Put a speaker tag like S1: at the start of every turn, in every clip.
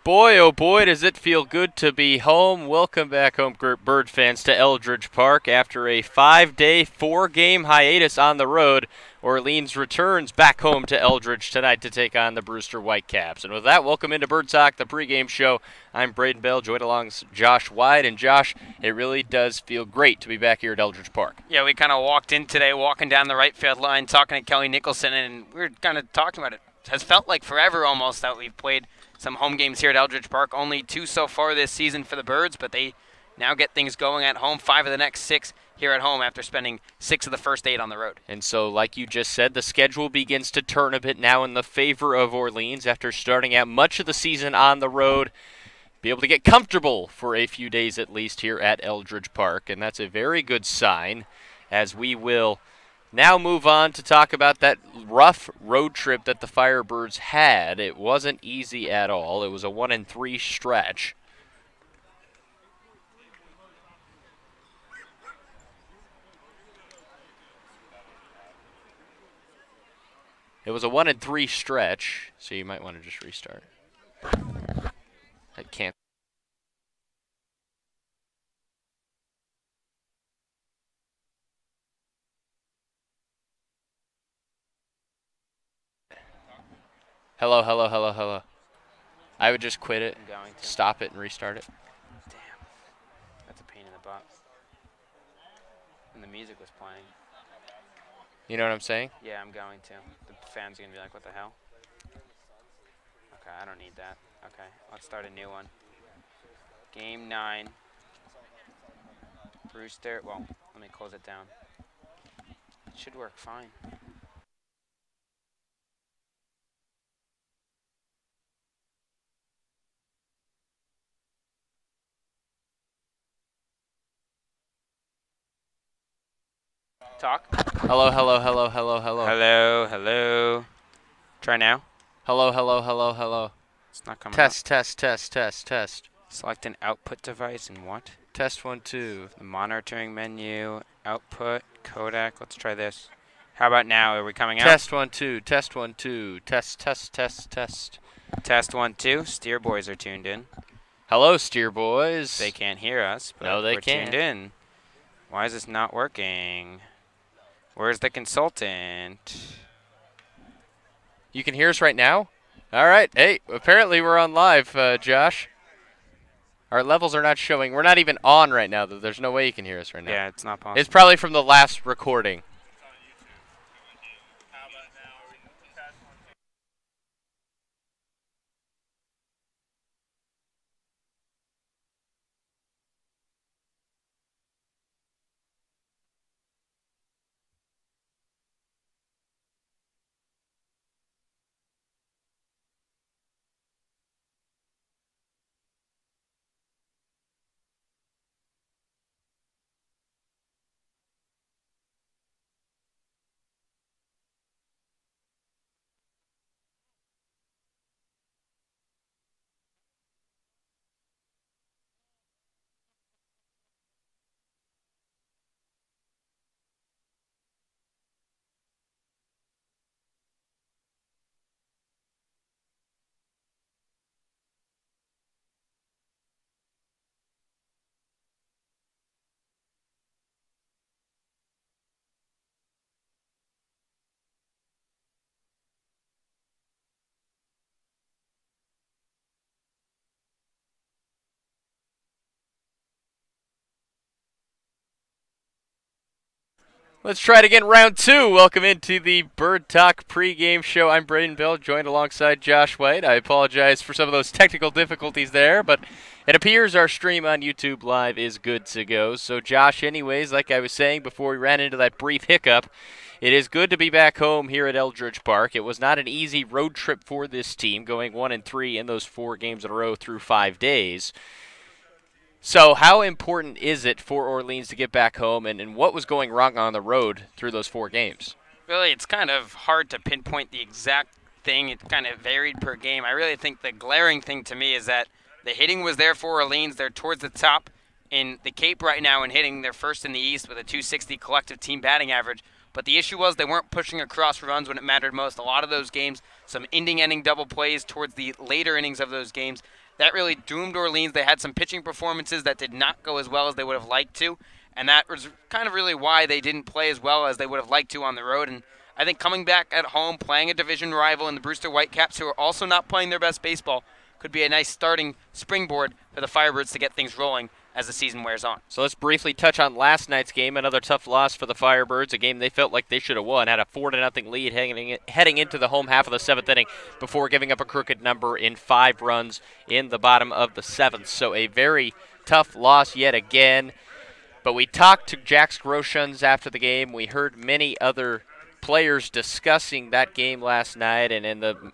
S1: Boy, oh boy, does it feel good to be home. Welcome back home, Bird fans, to Eldridge Park. After a 5-day, 4-game hiatus on the road, Orleans returns back home to Eldridge tonight to take on the Brewster Whitecaps. And with that, welcome into Bird Talk, the pregame show. I'm Braden Bell, joined along Josh White. And Josh, it really does feel great to be back here at Eldridge Park.
S2: Yeah, we kind of walked in today, walking down the right field line, talking to Kelly Nicholson, and we were kind of talking about it. It has felt like forever almost that we've played some home games here at Eldridge Park. Only 2 so far this season for the Birds, but they now get things going at home. 5 of the next 6 here at home after spending 6 of the first 8 on the road.
S1: And so, like you just said, the schedule begins to turn a bit now in the favor of Orleans after starting out much of the season on the road. Be able to get comfortable for a few days at least here at Eldridge Park, and that's a very good sign as we will now move on to talk about that rough road trip that the Firebirds had. It wasn't easy at all. It was a 1-3 stretch. It was a 1-3 stretch, so you might want to just restart. I can't. Hello, hello, hello, hello. I would just quit it, stop it, and restart it.
S2: Damn. That's a pain in the butt. And the music was playing.
S1: You know what I'm saying?
S2: Yeah, I'm going to. The fans are going to be like, what the hell? Okay, I don't need that. Okay, let's start a new one. Game 9. Brewster. Well, let me close it down. It should work fine. Talk.
S1: Hello, hello, hello, hello, hello.
S2: Hello, hello. Try now.
S1: Hello, hello, hello, hello.
S2: It's not coming
S1: Test, test, test, test, test.
S2: Select an output device and what?
S1: Test 1, 2.
S2: The monitoring menu, output, codec. Let's try this. How about now? Are we coming out?
S1: Test 1, 2. Test 1, 2. Test, test, test, test.
S2: Test 1, 2. Steer boys are tuned in.
S1: Hello, Steer Boys.
S2: They can't hear us, but
S1: No, they
S2: we're
S1: can't.
S2: tuned in. Why is this not working? Where's the consultant?
S1: You can hear us right now? All right. Hey, apparently we're on live, Josh. Our levels are not showing. We're not even on right now, though. There's no way you can hear us right now.
S2: Yeah, it's not possible.
S1: It's probably from the last recording. Let's try it again, round 2. Welcome into the Bird Talk pregame show. I'm Braden Bell, joined alongside Josh White. I apologize for some of those technical difficulties there, but it appears our stream on YouTube Live is good to go. So, Josh, anyways, like I was saying before we ran into that brief hiccup, it is good to be back home here at Eldridge Park. It was not an easy road trip for this team, going 1-3 in those 4 games in a row through 5 days. So how important is it for Orleans to get back home, and what was going wrong on the road through those 4 games?
S2: Really, it's kind of hard to pinpoint the exact thing. It kind of varied per game. I really think the glaring thing to me is that the hitting was there for Orleans. They're towards the top in the Cape right now in hitting. They're first in the East with a .260 collective team batting average. But the issue was they weren't pushing across runs when it mattered most. A lot of those games, some inning double plays towards the later innings of those games, that really doomed Orleans. They had some pitching performances that did not go as well as they would have liked to, and that was kind of really why they didn't play as well as they would have liked to on the road. And I think coming back at home, playing a division rival in the Brewster Whitecaps, who are also not playing their best baseball, could be a nice starting springboard for the Firebirds to get things rolling as the season wears on.
S1: So let's briefly touch on last night's game. Another tough loss for the Firebirds, a game they felt like they should have won. Had a 4-0 lead heading into the home half of the 7th inning before giving up a crooked number in 5 runs in the bottom of the 7th. So a very tough loss yet again. But we talked to Jax Groshans after the game. We heard many other players discussing that game last night, and the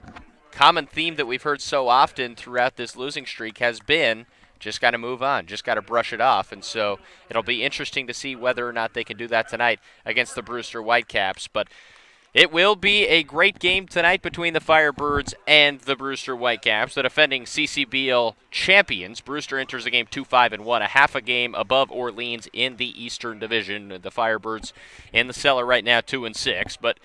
S1: common theme that we've heard so often throughout this losing streak has been just got to move on, just got to brush it off. And so it'll be interesting to see whether or not they can do that tonight against the Brewster Whitecaps. But it will be a great game tonight between the Firebirds and the Brewster Whitecaps, the defending CCBL champions. Brewster enters the game 2-5-1, a half a game above Orleans in the Eastern Division. The Firebirds in the cellar right now 2-6, but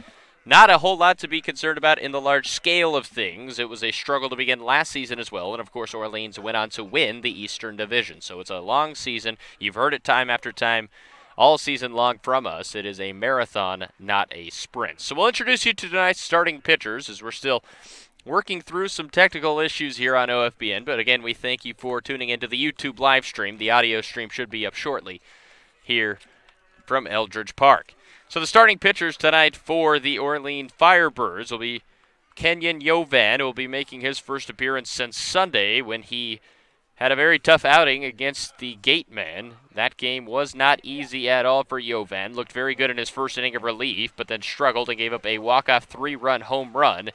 S1: not a whole lot to be concerned about in the large scale of things. It was a struggle to begin last season as well, and of course Orleans went on to win the Eastern Division. So it's a long season. You've heard it time after time all season long from us. It is a marathon, not a sprint. So we'll introduce you to tonight's starting pitchers as we're still working through some technical issues here on OFBN. But again, we thank you for tuning into the YouTube live stream. The audio stream should be up shortly here from Eldridge Park. So the starting pitchers tonight for the Orleans Firebirds will be Kenyon Yovan, who will be making his first appearance since Sunday when he had a very tough outing against the Gatemen. That game was not easy at all for Yovan. Looked very good in his first inning of relief, but then struggled and gave up a walk-off 3-run home run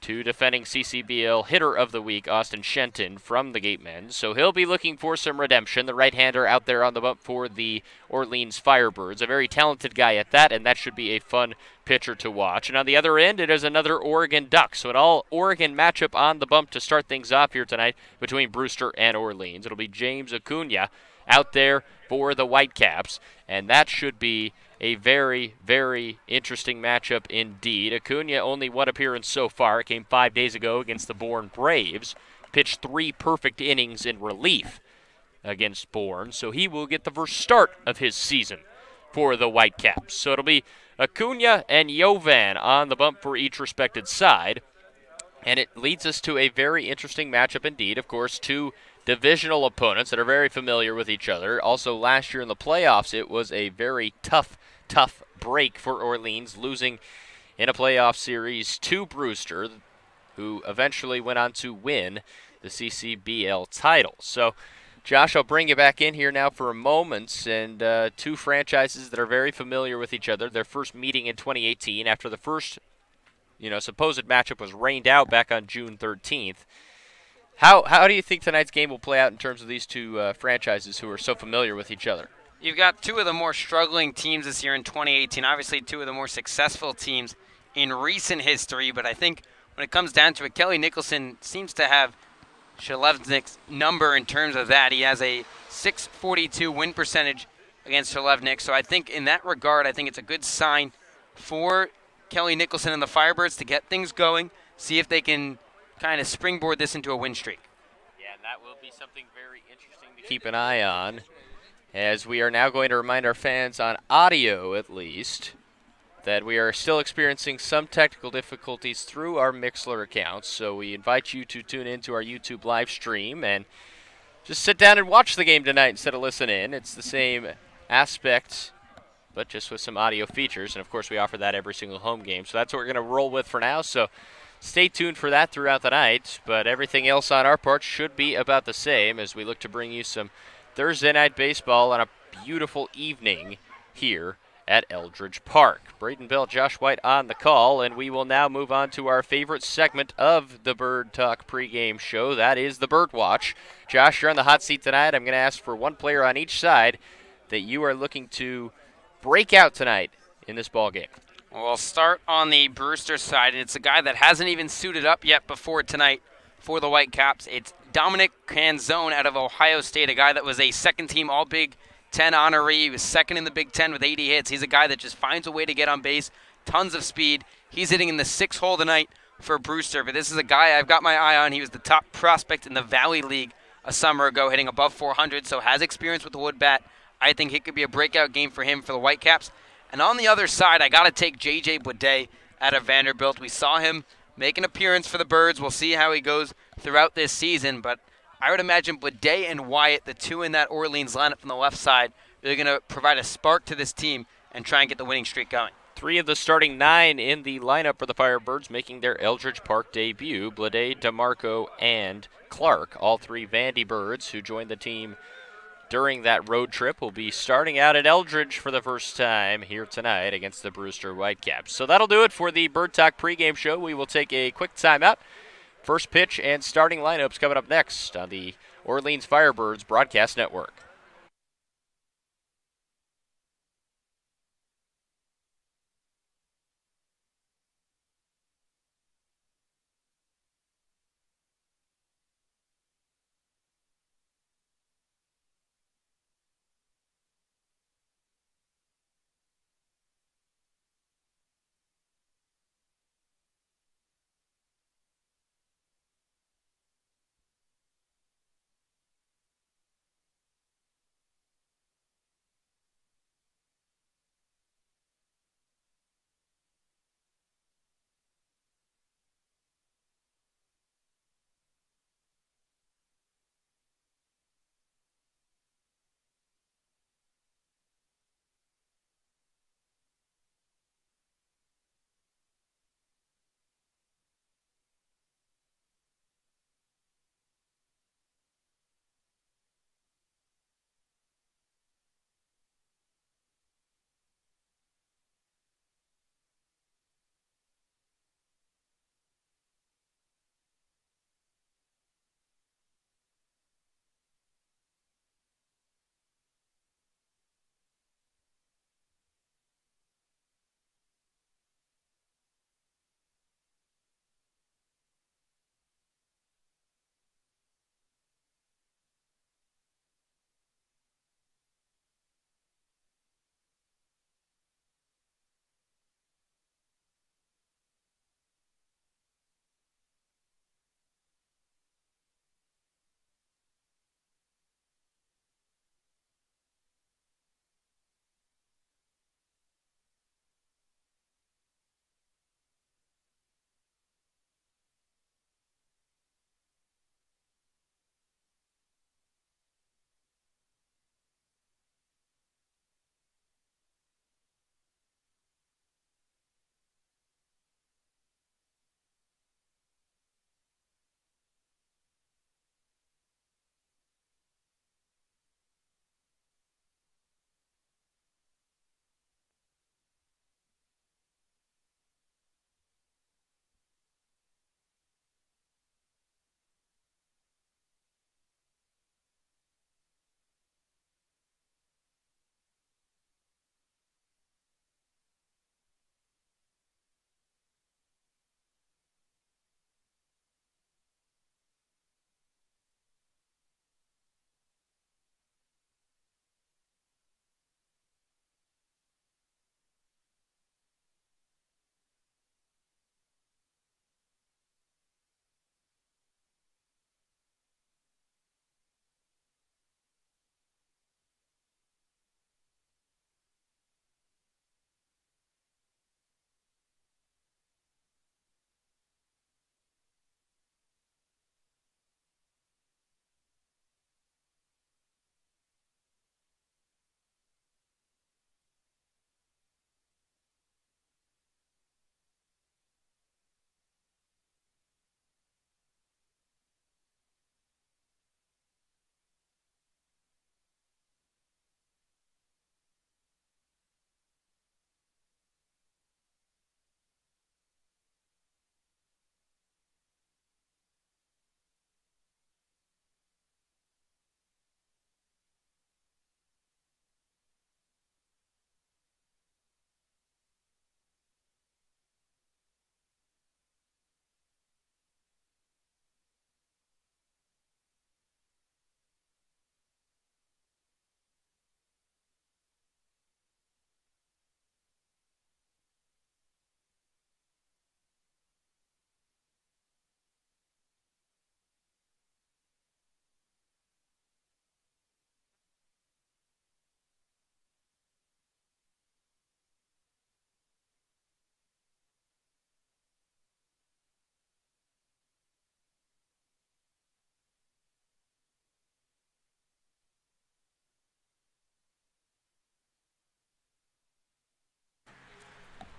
S1: to defending CCBL hitter of the week, Austin Shenton, from the Gatemen. So he'll be looking for some redemption. The right-hander out there on the bump for the Orleans Firebirds. A very talented guy at that, and that should be a fun pitcher to watch. And on the other end, it is another Oregon Duck. So an all-Oregon matchup on the bump to start things off here tonight between Brewster and Orleans. It'll be James Acuna out there for the Whitecaps, and that should be a very, very interesting matchup indeed. Acuna only one appearance so far. It came 5 days ago against the Bourne Braves. Pitched 3 perfect innings in relief against Bourne, so he will get the first start of his season for the Whitecaps. So it'll be Acuna and Yovan on the bump for each respected side, and it leads us to a very interesting matchup indeed. Of course, 2 divisional opponents that are very familiar with each other. Also, last year in the playoffs, it was a very tough break for Orleans, losing in a playoff series to Brewster, who eventually went on to win the CCBL title. So, Josh, I'll bring you back in here now for a moment, and 2 franchises that are very familiar with each other. Their first meeting in 2018 after the first, supposed matchup was rained out back on June 13th. How do you think tonight's game will play out in terms of these 2 franchises who are so familiar with each other?
S2: You've got 2 of the more struggling teams this year in 2018. Obviously, 2 of the more successful teams in recent history. But I think when it comes down to it, Kelly Nicholson seems to have Shalevnik's number in terms of that. He has a .642 win percentage against Shalevnik. So I think in that regard, I think it's a good sign for Kelly Nicholson and the Firebirds to get things going, see if they can kind of springboard this into a win streak.
S1: Yeah, and that will be something very interesting to keep an eye on, as we are now going to remind our fans on audio, at least, that we are still experiencing some technical difficulties through our Mixlr accounts. So we invite you to tune into our YouTube live stream and just sit down and watch the game tonight instead of listen in. It's the same aspect, but just with some audio features. And, of course, we offer that every single home game. So that's what we're going to roll with for now. So stay tuned for that throughout the night. But everything else on our part should be about the same as we look to bring you some Thursday night baseball on a beautiful evening here at Eldridge Park. Braden Bell, Josh White on the call, and we will now move on to our favorite segment of the Bird Talk pregame show. That is the Bird Watch. Josh, you're on the hot seat tonight. I'm going to ask for one player on each side that you are looking to break out tonight in this ball game.
S2: Well, I'll start on the Brewster side, and it's a guy that hasn't even suited up yet before tonight for the Whitecaps. It's Dominic Canzone out of Ohio State, a guy that was a second-team All-Big Ten honoree. He was second in the Big Ten with 80 hits. He's a guy that just finds a way to get on base, tons of speed. He's hitting in the 6th hole tonight for Brewster, but this is a guy I've got my eye on. He was the top prospect in the Valley League a summer ago, hitting above 400, so has experience with the wood bat. I think it could be a breakout game for him for the Whitecaps. And on the other side, I got to take J.J. Boudet out of Vanderbilt. We saw him make an appearance for the Birds. We'll see how he goes throughout this season, but I would imagine Boudet and Wyatt, the two in that Orleans lineup from the left side, they're going to provide a spark to this team and try and get the winning streak going.
S1: 3 of the starting 9 in the lineup for the Firebirds making their Eldridge Park debut. Blade, DeMarco, and Clark, all 3 Vandy Birds who joined the team during that road trip, will be starting out at Eldridge for the first time here tonight against the Brewster Whitecaps. So that'll do it for the Bird Talk pregame show. We will take a quick timeout. First pitch and starting lineups coming up next on the Orleans Firebirds Broadcast Network.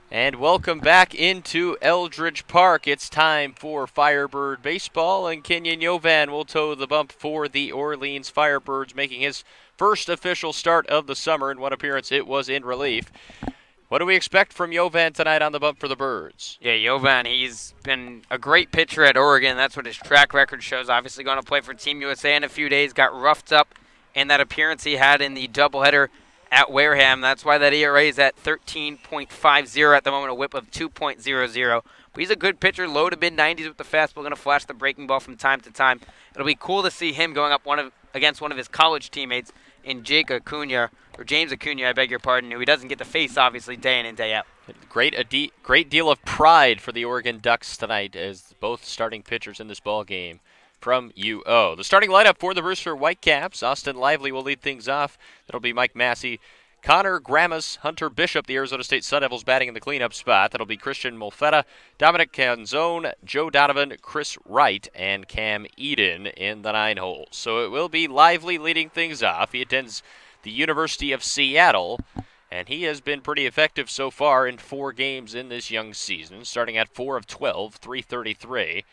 S1: And welcome back into Eldridge Park. It's time for Firebird baseball, and Kenyon Yovan will toe the bump for the Orleans Firebirds, making his first official start of the summer. In one appearance, it was in relief. What do we expect from Yovan tonight on the bump for the Birds?
S2: Yeah, Yovan, he's been a great pitcher at Oregon. That's what his track record shows. Obviously going to play for Team USA in a few days. Got roughed up in that appearance he had in the doubleheader at Wareham. That's why that ERA is at 13.50 at the moment, a whip of 2.00. But he's a good pitcher, low to mid-90s with the fastball, going to flash the breaking ball from time to time. It'll be cool to see him going up against one of his college teammates in James Acuna, I beg your pardon, who he doesn't get to face, obviously, day in and day out.
S1: Great deal of pride for the Oregon Ducks tonight as both starting pitchers in this ball game from UO. The starting lineup for the Brewster Whitecaps: Austin Lively will lead things off. That'll be Mike Massey, Connor Grammas, Hunter Bishop, the Arizona State Sun Devils, batting in the cleanup spot. That'll be Christian Molfetta, Dominic Canzone, Joe Donovan, Chris Wright, and Cam Eden in the 9 holes. So it will be Lively leading things off. He attends the University of Seattle, and he has been pretty effective so far in 4 games in this young season, starting at 4 of 12, .333.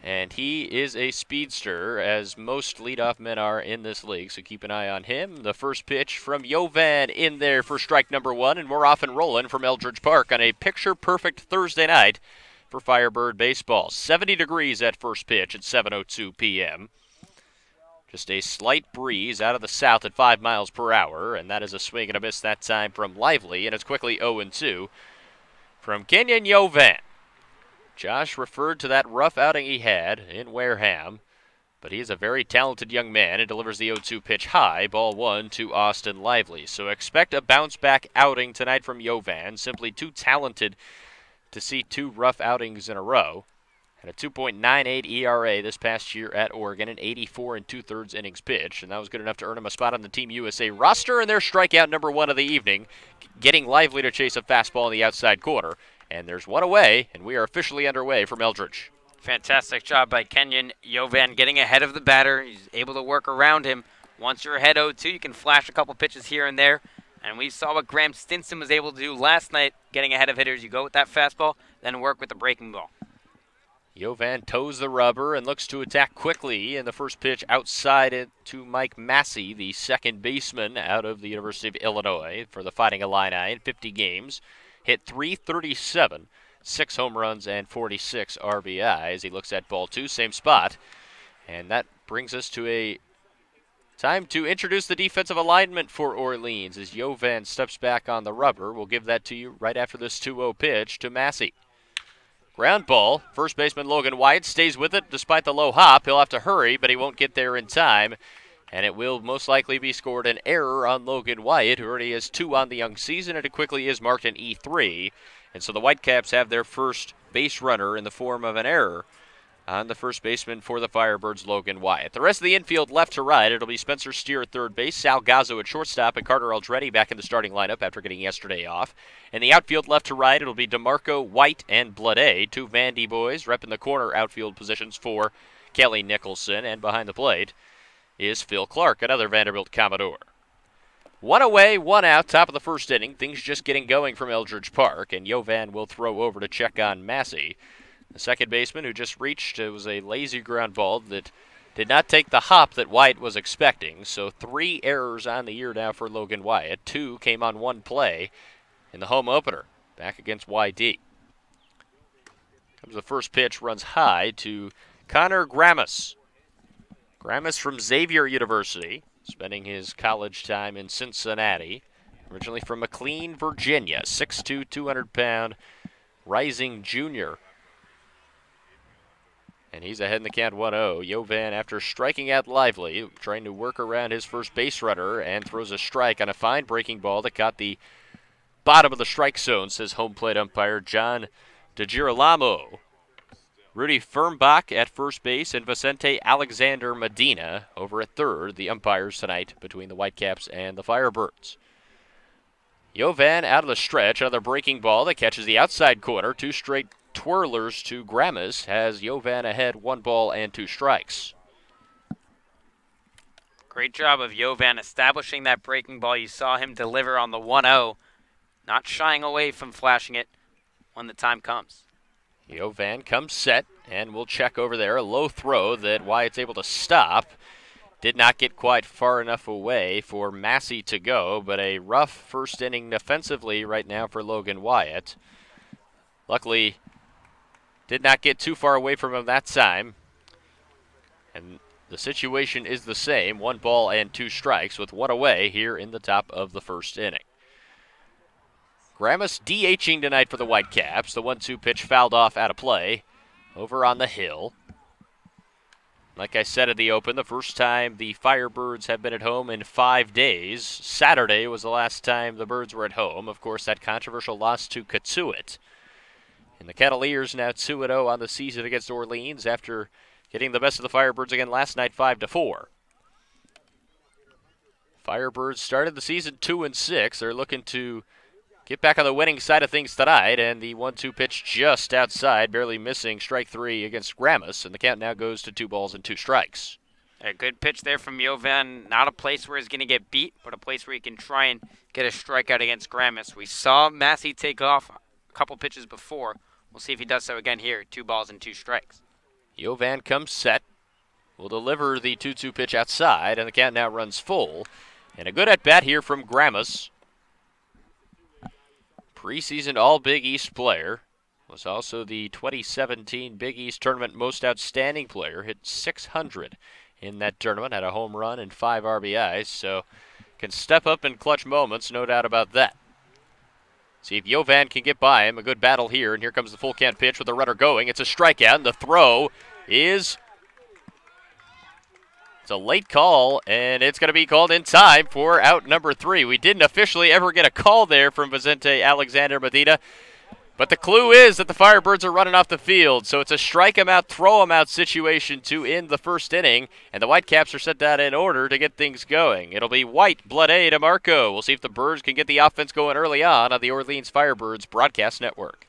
S1: And he is a speedster, as most leadoff men are in this league, so keep an eye on him. The first pitch from Yovan in there for strike number 1, and we're off and rolling from Eldridge Park on a picture-perfect Thursday night for Firebird baseball. 70 degrees at first pitch at 7:02 p.m. Just a slight breeze out of the south at 5 miles per hour, and that is a swing and a miss that time from Lively, and it's quickly 0-2 from Kenyon Yovan. Josh referred to that rough outing he had in Wareham, but he's a very talented young man and delivers the 0-2 pitch high, ball 1 to Austin Lively. So expect a bounce-back outing tonight from Yovan, simply too talented to see 2 rough outings in a row. Had a 2.98 ERA this past year at Oregon, an 84 2/3 innings pitched, and that was good enough to earn him a spot on the Team USA roster, and their strikeout number 1 of the evening, getting Lively to chase a fastball in the outside corner. And there's one away, and we are officially underway from Eldridge.
S2: Fantastic job by Kenyon Yovan getting ahead of the batter. He's able to work around him. Once you're ahead 0-2, you can flash a couple pitches here and there. And we saw what Graham Stinson was able to do last night, getting ahead of hitters. You go with that fastball, then work with the breaking ball.
S1: Yovan toes the rubber and looks to attack quickly. And the first pitch outside it to Mike Massey, the second baseman out of the University of Illinois for the Fighting Illini in 50 games. Hit .337, 6 home runs, and 46 RBIs. He looks at ball 2, same spot. And that brings us to a time to introduce the defensive alignment for Orleans as Yovan steps back on the rubber. We'll give that to you right after this 2-0 pitch to Massey. Ground ball. First baseman Logan Wyatt stays with it despite the low hop. He'll have to hurry, but he won't get there in time. And it will most likely be scored an error on Logan Wyatt, who already has 2 on the young season, and it quickly is marked an E3. And so the Whitecaps have their first base runner in the form of an error on the first baseman for the Firebirds, Logan Wyatt. The rest of the infield left to right, it'll be Spencer Steer at third base, Sal Gazzo at shortstop, and Carter Aldretti back in the starting lineup after getting yesterday off. In the outfield left to right, it'll be DeMarco, White, and Blade, 2 Vandy boys, repping the corner outfield positions for Kelly Nicholson, and behind the plate is Phil Clark, another Vanderbilt Commodore. 1 away, 1 out, top of the first inning. Things just getting going from Eldridge Park, and Yovan will throw over to check on Massey. The second baseman who just reached, it was a lazy ground ball that did not take the hop that Wyatt was expecting. So 3 errors on the year now for Logan Wyatt. 2 came on 1 play in the home opener, back against YD. Comes the first pitch, runs high to Connor Grammas. Grammas from Xavier University, spending his college time in Cincinnati. Originally from McLean, Virginia. 6'2", 200-pound rising junior. And he's ahead in the count 1-0. Yovan, after striking out Lively, trying to work around his first base runner, and throws a strike on a fine breaking ball that caught the bottom of the strike zone, says home plate umpire John DeGirolamo. Rudy Firmbach at first base and Vicente Alexander Medina over at third, the umpires tonight between the Whitecaps and the Firebirds. Yovan out of the stretch, another breaking ball that catches the outside corner. 2 straight twirlers to Grammas has Yovan ahead 1 ball and 2 strikes.
S2: Great job of Yovan establishing that breaking ball. You saw him deliver on the 1-0. not shying away from flashing it when the time comes.
S1: Jovan comes set, and we'll check over there. A low throw that Wyatt's able to stop. Did not get quite far enough away for Massey to go, but a rough first inning defensively right now for Logan Wyatt. Luckily, did not get too far away from him that time. And the situation is the same, 1 ball and 2 strikes with 1 away here in the top of the first inning. Grammas DHing tonight for the Whitecaps. The 1-2 pitch fouled off out of play over on the hill. Like I said at the open, the first time the Firebirds have been at home in 5 days. Saturday was the last time the Birds were at home. Of course, that controversial loss to Catsuit. And the Cavaliers now 2-0 on the season against Orleans after getting the best of the Firebirds again last night 5-4. Firebirds started the season 2-6. They're looking to get back on the winning side of things tonight, and the 1-2 pitch just outside, barely missing strike 3 against Grammas, and the count now goes to 2 balls and 2 strikes.
S2: A good pitch there from Jovan. Not a place where he's going to get beat, but a place where he can try and get a strikeout against Grammas. We saw Massey take off a couple pitches before. We'll see if he does so again here. 2 balls and 2 strikes.
S1: Jovan comes set. Will deliver the 2-2 pitch outside, and the count now runs full. And a good at-bat here from Grammas. Preseason All-Big East player. Was also the 2017 Big East Tournament Most Outstanding Player. Hit .600 in that tournament. Had a home run and 5 RBIs. So can step up in clutch moments, no doubt about that. See if Jovan can get by him. A good battle here. And here comes the full count pitch with the runner going. It's a strikeout. And the throw is... It's a late call, and it's going to be called in time for out number 3. We didn't officially ever get a call there from Vicente Alexander Medina, but the clue is that the Firebirds are running off the field, so it's a strike 'em out, throw 'em out situation to end the first inning, and the Whitecaps are set down in order to get things going. It'll be White, Blade, DeMarco. We'll see if the Birds can get the offense going early on the Orleans Firebirds Broadcast Network.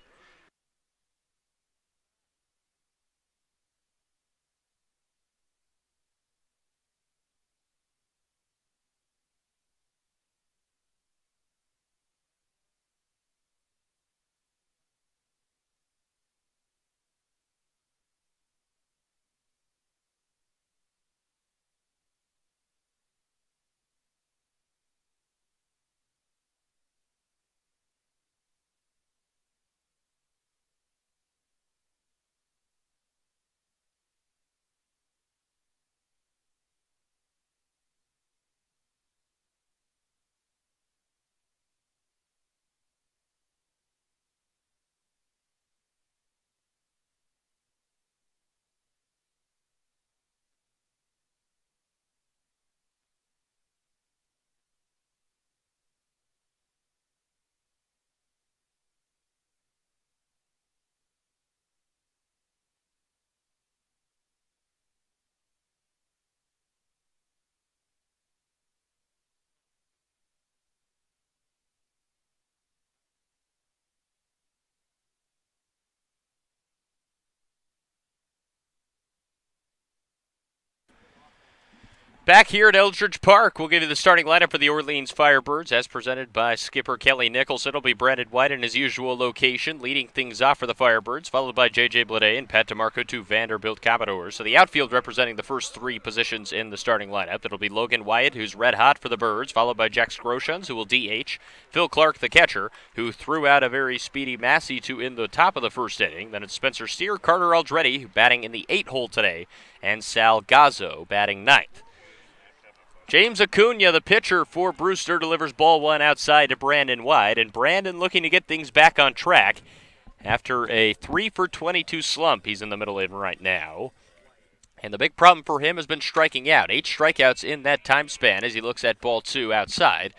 S1: Back here at Eldridge Park, we'll give you the starting lineup for the Orleans Firebirds as presented by skipper Kelly Nicholson. It'll be Brandon White in his usual location, leading things off for the Firebirds, followed by J.J. Blade and Pat DeMarco, 2 Vanderbilt Commodores. So the outfield representing the first 3 positions in the starting lineup. It'll be Logan Wyatt, who's red hot for the Birds, followed by Jack Scroshans, who will DH. Phil Clark, the catcher, who threw out a very speedy Massey to in the top of the first inning. Then it's Spencer Steer, Carter Aldretti, batting in the 8-hole today, and Sal Gazzo batting 9th. James Acuna, the pitcher for Brewster, delivers ball 1 outside to Brandon White, and Brandon looking to get things back on track after a 3-for-22 slump he's in the middle of right now. And the big problem for him has been striking out. 8 strikeouts in that time span as he looks at ball 2 outside.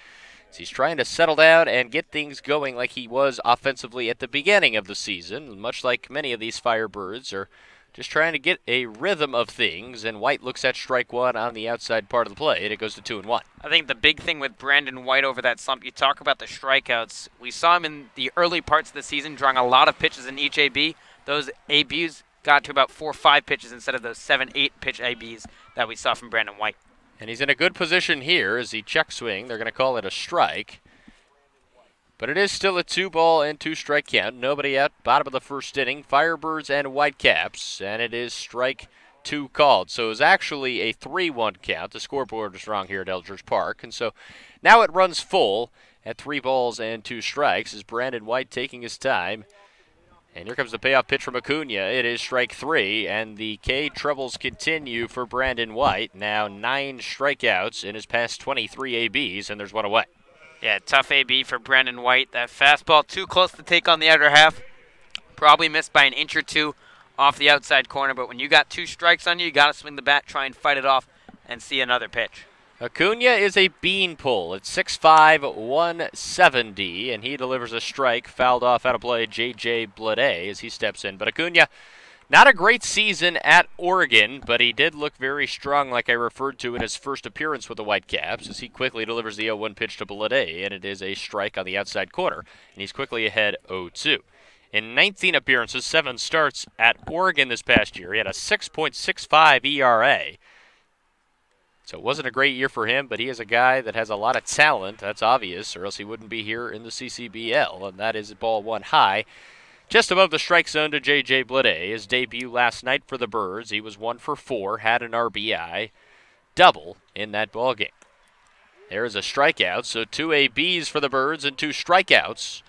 S1: So he's trying to settle down and get things going like he was offensively at the beginning of the season, much like many of these Firebirds are just trying to get a rhythm of things, and White looks at strike 1 on the outside part of the play, and it goes to 2-1.
S2: I think the big thing with Brandon White over that slump, you talk about the strikeouts. We saw him in the early parts of the season drawing a lot of pitches in each AB. Those ABs got to about 4 or 5 pitches instead of those 7-8 pitch ABs that we saw from Brandon White. And
S1: he's in a good position here as he check swing. They're going to call it a strike. But it is still a 2-ball and 2-strike count. Nobody out, bottom of the first inning. Firebirds and Whitecaps, and it is strike 2 called. So it was actually a 3-1 count. The scoreboard was wrong here at Eldridge Park. And so now it runs full at 3 balls and 2 strikes as Brandon White taking his time. And here comes the payoff pitch from Acuna. It is strike 3, and the K troubles continue for Brandon White. Now 9 strikeouts in his past 23 ABs, and there's one away.
S2: Yeah, tough AB for Brandon White. That fastball too close to take on the outer half. Probably missed by an inch or two off the outside corner, but when you got 2 strikes on you, you got to swing the bat, try and fight it off, and see another pitch.
S1: Acuna is a beanpole at 6'5", 170, and he delivers a strike, fouled off out of play J.J. Blade as he steps in. But Acuna, not a great season at Oregon, but he did look very strong, like I referred to in his first appearance with the Whitecaps, as he quickly delivers the 0-1 pitch to Blade, and it is a strike on the outside corner, and he's quickly ahead 0-2. In 19 appearances, 7 starts at Oregon this past year, he had a 6.65 ERA. So it wasn't a great year for him, but he is a guy that has a lot of talent. That's obvious, or else he wouldn't be here in the CCBL, and that is ball 1 high. Just above the strike zone to J.J. Blade. His debut last night for the Birds. He was 1 for 4, had an RBI, double in that ball game. There's a strikeout, so 2 ABs for the Birds and 2 strikeouts.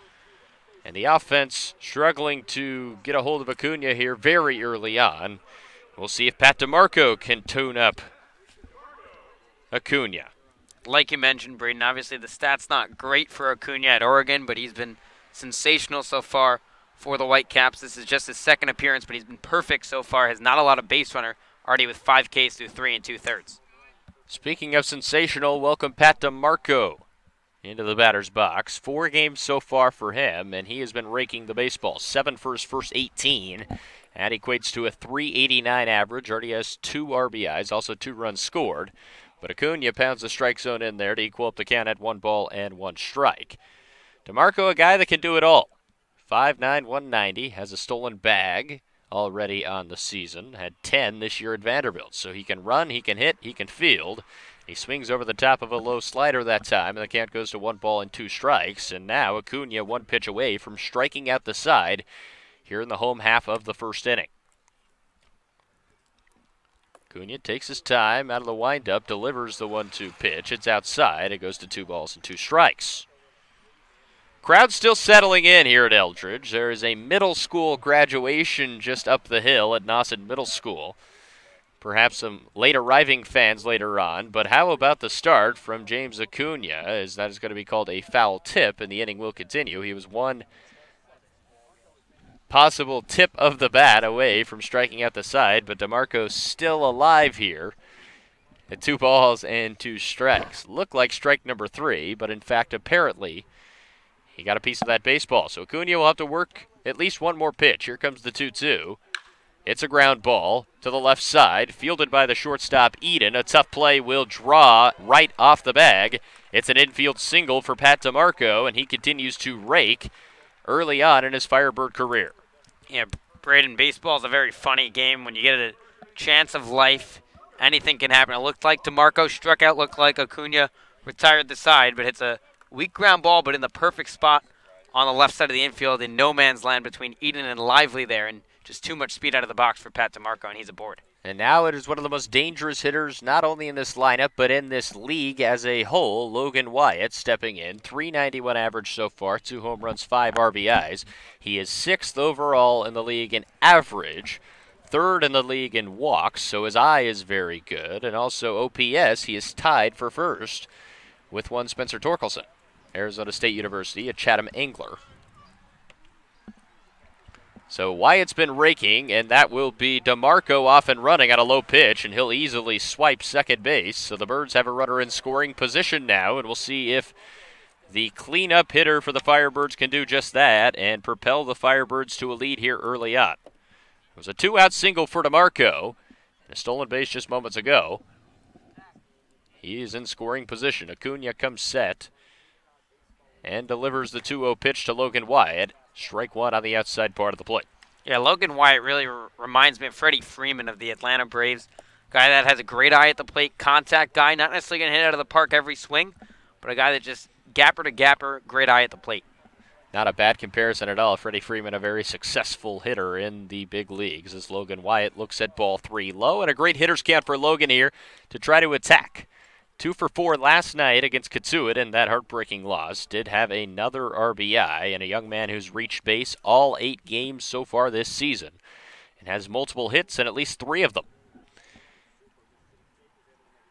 S1: And the offense struggling to get a hold of Acuna here very early on. We'll see if Pat DeMarco can tune up Acuna.
S2: Like you mentioned, Braden, obviously the stats not great for Acuna at Oregon, but he's been sensational so far for the Whitecaps. This is just his 2nd appearance, but he's been perfect so far. Has not a lot of base runner, already with 5 Ks through 3 2/3.
S1: Speaking of sensational, welcome Pat DeMarco into the batter's box. 4 games so far for him, and he has been raking the baseball. 7 for his first 18, and equates to a .389 average. Already has 2 RBIs, also 2 runs scored. But Acuna pounds the strike zone in there to equal up the count at 1 ball and 1 strike. DeMarco, a guy that can do it all. 5'9", 190, has a stolen bag already on the season. Had 10 this year at Vanderbilt. So he can run, he can hit, he can field. He swings over the top of a low slider that time, and the count goes to 1 ball and 2 strikes. And now Acuna 1 pitch away from striking out the side here in the home half of the first inning. Acuna takes his time out of the windup, delivers the 1-2 pitch. It's outside. It goes to 2 balls and 2 strikes. Crowd still settling in here at Eldridge. There is a middle school graduation just up the hill at Nauset Middle School. Perhaps some late arriving fans later on, but how about the start from James Acuna, as that is going to be called a foul tip, and the inning will continue. He was 1 possible tip of the bat away from striking out the side, but DeMarco still alive here at 2 balls and 2 strikes. Looked like strike number 3, but in fact, apparently, he got a piece of that baseball. So Acuna will have to work at least 1 more pitch. Here comes the 2-2. It's a ground ball to the left side, fielded by the shortstop Eden. A tough play will draw right off the bag. It's an infield single for Pat DeMarco, and he continues to rake early on in his Firebird career.
S2: Yeah, Braden, baseball is a very funny game. When you get a chance of life, anything can happen. It looked like DeMarco struck out, looked like Acuna retired the side, but it's a weak ground ball, but in the perfect spot on the left side of the infield in no man's land between Eden and Lively there, and just too much speed out of the box for Pat DeMarco, and he's aboard.
S1: And now it is one of the most dangerous hitters, not only in this lineup, but in this league as a whole. Logan Wyatt stepping in, .391 average so far, 2 home runs, 5 RBIs. He is 6th overall in the league in average, 3rd in the league in walks, so his eye is very good. And also OPS, he is tied for 1st with one Spencer Torkelson, Arizona State University, a Chatham Angler. So Wyatt's been raking, and that will be DeMarco off and running on a low pitch, and he'll easily swipe second base. So the Birds have a runner in scoring position now, and we'll see if the cleanup hitter for the Firebirds can do just that and propel the Firebirds to a lead here early on. It was a 2-out single for DeMarco, and a stolen base just moments ago. He is in scoring position. Acuna comes set and delivers the 2-0 pitch to Logan Wyatt. Strike 1 on the outside part of the plate.
S2: Yeah, Logan Wyatt really reminds me of Freddie Freeman of the Atlanta Braves. Guy that has a great eye at the plate, contact guy, not necessarily going to hit out of the park every swing, but a guy that just gapper to gapper, great eye at the plate.
S1: Not a bad comparison at all. Freddie Freeman, a very successful hitter in the big leagues, as Logan Wyatt looks at ball 3 low. And a great hitter's count for Logan here to try to attack. 2 for 4 last night against Kitsui in that heartbreaking loss. Did have another RBI, and a young man who's reached base all 8 games so far this season and has multiple hits in at least 3 of them.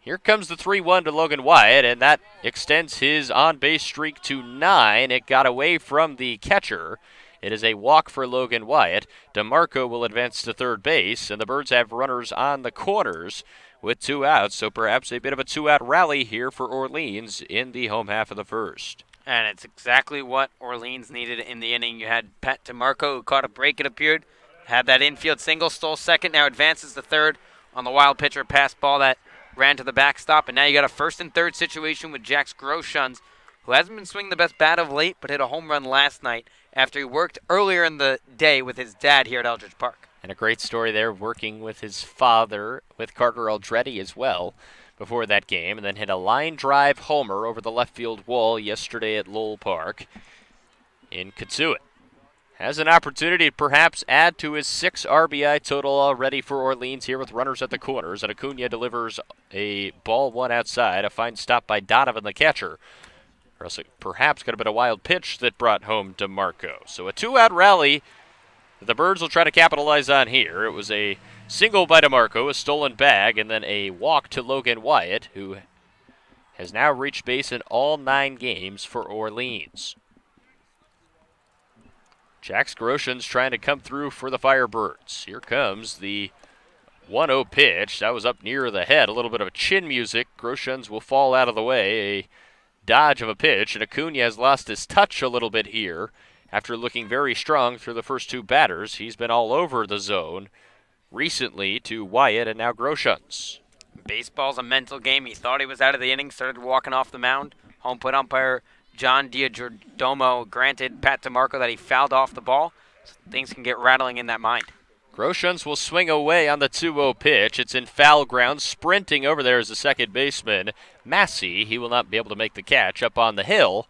S1: Here comes the 3-1 to Logan Wyatt, and that extends his on-base streak to 9. It got away from the catcher. It is a walk for Logan Wyatt. DeMarco will advance to third base, and the Birds have runners on the corners with 2 outs, so perhaps a bit of a 2-out rally here for Orleans in the home half of the first.
S2: And it's exactly what Orleans needed in the inning. You had Pat DeMarco, who caught a break, it appeared, had that infield single, stole second, now advances to third on the wild pitcher pass ball that ran to the backstop, and now you got a first and third situation with Jax Groshans, who hasn't been swinging the best bat of late, but hit a home run last night after he worked earlier in the day with his dad here at Eldridge Park.
S1: And a great story there, working with his father, with Carter Aldretti as well, before that game, and then hit a line drive homer over the left field wall yesterday at Lowell Park in Kitsui. Has an opportunity to perhaps add to his 6 RBI total already for Orleans here with runners at the corners. And Acuna delivers a ball 1 outside. A fine stop by Donovan, the catcher. Or else it perhaps could have been a wild pitch that brought home DeMarco. So a 2-out rally that the Birds will try to capitalize on here. It was a single by DeMarco, a stolen bag, and then a walk to Logan Wyatt, who has now reached base in all 9 games for Orleans. Jax Groshans trying to come through for the Firebirds. Here comes the 1-0 pitch. That was up near the head. A little bit of a chin music. Groshans will fall out of the way. A dodge of a pitch. And Acuna has lost his touch a little bit here after looking very strong through the first 2 batters. He's been all over the zone recently to Wyatt and now Groshans.
S2: Baseball's a mental game. He thought he was out of the inning, started walking off the mound. Home plate umpire John Diagiordomo granted Pat DeMarco that he fouled off the ball. So things can get rattling in that mind.
S1: Groshans will swing away on the 2-0 pitch. It's in foul ground. Sprinting over there is the second baseman, Massey. He will not be able to make the catch up on the hill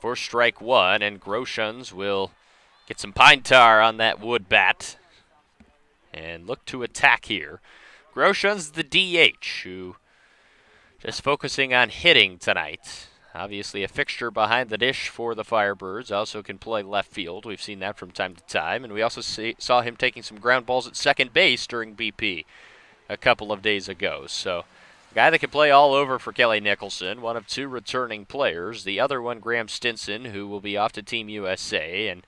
S1: for strike 1, and Groshans will get some pine tar on that wood bat and look to attack here. Groshans, the DH, who just focusing on hitting tonight. Obviously a fixture behind the dish for the Firebirds. Also can play left field. We've seen that from time to time. And we also saw him taking some ground balls at second base during BP a couple of days ago. So a guy that can play all over for Kelly Nicholson, one of 2 returning players. The other one, Graham Stinson, who will be off to Team USA and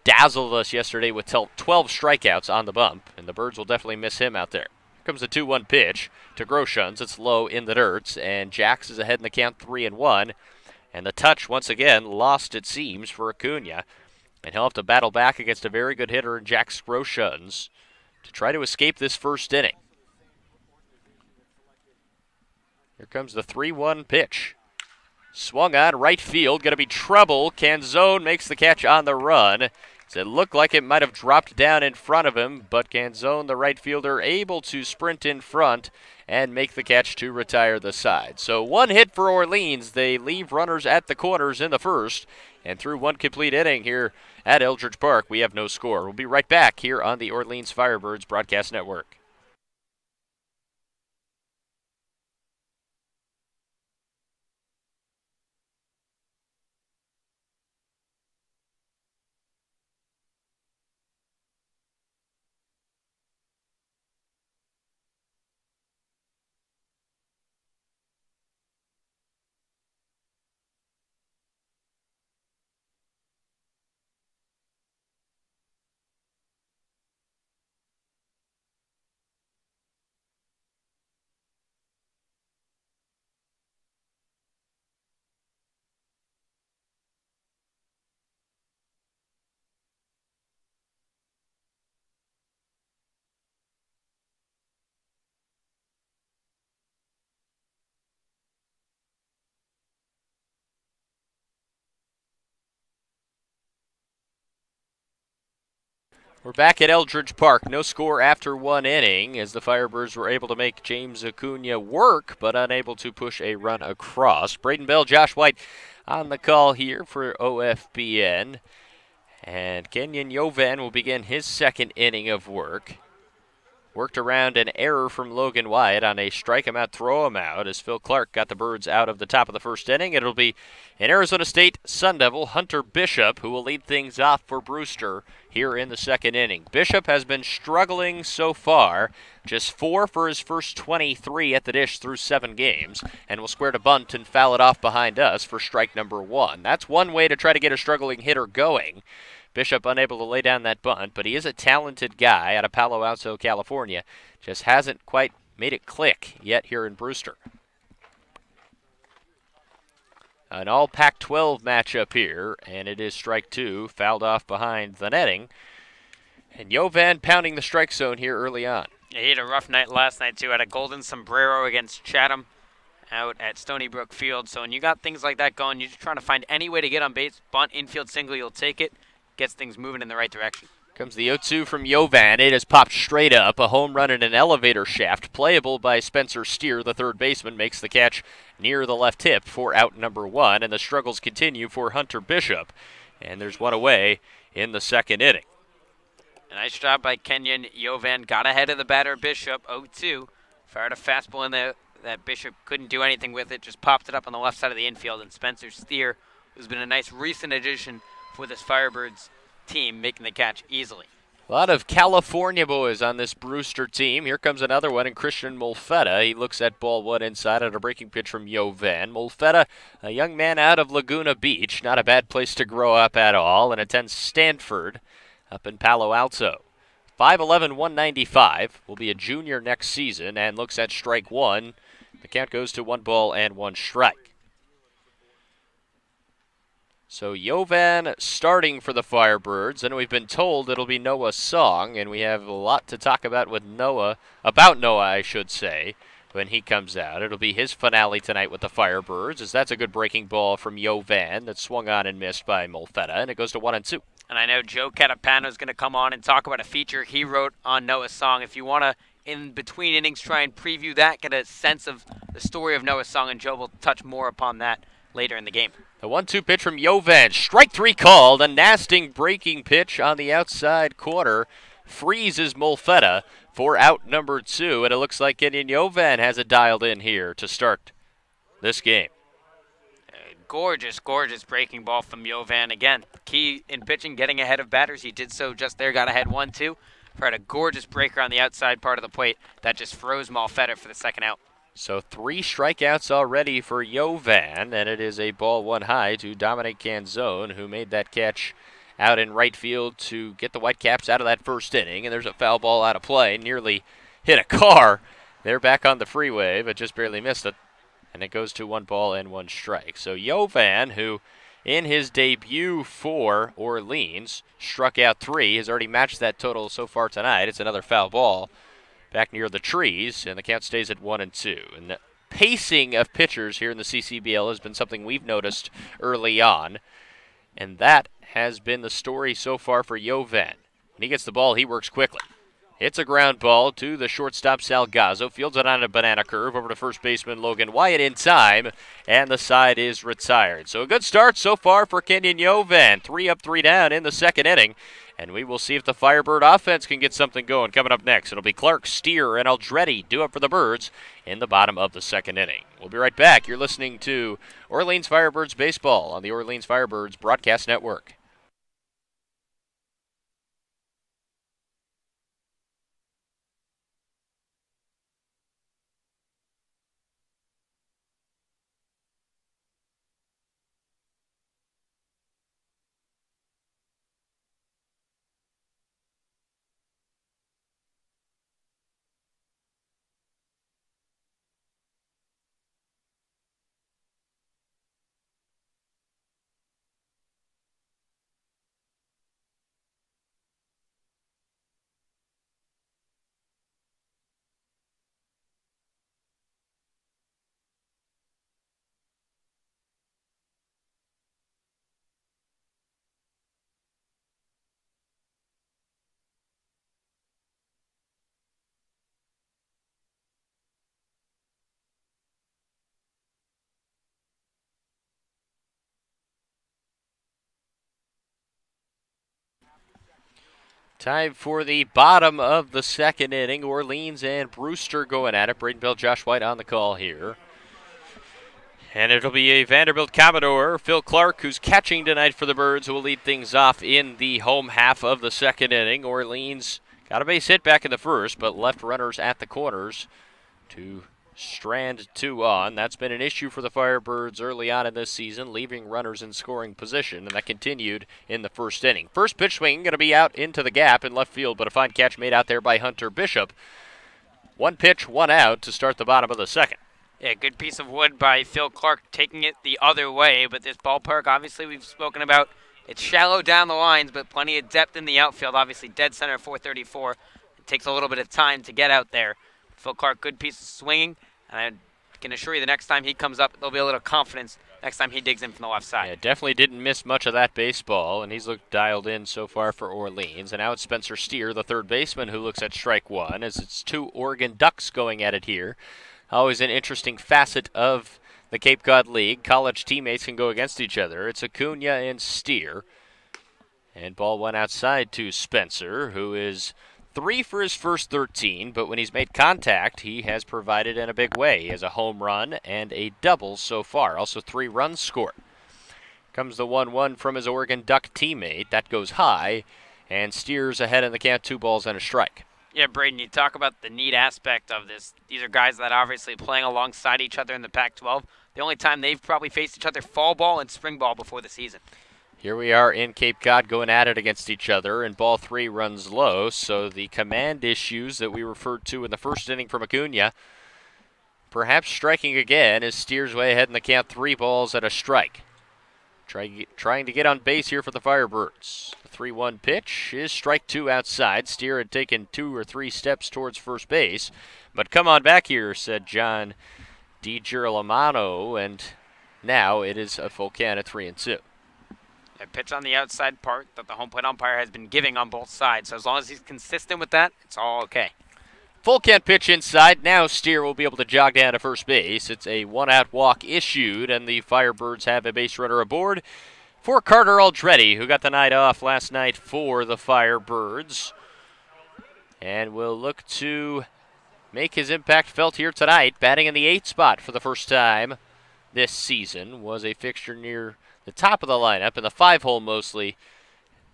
S1: dazzled us yesterday with 12 strikeouts on the bump. And the Birds will definitely miss him out there. Comes the 2-1 pitch to Groshans. It's low in the dirt, and Jax is ahead in the count 3-1. And the touch, once again, lost it seems for Acuna. And he'll have to battle back against a very good hitter in Jax Groshans to try to escape this first inning. Here comes the 3-1 pitch. Swung on right field, going to be trouble. Canzone makes the catch on the run. So it looked like it might have dropped down in front of him, but Canzone, the right fielder, able to sprint in front and make the catch to retire the side. So 1 hit for Orleans. They leave runners at the corners in the first, and through 1 complete inning here at Eldridge Park, we have no score. We'll be right back here on the Orleans Firebirds Broadcast Network. We're back at Eldridge Park. No score after one inning as the Firebirds were able to make James Acuna work, but unable to push a run across. Braden Bell, Josh White on the call here for OFBN. And Kenyon Yovan will begin his second inning of work. Worked around an error from Logan Wyatt on a strike him out, throw him out as Phil Clark got the Birds out of the top of the first inning. It'll be an Arizona State Sun Devil, Hunter Bishop, who will lead things off for Brewster here in the second inning. Bishop has been struggling so far, just 4 for his first 23 at the dish through 7 games, and will square to bunt and foul it off behind us for strike number 1. That's one way to try to get a struggling hitter going. Bishop unable to lay down that bunt, but he is a talented guy out of Palo Alto, California. Just hasn't quite made it click yet here in Brewster. An all Pac-12 matchup here, and it is strike 2, fouled off behind the netting. And Yovan pounding the strike zone here early on.
S2: Yeah, he had a rough night last night, too. Had a golden sombrero against Chatham out at Stony Brook Field. So when you got things like that going, you're just trying to find any way to get on base. Bunt, infield single, you'll take it. Gets things moving in the right direction.
S1: Comes the 0-2 from Yovan. It has popped straight up. A home run in an elevator shaft. Playable by Spencer Steer, the third baseman, makes the catch near the left hip for out number 1. And the struggles continue for Hunter Bishop. And there's one away in the second inning.
S2: A nice job by Kenyon Yovan. Got ahead of the batter Bishop, 0-2. Fired a fastball in there that Bishop couldn't do anything with it. Just popped it up on the left side of the infield. And Spencer Steer, who's been a nice recent addition for this Firebirds team, making the catch easily.
S1: A lot of California boys on this Brewster team. Here comes another one in Christian Molfetta. He looks at ball 1 inside on a breaking pitch from Yovan. Molfetta, a young man out of Laguna Beach. Not a bad place to grow up at all, and attends Stanford up in Palo Alto. 5'11", 195. Will be a junior next season and looks at strike 1. The count goes to 1 ball and 1 strike. So Yovan starting for the Firebirds, and we've been told it'll be Noah Song, and we have a lot to talk about with Noah, I should say, when he comes out. It'll be his finale tonight with the Firebirds, as that's a good breaking ball from Yovan that swung on and missed by Molfetta, and it goes to 1-2.
S2: And I know Joe Catapano is going to come on and talk about a feature he wrote on Noah Song. If you want to, in between innings, try and preview that, get a sense of the story of Noah Song, and Joe will touch more upon that later in the game.
S1: The 1-2 pitch from Yovan. Strike 3 called. A nasty breaking pitch on the outside corner. Freezes Molfetta for out number 2. And it looks like Kenyon Yovan has it dialed in here to start this game.
S2: Gorgeous, gorgeous breaking ball from Yovan. Again, key in pitching, getting ahead of batters. He did so just there, got ahead 1-2. Had a gorgeous breaker on the outside part of the plate that just froze Molfetta for the second out.
S1: So 3 strikeouts already for Yovan, and it is a ball 1 high to Dominic Canzone, who made that catch out in right field to get the Whitecaps out of that first inning. And there's a foul ball out of play, nearly hit a car. They're back on the freeway, but just barely missed it. And it goes to 1 ball and 1 strike. So Yovan, who in his debut for Orleans struck out 3, has already matched that total so far tonight. It's another foul ball back near the trees, and the count stays at 1-2. And the pacing of pitchers here in the CCBL has been something we've noticed early on, and that has been the story so far for Yovan. When he gets the ball, he works quickly. Hits a ground ball to the shortstop Salgazzo, fields it on a banana curve over to first baseman Logan Wyatt in time, and the side is retired. So a good start so far for Kenyon Yovan. 3 up, 3 down in the second inning. And we will see if the Firebird offense can get something going coming up next. It'll be Clark, Steer, and Aldretti do it for the Birds in the bottom of the second inning. We'll be right back. You're listening to Orleans Firebirds Baseball on the Orleans Firebirds Broadcast Network. Time for the bottom of the second inning. Orleans and Brewster going at it. Braden Bell, Josh White on the call here. And it'll be a Vanderbilt Commodore, Phil Clark, who's catching tonight for the Birds, who will lead things off in the home half of the second inning. Orleans got a base hit back in the first, but left runners at the corners to strand two on. That's been an issue for the Firebirds early on in this season, leaving runners in scoring position, and that continued in the first inning. First pitch swing going to be out into the gap in left field, but a fine catch made out there by Hunter Bishop. One pitch, one out to start the bottom of the second.
S2: Yeah, good piece of wood by Phil Clark taking it the other way, but this ballpark, obviously we've spoken about, it's shallow down the lines, but plenty of depth in the outfield. Obviously dead center 434. It takes a little bit of time to get out there. Phil Clark, good piece of swinging, and I can assure you the next time he comes up, there'll be a little confidence next time he digs in from the left side.
S1: Yeah, definitely didn't miss much of that baseball, and he's looked dialed in so far for Orleans. And now it's Spencer Steer, the third baseman, who looks at strike one, as it's two Oregon Ducks going at it here. Always an interesting facet of the Cape Cod League. College teammates can go against each other. It's Acuna and Steer. And ball went outside to Spencer, who is 3 for his first 13, but when he's made contact, he has provided in a big way. He has a home run and a double so far. Also 3 runs scored. Comes the 1-1 from his Oregon Duck teammate. That goes high, and Steer's ahead in the count, 2 balls and a strike.
S2: Yeah, Braden, you talk about the neat aspect of this. These are guys that obviously playing alongside each other in the Pac-12. The only time they've probably faced each other fall ball and spring ball before the season.
S1: Here we are in Cape Cod going at it against each other, and ball 3 runs low, so the command issues that we referred to in the first inning from Acuna perhaps striking again as Steers way ahead in the count, 3 balls and a strike. Trying to get on base here for the Firebirds. The 3-1 pitch is strike 2 outside. Steer had taken 2 or 3 steps towards first base. But come on back here, said John DiGirolamo, and now it is a full count at 3-2.
S2: A pitch on the outside part that the home plate umpire has been giving on both sides. So as long as he's consistent with that, it's all okay.
S1: Full count pitch inside. Now Steer will be able to jog down to first base. It's a 1-out walk issued, and the Firebirds have a base runner aboard for Carter Aldretti, who got the night off last night for the Firebirds, and will look to make his impact felt here tonight. Batting in the 8th spot for the first time this season. Was a fixture near the top of the lineup in the 5-hole mostly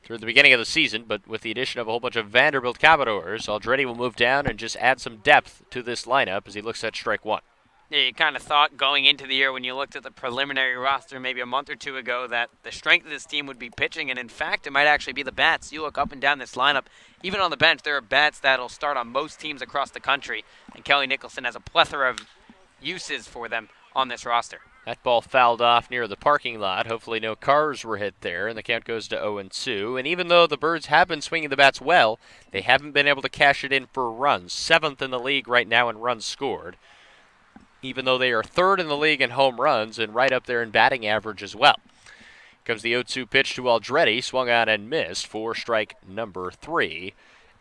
S1: through the beginning of the season, but with the addition of a whole bunch of Vanderbilt Commodores, Aldretti will move down and just add some depth to this lineup as he looks at strike 1.
S2: Yeah, you kind of thought going into the year when you looked at the preliminary roster maybe a month or two ago that the strength of this team would be pitching, and in fact it might actually be the bats. You look up and down this lineup, even on the bench, there are bats that'll start on most teams across the country, and Kelly Nicholson has a plethora of uses for them on this roster.
S1: That ball fouled off near the parking lot. Hopefully no cars were hit there, and the count goes to 0-2. And even though the Birds have been swinging the bats well, they haven't been able to cash it in for runs. 7th in the league right now in runs scored, even though they are 3rd in the league in home runs and right up there in batting average as well. Comes the 0-2 pitch to Aldretti, swung on and missed for strike number 3,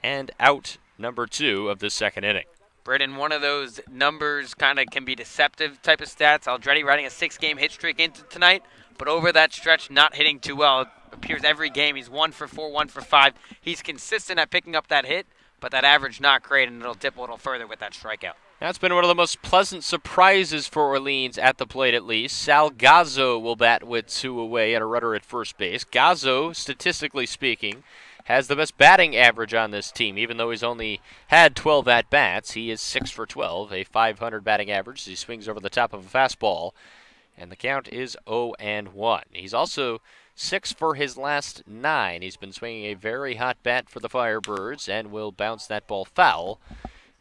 S1: and out number 2 of the second inning.
S2: Braden, one of those numbers kind of can be deceptive type of stats. Aldretti riding a 6-game hit streak into tonight, but over that stretch not hitting too well. It appears every game he's 1 for 4, 1 for 5. He's consistent at picking up that hit, but that average not great, and it'll dip a little further with that strikeout.
S1: That's been one of the most pleasant surprises for Orleans at the plate at least. Sal Gazzo will bat with 2 away and a runner at first base. Gazzo, statistically speaking, has the best batting average on this team. Even though he's only had 12 at-bats, he is 6 for 12, a .500 batting average as he swings over the top of a fastball. And the count is 0-1. He's also 6 for his last 9. He's been swinging a very hot bat for the Firebirds and will bounce that ball foul.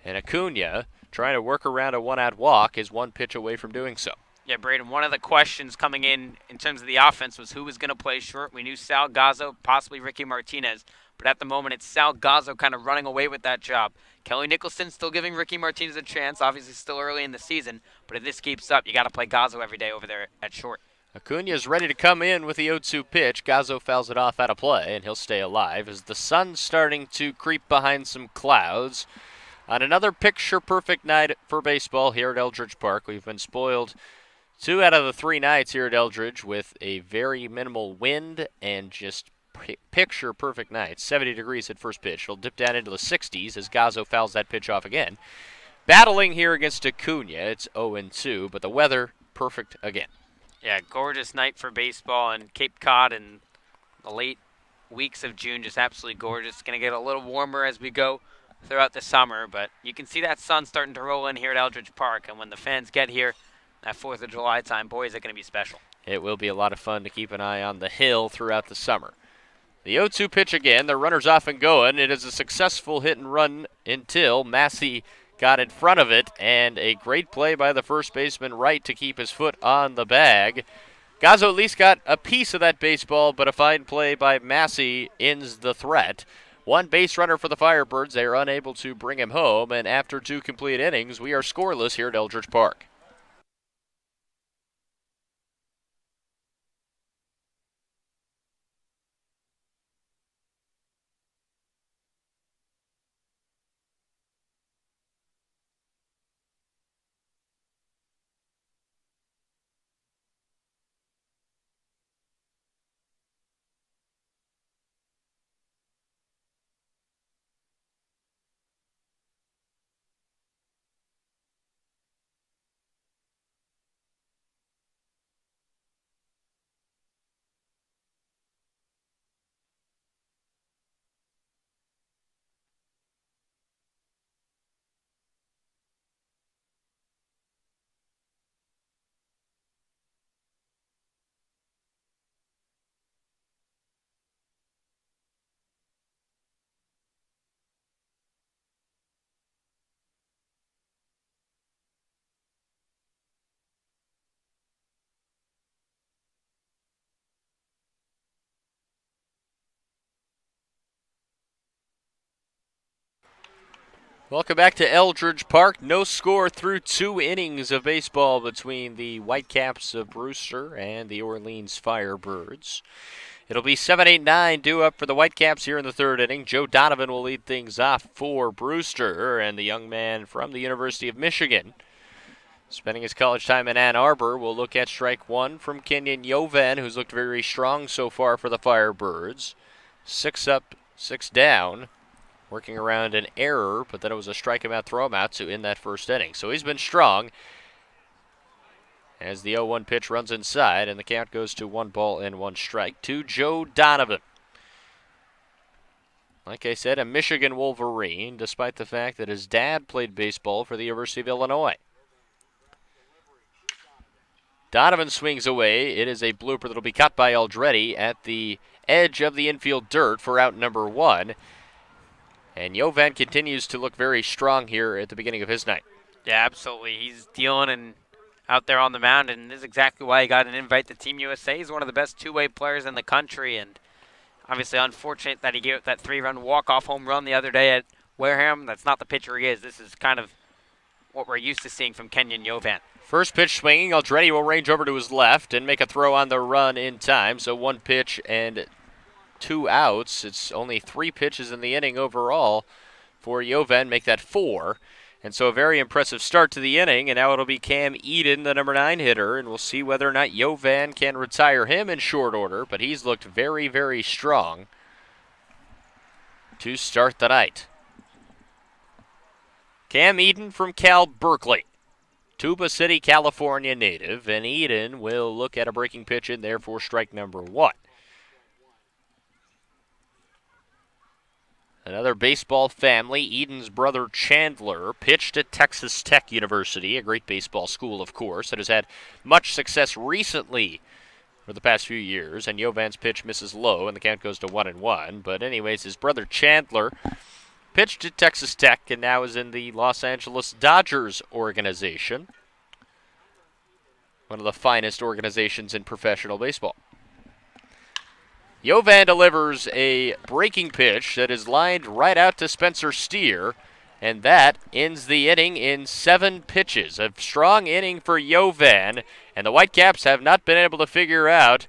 S1: And Acuna, trying to work around a 1-out walk, is 1 pitch away from doing so.
S2: Yeah, Braden, one of the questions coming in terms of the offense was who was going to play short. We knew Sal Gazzo, possibly Ricky Martinez, but at the moment it's Sal Gazzo kind of running away with that job. Kelly Nicholson still giving Ricky Martinez a chance, obviously still early in the season, but if this keeps up, you got to play Gazzo every day over there at short.
S1: Acuna is ready to come in with the 0-2 pitch. Gazzo fouls it off out of play, and he'll stay alive as the sun's starting to creep behind some clouds. On another picture-perfect night for baseball here at Eldridge Park, we've been spoiled 2 out of the 3 nights here at Eldridge with a very minimal wind and just picture perfect night. 70 degrees at first pitch. It'll dip down into the 60s as Gazzo fouls that pitch off again. Battling here against Acuna. It's 0-2, but the weather perfect again.
S2: Yeah, gorgeous night for baseball in Cape Cod in the late weeks of June. Just absolutely gorgeous. It's going to get a little warmer as we go throughout the summer, but you can see that sun starting to roll in here at Eldridge Park, and when the fans get here that 4th of July time, boy, is it going to be special.
S1: It will be a lot of fun to keep an eye on the hill throughout the summer. The 0-2 pitch again. The runner's off and going. It is a successful hit and run until Massey got in front of it, and a great play by the first baseman Wright to keep his foot on the bag. Gazzo at least got a piece of that baseball, but a fine play by Massey ends the threat. One base runner for the Firebirds. They are unable to bring him home, and after 2 complete innings, we are scoreless here at Eldridge Park. Welcome back to Eldridge Park. No score through 2 innings of baseball between the Whitecaps of Brewster and the Orleans Firebirds. It'll be 7-8-9 due up for the Whitecaps here in the 3rd inning. Joe Donovan will lead things off for Brewster, and the young man from the University of Michigan, spending his college time in Ann Arbor, will look at strike 1 from Kenyon Yovan, who's looked very strong so far for the Firebirds. 6 up, 6 down. Working around an error, but then it was a strike him out, throw him out to end that 1st inning. So he's been strong as the 0-1 pitch runs inside, and the count goes to 1 ball and 1 strike to Joe Donovan. Like I said, a Michigan Wolverine, despite the fact that his dad played baseball for the University of Illinois. Donovan swings away. It is a blooper that will be caught by Aldretti at the edge of the infield dirt for out number 1. And Yovan continues to look very strong here at the beginning of his night.
S2: Yeah, absolutely. He's dealing and out there on the mound, and this is exactly why he got an invite to Team USA. He's one of the best two-way players in the country, and obviously unfortunate that he gave up that 3-run walk-off home run the other day at Wareham. That's not the pitcher he is. This is kind of what we're used to seeing from Kenyon Yovan.
S1: First pitch swinging. Aldretti will range over to his left and make a throw on the run in time. So 1 pitch and 2 outs. It's only 3 pitches in the inning overall for Yovan, make that 4. And so a very impressive start to the inning, and now it'll be Cam Eden, the number 9 hitter, and we'll see whether or not Yovan can retire him in short order, but he's looked very, very strong to start the night. Cam Eden from Cal Berkeley, Tuba City, California native, and Eden will look at a breaking pitch in there for strike number 1. Another baseball family, Eden's brother Chandler, pitched at Texas Tech University, a great baseball school, of course, that has had much success recently for the past few years, and Yovan's pitch misses low, and the count goes to 1-1. But anyways, his brother Chandler pitched at Texas Tech and now is in the Los Angeles Dodgers organization, one of the finest organizations in professional baseball. Yovan delivers a breaking pitch that is lined right out to Spencer Steer, and that ends the inning in 7 pitches. A strong inning for Yovan, and the Whitecaps have not been able to figure out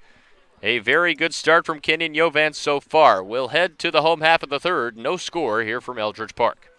S1: a very good start from Kenyon Yovan so far. We'll head to the home half of the 3rd. No score here from Eldridge Park.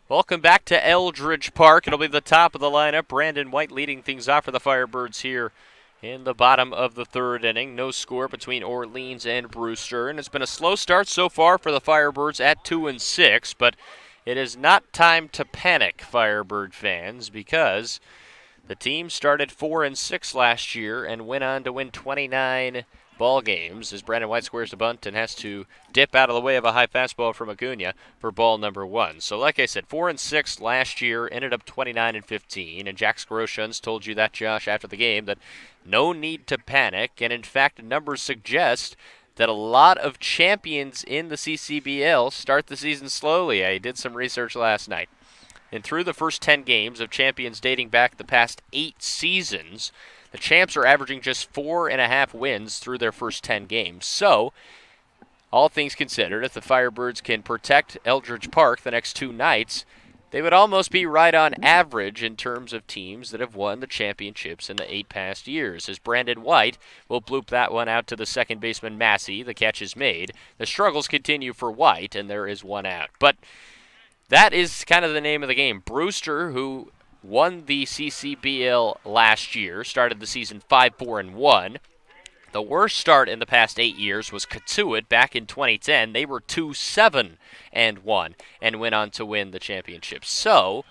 S1: Welcome back to Eldridge Park. It'll be the top of the lineup. Brandon White leading things off for the Firebirds here in the bottom of the third inning. No score between Orleans and Brewster. And it's been a slow start so far for the Firebirds at 2-6, but it is not time to panic, Firebird fans, because the team started 4-6 last year and went on to win 29 ball games as Brandon White squares the bunt and has to dip out of the way of a high fastball from Acuna for ball number 1. So like I said, 4-6 last year, ended up 29-15, and Jack Scroshans told you that, Josh, after the game, that no need to panic, and in fact, numbers suggest that a lot of champions in the CCBL start the season slowly. I did some research last night. And through the first 10 games of champions dating back the past 8 seasons, the champs are averaging just 4.5 wins through their first 10 games. So, all things considered, if the Firebirds can protect Eldridge Park the next 2 nights, they would almost be right on average in terms of teams that have won the championships in the 8 past years. As Brandon White will bloop that one out to the second baseman Massey, the catch is made. The struggles continue for White, and there is 1 out. But that is kind of the name of the game. Brewster, who won the CCBL last year, started the season 5-4-1. The worst start in the past 8 years was Katuitt back in 2010. They were 2-7-1 and went on to win the championship. So,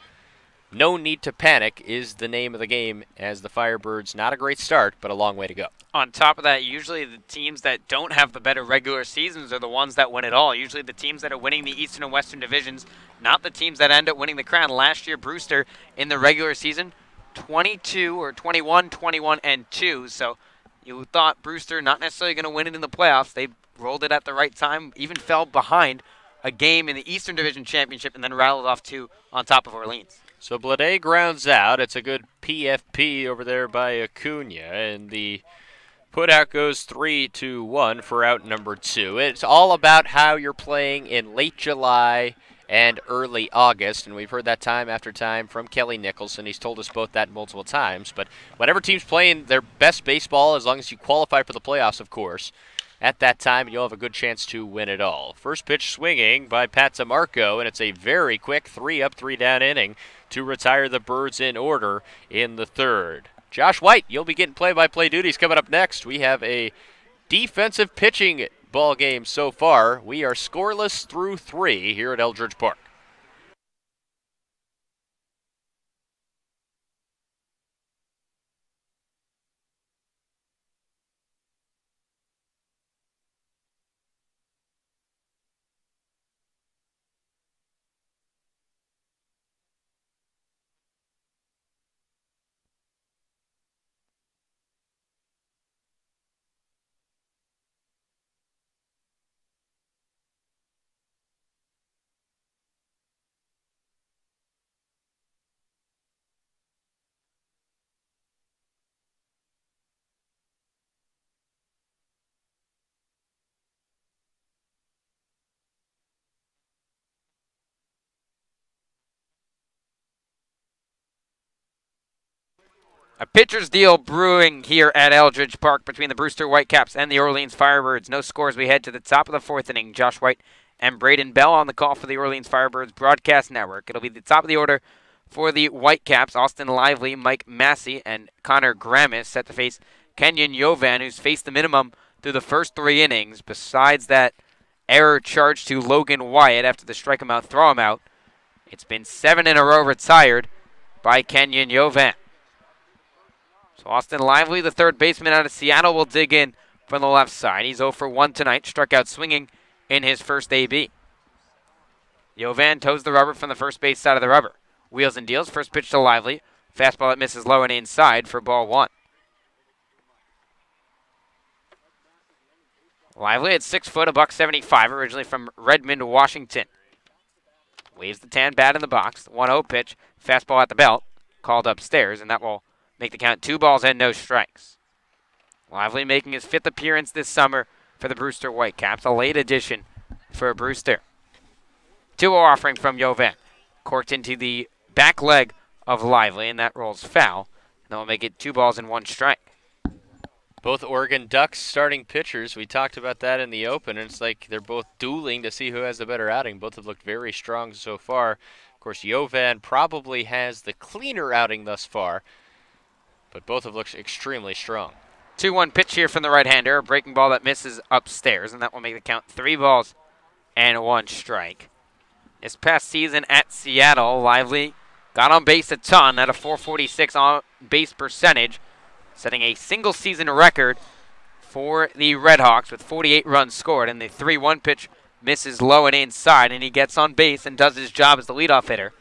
S1: no need to panic is the name of the game, as the Firebirds, not a great start, but a long way to go.
S2: On top of that, usually the teams that don't have the better regular seasons are the ones that win it all. Usually the teams that are winning the Eastern and Western divisions, not the teams that end up winning the crown. Last year, Brewster, in the regular season, 22 or 21, 21, and 2. So you thought Brewster not necessarily going to win it in the playoffs. They rolled it at the right time, even fell behind a game in the Eastern Division Championship, and then rattled off 2 on top of Orleans.
S1: So Blade grounds out. It's a good PFP over there by Acuna, and the putout goes 3-1 for out number 2. It's all about how you're playing in late July and early August, and we've heard that time after time from Kelly Nicholson. He's told us both that multiple times. But whatever team's playing their best baseball, as long as you qualify for the playoffs, of course, at that time you'll have a good chance to win it all. First pitch swinging by Pat DeMarco, and it's a very quick 3-up, 3-down inning to retire the Birds in order in the third. Josh White, you'll be getting play-by-play duties coming up next. We have a defensive pitching ball game so far. We are scoreless through 3 here at Eldridge Park.
S2: A pitcher's deal brewing here at Eldridge Park between the Brewster Whitecaps and the Orleans Firebirds. No scores. We head to the top of the 4th inning. Josh White and Braden Bell on the call for the Orleans Firebirds Broadcast Network. It'll be the top of the order for the Whitecaps. Austin Lively, Mike Massey, and Connor Grammis set to face Kenyon Yovan, who's faced the minimum through the first 3 innings. Besides that error charge to Logan Wyatt after the strike him out, throw him out, it's been 7 in a row retired by Kenyon Yovan. So Austin Lively, the third baseman out of Seattle, will dig in from the left side. He's 0 for 1 tonight, struck out swinging in his first AB. Yovan toes the rubber from the first base side of the rubber. Wheels and deals, first pitch to Lively. Fastball that misses low and inside for ball 1. Lively at 6 foot, $175, originally from Redmond, Washington. Waves the tan bat in the box. 1-0 pitch, fastball at the belt, called upstairs, and that will make the count 2 balls and no strikes. Lively making his 5th appearance this summer for the Brewster Whitecaps. A late addition for Brewster. 2-0 offering from Yovan. Corked into the back leg of Lively, and that rolls foul. And that will make it 2 balls and 1 strike.
S1: Both Oregon Ducks starting pitchers. We talked about that in the open, and it's like they're both dueling to see who has the better outing. Both have looked very strong so far. Of Of course, Jovan probably has the cleaner outing thus far, but both have looked extremely strong.
S2: 2-1 pitch here from the right-hander, a breaking ball that misses upstairs, and that will make the count 3 balls and 1 strike. This past season at Seattle, Lively got on base a ton at a .446 on-base percentage, setting a single-season record for the Redhawks with 48 runs scored, and the 3-1 pitch misses low and inside, and he gets on base and does his job as the leadoff hitter.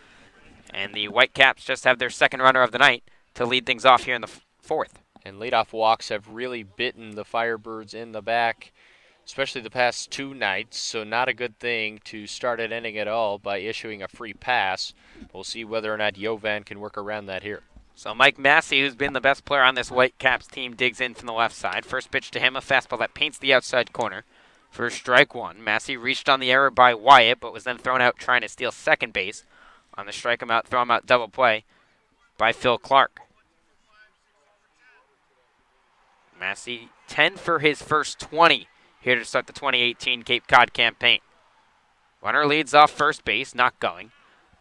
S2: And the Whitecaps just have their second runner of the night to lead things off here in the fourth.
S1: And leadoff walks have really bitten the Firebirds in the back, especially the past 2 nights, so not a good thing to start an inning at all by issuing a free pass. We'll see whether or not Jovan can work around that here.
S2: So Mike Massey, who's been the best player on this Whitecaps team, digs in from the left side. First pitch to him, a fastball that paints the outside corner for strike 1. Massey reached on the error by Wyatt, but was then thrown out trying to steal second base on the strike him out, throw him out double play by Phil Clark. Massey 10 for his first 20 here to start the 2018 Cape Cod campaign. Runner leads off first base, not going.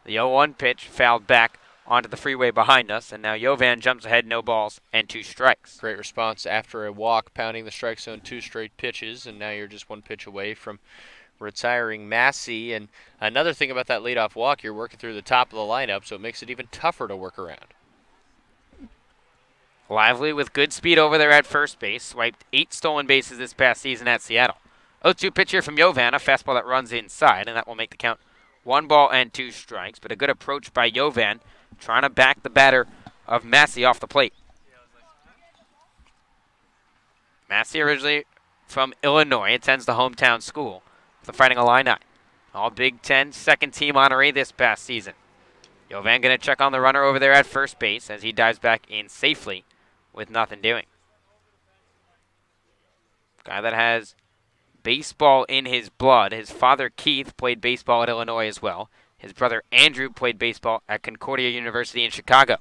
S2: The 0-1 pitch fouled back onto the freeway behind us, and now Jovan jumps ahead, no balls and 2 strikes.
S1: Great response after a walk, pounding the strike zone 2 straight pitches, and now you're just 1 pitch away from retiring Massey. And another thing about that leadoff walk, you're working through the top of the lineup, so it makes it even tougher to work around.
S2: Lively with good speed over there at first base. Swiped 8 stolen bases this past season at Seattle. 0-2 pitch here from Jovan, a fastball that runs inside, and that will make the count 1 ball and 2 strikes. But a good approach by Jovan, trying to back the batter of Massey off the plate. Massey originally from Illinois, attends the hometown school of the Fighting Illini. All Big Ten second team honoree this past season. Jovan going to check on the runner over there at first base as he dives back in safely with nothing doing. Guy that has baseball in his blood. His father, Keith, played baseball at Illinois as well. His brother, Andrew, played baseball at Concordia University in Chicago.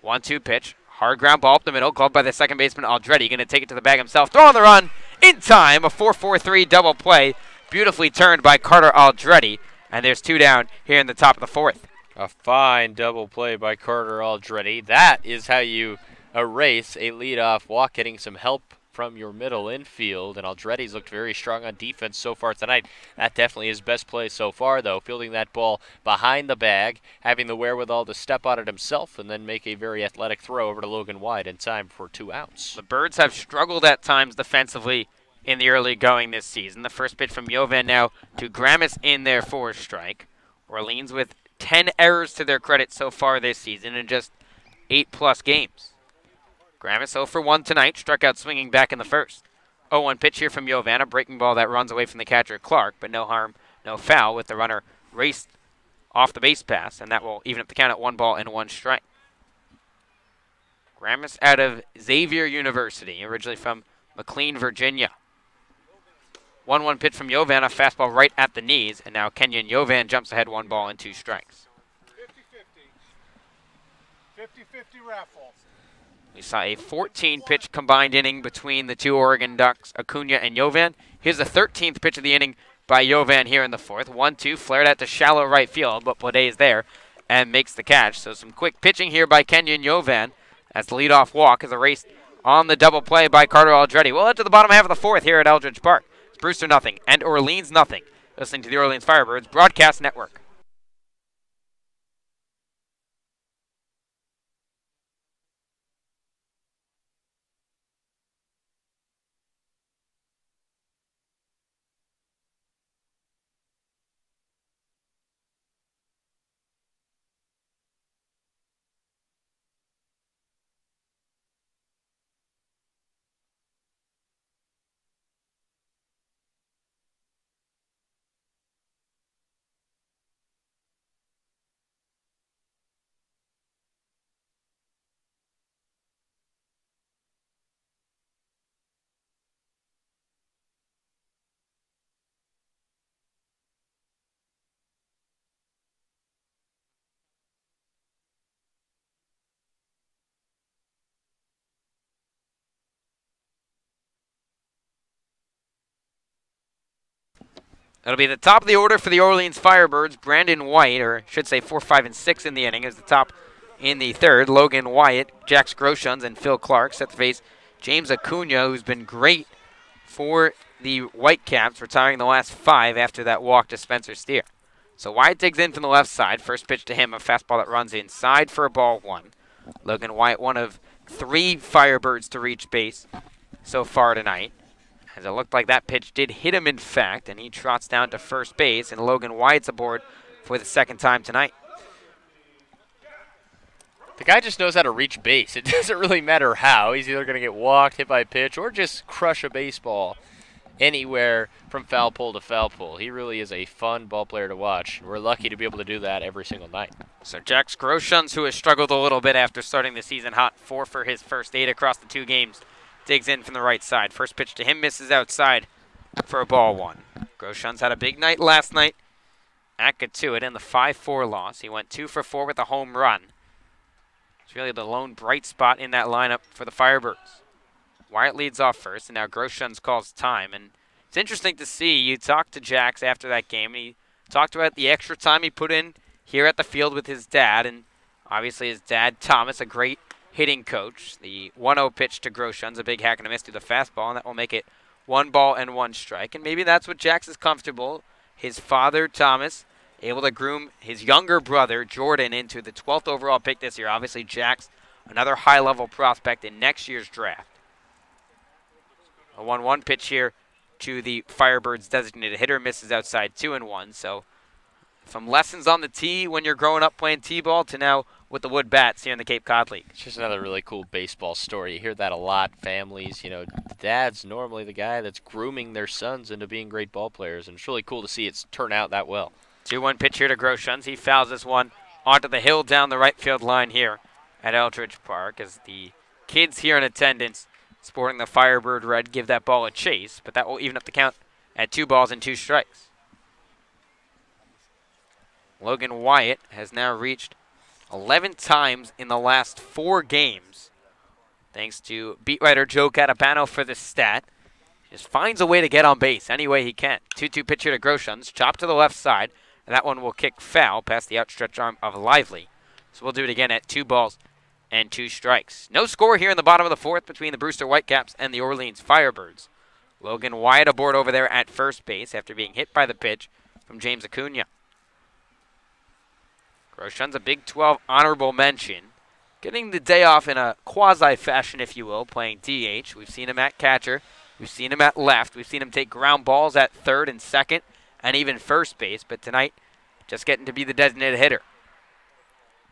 S2: 1-2 pitch. Hard ground ball up the middle, called by the second baseman, Aldretti. Going to take it to the bag himself. Throw on the run. In time, a 4-4-3 double play. Beautifully turned by Carter Aldretti. And there's 2 down here in the top of the 4th.
S1: A fine double play by Carter Aldretti. That is how you erase a leadoff walk, getting some help from your middle infield, and Aldretti's looked very strong on defense so far tonight. That definitely his best play so far, though, fielding that ball behind the bag, having the wherewithal to step on it himself, and then make a very athletic throw over to Logan White in time for 2 outs.
S2: The Birds have struggled at times defensively in the early going this season. The first pitch from Jovan now to Gramis in there for a strike. Orleans with 10 errors to their credit so far this season in just 8+ games. Gramis 0 for 1 tonight, struck out swinging back in the first. 0-1 pitch here from Jovan, a breaking ball that runs away from the catcher Clark, but no harm, no foul, with the runner raced off the base pass, and that will even up the count at 1 ball and 1 strike. Gramis out of Xavier University, originally from McLean, Virginia. 1-1 pitch from Jovan, a fastball right at the knees, and now Kenyon Jovan jumps ahead 1 ball and 2 strikes.
S3: 50-50. 50-50 raffle.
S2: We saw a 14-pitch combined inning between the 2 Oregon Ducks, Acuna and Jovan. Here's the 13th pitch of the inning by Jovan here in the 4th. 1-2, flared out to shallow right field, but Plade is there and makes the catch. So some quick pitching here by Kenyon Jovan as the leadoff walk is erased on the double play by Carter Aldretti. We'll head to the bottom half of the 4th here at Eldridge Park. It's Brewster nothing and Orleans nothing. Listening to the Orleans Firebirds Broadcast Network. It'll be the top of the order for the Orleans Firebirds. Brandon White, or I should say 4, 5, and 6 in the inning, is the top in the third. Logan Wyatt, Jax Groshans, and Phil Clark set to face James Acuna, who's been great for the Whitecaps, retiring the last 5 after that walk to Spencer Steer. So Wyatt digs in from the left side. First pitch to him, a fastball that runs inside for a ball 1. Logan Wyatt, one of 3 Firebirds to reach base so far tonight, as it looked like that pitch did hit him in fact, and he trots down to first base, and Logan Wyatt's aboard for the second time tonight.
S1: The guy just knows how to reach base. It doesn't really matter how. He's either going to get walked, hit by a pitch, or just crush a baseball anywhere from foul pole to foul pole. He really is a fun ball player to watch. We're lucky to be able to do that every single night.
S2: So Jax Groshans, who has struggled a little bit after starting the season hot, 4 for his first 8 across the 2 games, digs in from the right side. First pitch to him misses outside for a ball 1. Groshans had a big night last night at Katuitt in the 5-4 loss. He went 2 for 4 with a home run. It's really the lone bright spot in that lineup for the Firebirds. Wyatt leads off first, and now Groshans calls time. And it's interesting to see. You talked to Jax after that game, and he talked about the extra time he put in here at the field with his dad. And obviously his dad, Thomas, a great hitting coach. The 1-0 pitch to Groshans, a big hack and a miss to the fastball, and that will make it 1 ball and 1 strike. And maybe that's what Jax is comfortable. His father, Thomas, able to groom his younger brother, Jordan, into the 12th overall pick this year. Obviously, Jax, another high-level prospect in next year's draft. A 1-1 pitch here to the Firebirds' designated hitter. Misses outside 2-1. So from lessons on the tee when you're growing up playing T-ball to now with the wood bats here in the Cape Cod League.
S1: It's just another really cool baseball story. You hear that a lot. Families, you know, the dad's normally the guy that's grooming their sons into being great ball players, and it's really cool to see it turn out that well.
S2: 2-1 pitch here to Groshans. He fouls this one onto the hill down the right field line here at Eldridge Park, as the kids here in attendance sporting the Firebird red give that ball a chase, but that will even up the count at 2 balls and 2 strikes. Logan Wyatt has now reached 11 times in the last 4 games, thanks to beat writer Joe Catapano for this stat. Just finds a way to get on base any way he can. 2-2 pitch here to Groshans, chopped to the left side, and that one will kick foul past the outstretched arm of Lively. So we'll do it again at 2 balls and 2 strikes. No score here in the bottom of the 4th between the Brewster Whitecaps and the Orleans Firebirds. Logan Wyatt aboard over there at first base after being hit by the pitch from James Acuna. Groshans, a Big 12 honorable mention. Getting the day off in a quasi-fashion, if you will, playing DH. We've seen him at catcher. We've seen him at left. We've seen him take ground balls at third and second and even first base. But tonight, just getting to be the designated hitter.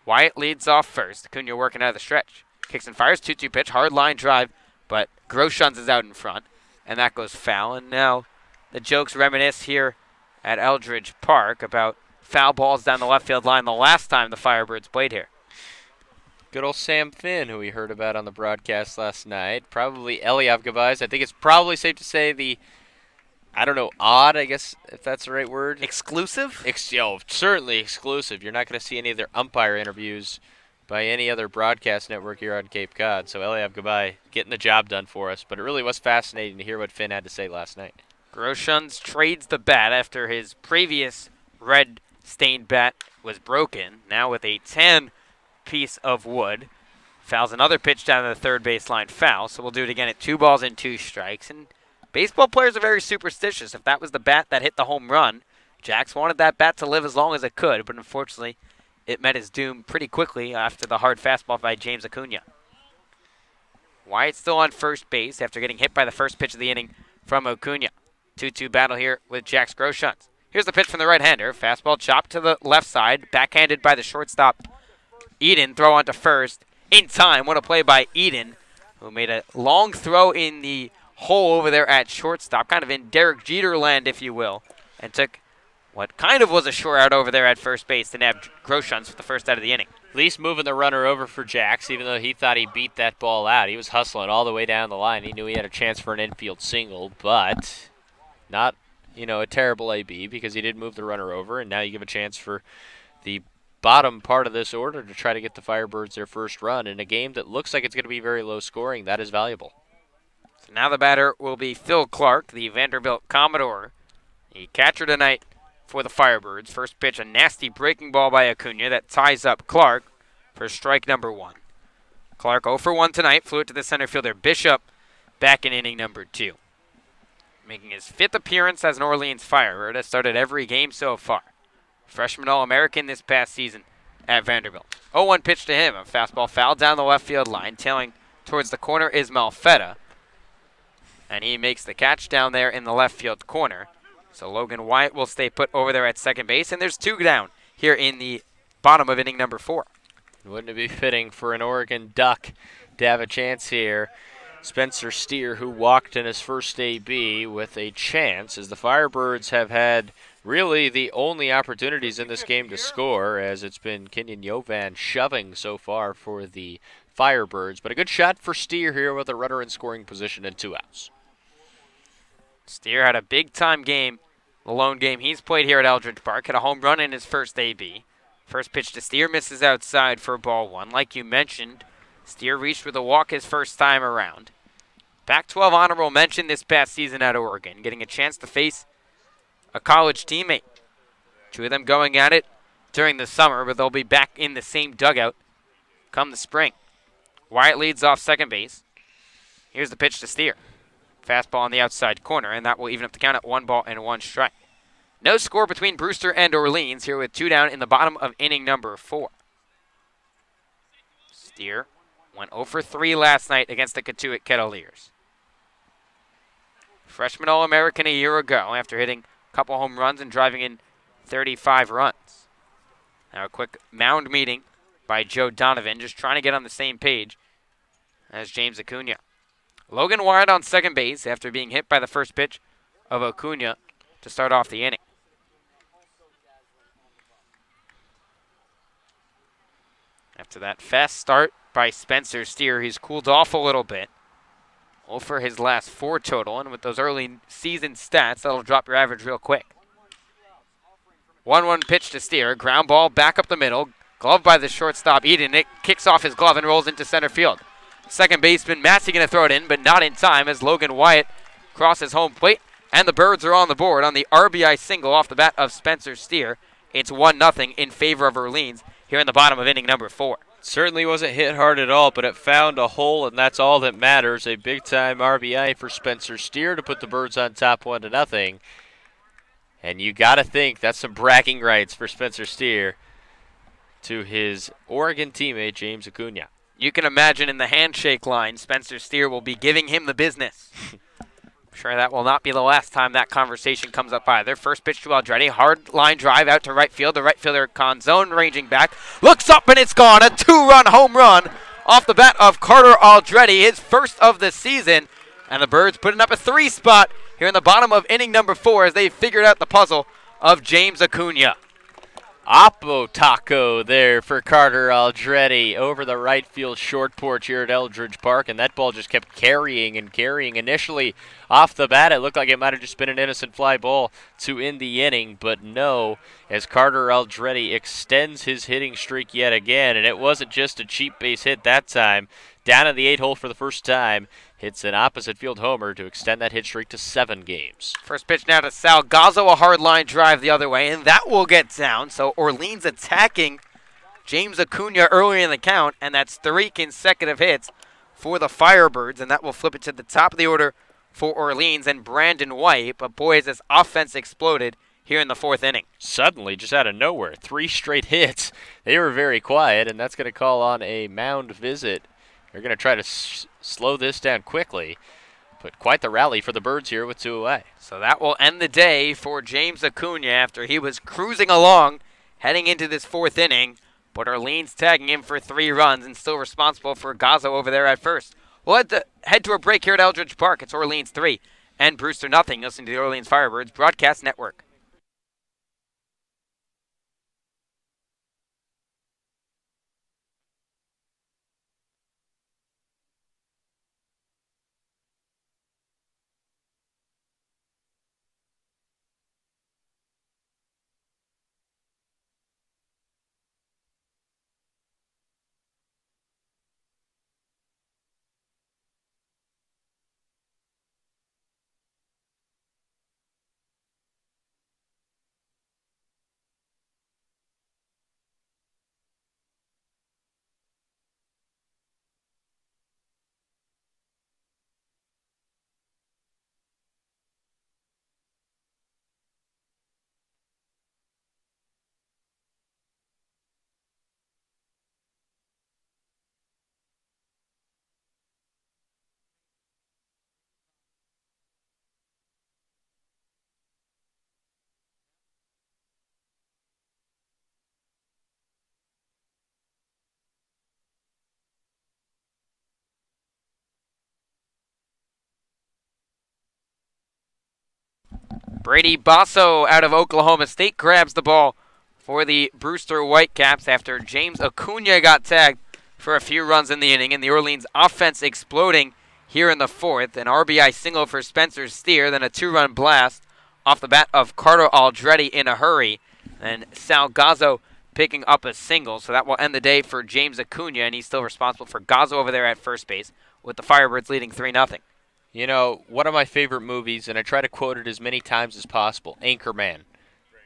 S2: Wyatt leads off first. Acuna working out of the stretch. Kicks and fires. 2-2 pitch. Hard line drive. But Groshans is out in front. And that goes foul. And now the jokes reminisce here at Eldridge Park about foul balls down the left field line the last time the Firebirds played here.
S1: Good old Sam Finn, who we heard about on the broadcast last night. Probably Eliav Gabais. I think it's probably safe to say the, I don't know, odd, I guess, if that's the right word.
S2: Exclusive?
S1: Certainly exclusive. You're not going to see any of their umpire interviews by any other broadcast network here on Cape Cod. So Eliav Gabais getting the job done for us. But it really was fascinating to hear what Finn had to say last night.
S2: Groshans trades the bat after his previous red-stained bat was broken. Now with a tan piece of wood. Fouls another pitch down to the third baseline foul. So we'll do it again at 2 balls and 2 strikes. And baseball players are very superstitious. If that was the bat that hit the home run, Jax wanted that bat to live as long as it could. But unfortunately, it met its doom pretty quickly after the hard fastball by James Acuna. Wyatt still on first base after getting hit by the first pitch of the inning from Acuna. 2-2 battle here with Jax Groshans. Here's the pitch from the right-hander. Fastball chopped to the left side. Backhanded by the shortstop, Eden. Throw onto first. In time. What a play by Eden, who made a long throw in the hole over there at shortstop. Kind of in Derek Jeter land, if you will. And took what kind of was a short out over there at first base to nab Groshans for the first out of the inning.
S1: At least moving the runner over for Jax, even though he thought he beat that ball out. He was hustling all the way down the line. He knew he had a chance for an infield single, but not, a terrible AB because he did move the runner over, and now you give a chance for the bottom part of this order to try to get the Firebirds their first run in a game that looks like it's going to be very low scoring. That is valuable.
S2: So now the batter will be Phil Clark, the Vanderbilt Commodore. The catcher tonight for the Firebirds. First pitch, a nasty breaking ball by Acuna that ties up Clark for strike number 1. Clark 0 for 1 tonight, flew it to the center fielder Bishop back in inning number 2. Making his 5th appearance as an Orleans Firebird, has started every game so far. Freshman All-American this past season at Vanderbilt. 0-1 pitch to him, a fastball foul down the left field line, tailing towards the corner is Malfetta. And he makes the catch down there in the left field corner. So Logan Wyatt will stay put over there at second base, and there's 2 down here in the bottom of inning number 4.
S1: Wouldn't it be fitting for an Oregon Duck to have a chance here? Spencer Steer, who walked in his first AB, with a chance, as the Firebirds have had really the only opportunities in this game to score, as it's been Kenyon Yovan shoving so far for the Firebirds. But a good shot for Steer here with a runner in scoring position and 2 outs.
S2: Steer had a big-time game, the lone game he's played here at Eldridge Park. Had a home run in his first AB. First pitch to Steer misses outside for ball 1. Like you mentioned, Steer reached with a walk his first time around. Pac-12 honorable mention this past season at Oregon, getting a chance to face a college teammate. 2 of them going at it during the summer, but they'll be back in the same dugout come the spring. Wyatt leads off second base. Here's the pitch to Steer. Fastball on the outside corner, and that will even up the count at 1 ball and 1 strike. No score between Brewster and Orleans here with 2 down in the bottom of inning number 4. Steer went 0 for 3 last night against the Catuit Kettleers. Freshman All-American a year ago after hitting a couple home runs and driving in 35 runs. Now a quick mound meeting by Joe Donovan, just trying to get on the same page as James Acuna. Logan Wyatt on second base after being hit by the first pitch of Acuna to start off the inning. After that fast start by Spencer Steer, he's cooled off a little bit. 0 for his last 4 total, and with those early season stats, that'll drop your average real quick. 1-1 pitch to Steer, ground ball back up the middle, glove by the shortstop Eden. It kicks off his glove and rolls into center field. Second baseman Massey going to throw it in, but not in time as Logan Wyatt crosses home plate, and the Birds are on the board on the RBI single off the bat of Spencer Steer. It's 1-0 in favor of Orleans here in the bottom of inning number 4.
S1: Certainly wasn't hit hard at all, but it found a hole, and that's all that matters. A big-time RBI for Spencer Steer to put the Birds on top 1-0. And you got to think that's some bragging rights for Spencer Steer to his Oregon teammate, James Acuna.
S2: You can imagine in the handshake line, Spencer Steer will be giving him the business. I'm sure that will not be the last time that conversation comes up either. First pitch to Aldretti, hard line drive out to right field. The right fielder, Conzone, ranging back. Looks up and it's gone. A 2-run home run off the bat of Carter Aldretti, his first of the season. And the Birds putting up a 3 spot here in the bottom of inning number 4 as they figured out the puzzle of James Acuna.
S1: Oppo taco there for Carter Aldretti over the right field short porch here at Eldridge Park, and that ball just kept carrying and carrying. Initially, off the bat, it looked like it might have just been an innocent fly ball to end the inning, but no, as Carter Aldretti extends his hitting streak yet again, and it wasn't just a cheap base hit that time. Down in the 8 hole for the first time, hits an opposite field homer to extend that hit streak to 7 games.
S2: First pitch now to Salgazzo, a hard line drive the other way, and that will get down. So Orleans attacking James Acuna early in the count, and that's 3 consecutive hits for the Firebirds, and that will flip it to the top of the order for Orleans and Brandon White. But boy, has this offense exploded here in the 4th inning.
S1: Suddenly, just out of nowhere, 3 straight hits. They were very quiet, and that's going to call on a mound visit. They're going to try to slow this down quickly, but quite the rally for the Birds here with 2 away.
S2: So that will end the day for James Acuna after he was cruising along heading into this 4th inning, but Orleans tagging him for 3 runs and still responsible for Gazzo over there at first. We'll head to a break here at Eldridge Park. It's Orleans 3 and Brewster nothing. Listen to the Orleans Firebirds Broadcast Network. Brady Basso out of Oklahoma State grabs the ball for the Brewster Whitecaps after James Acuna got tagged for a few runs in the inning, and the Orleans offense exploding here in the fourth. An RBI single for Spencer Steer, then a 2-run blast off the bat of Carter Aldretti in a hurry, and Sal Gazzo picking up a single. So that will end the day for James Acuna, and he's still responsible for Gazzo over there at first base, with the Firebirds leading 3-0.
S1: You know, one of my favorite movies, and I try to quote it as many times as possible, Anchorman.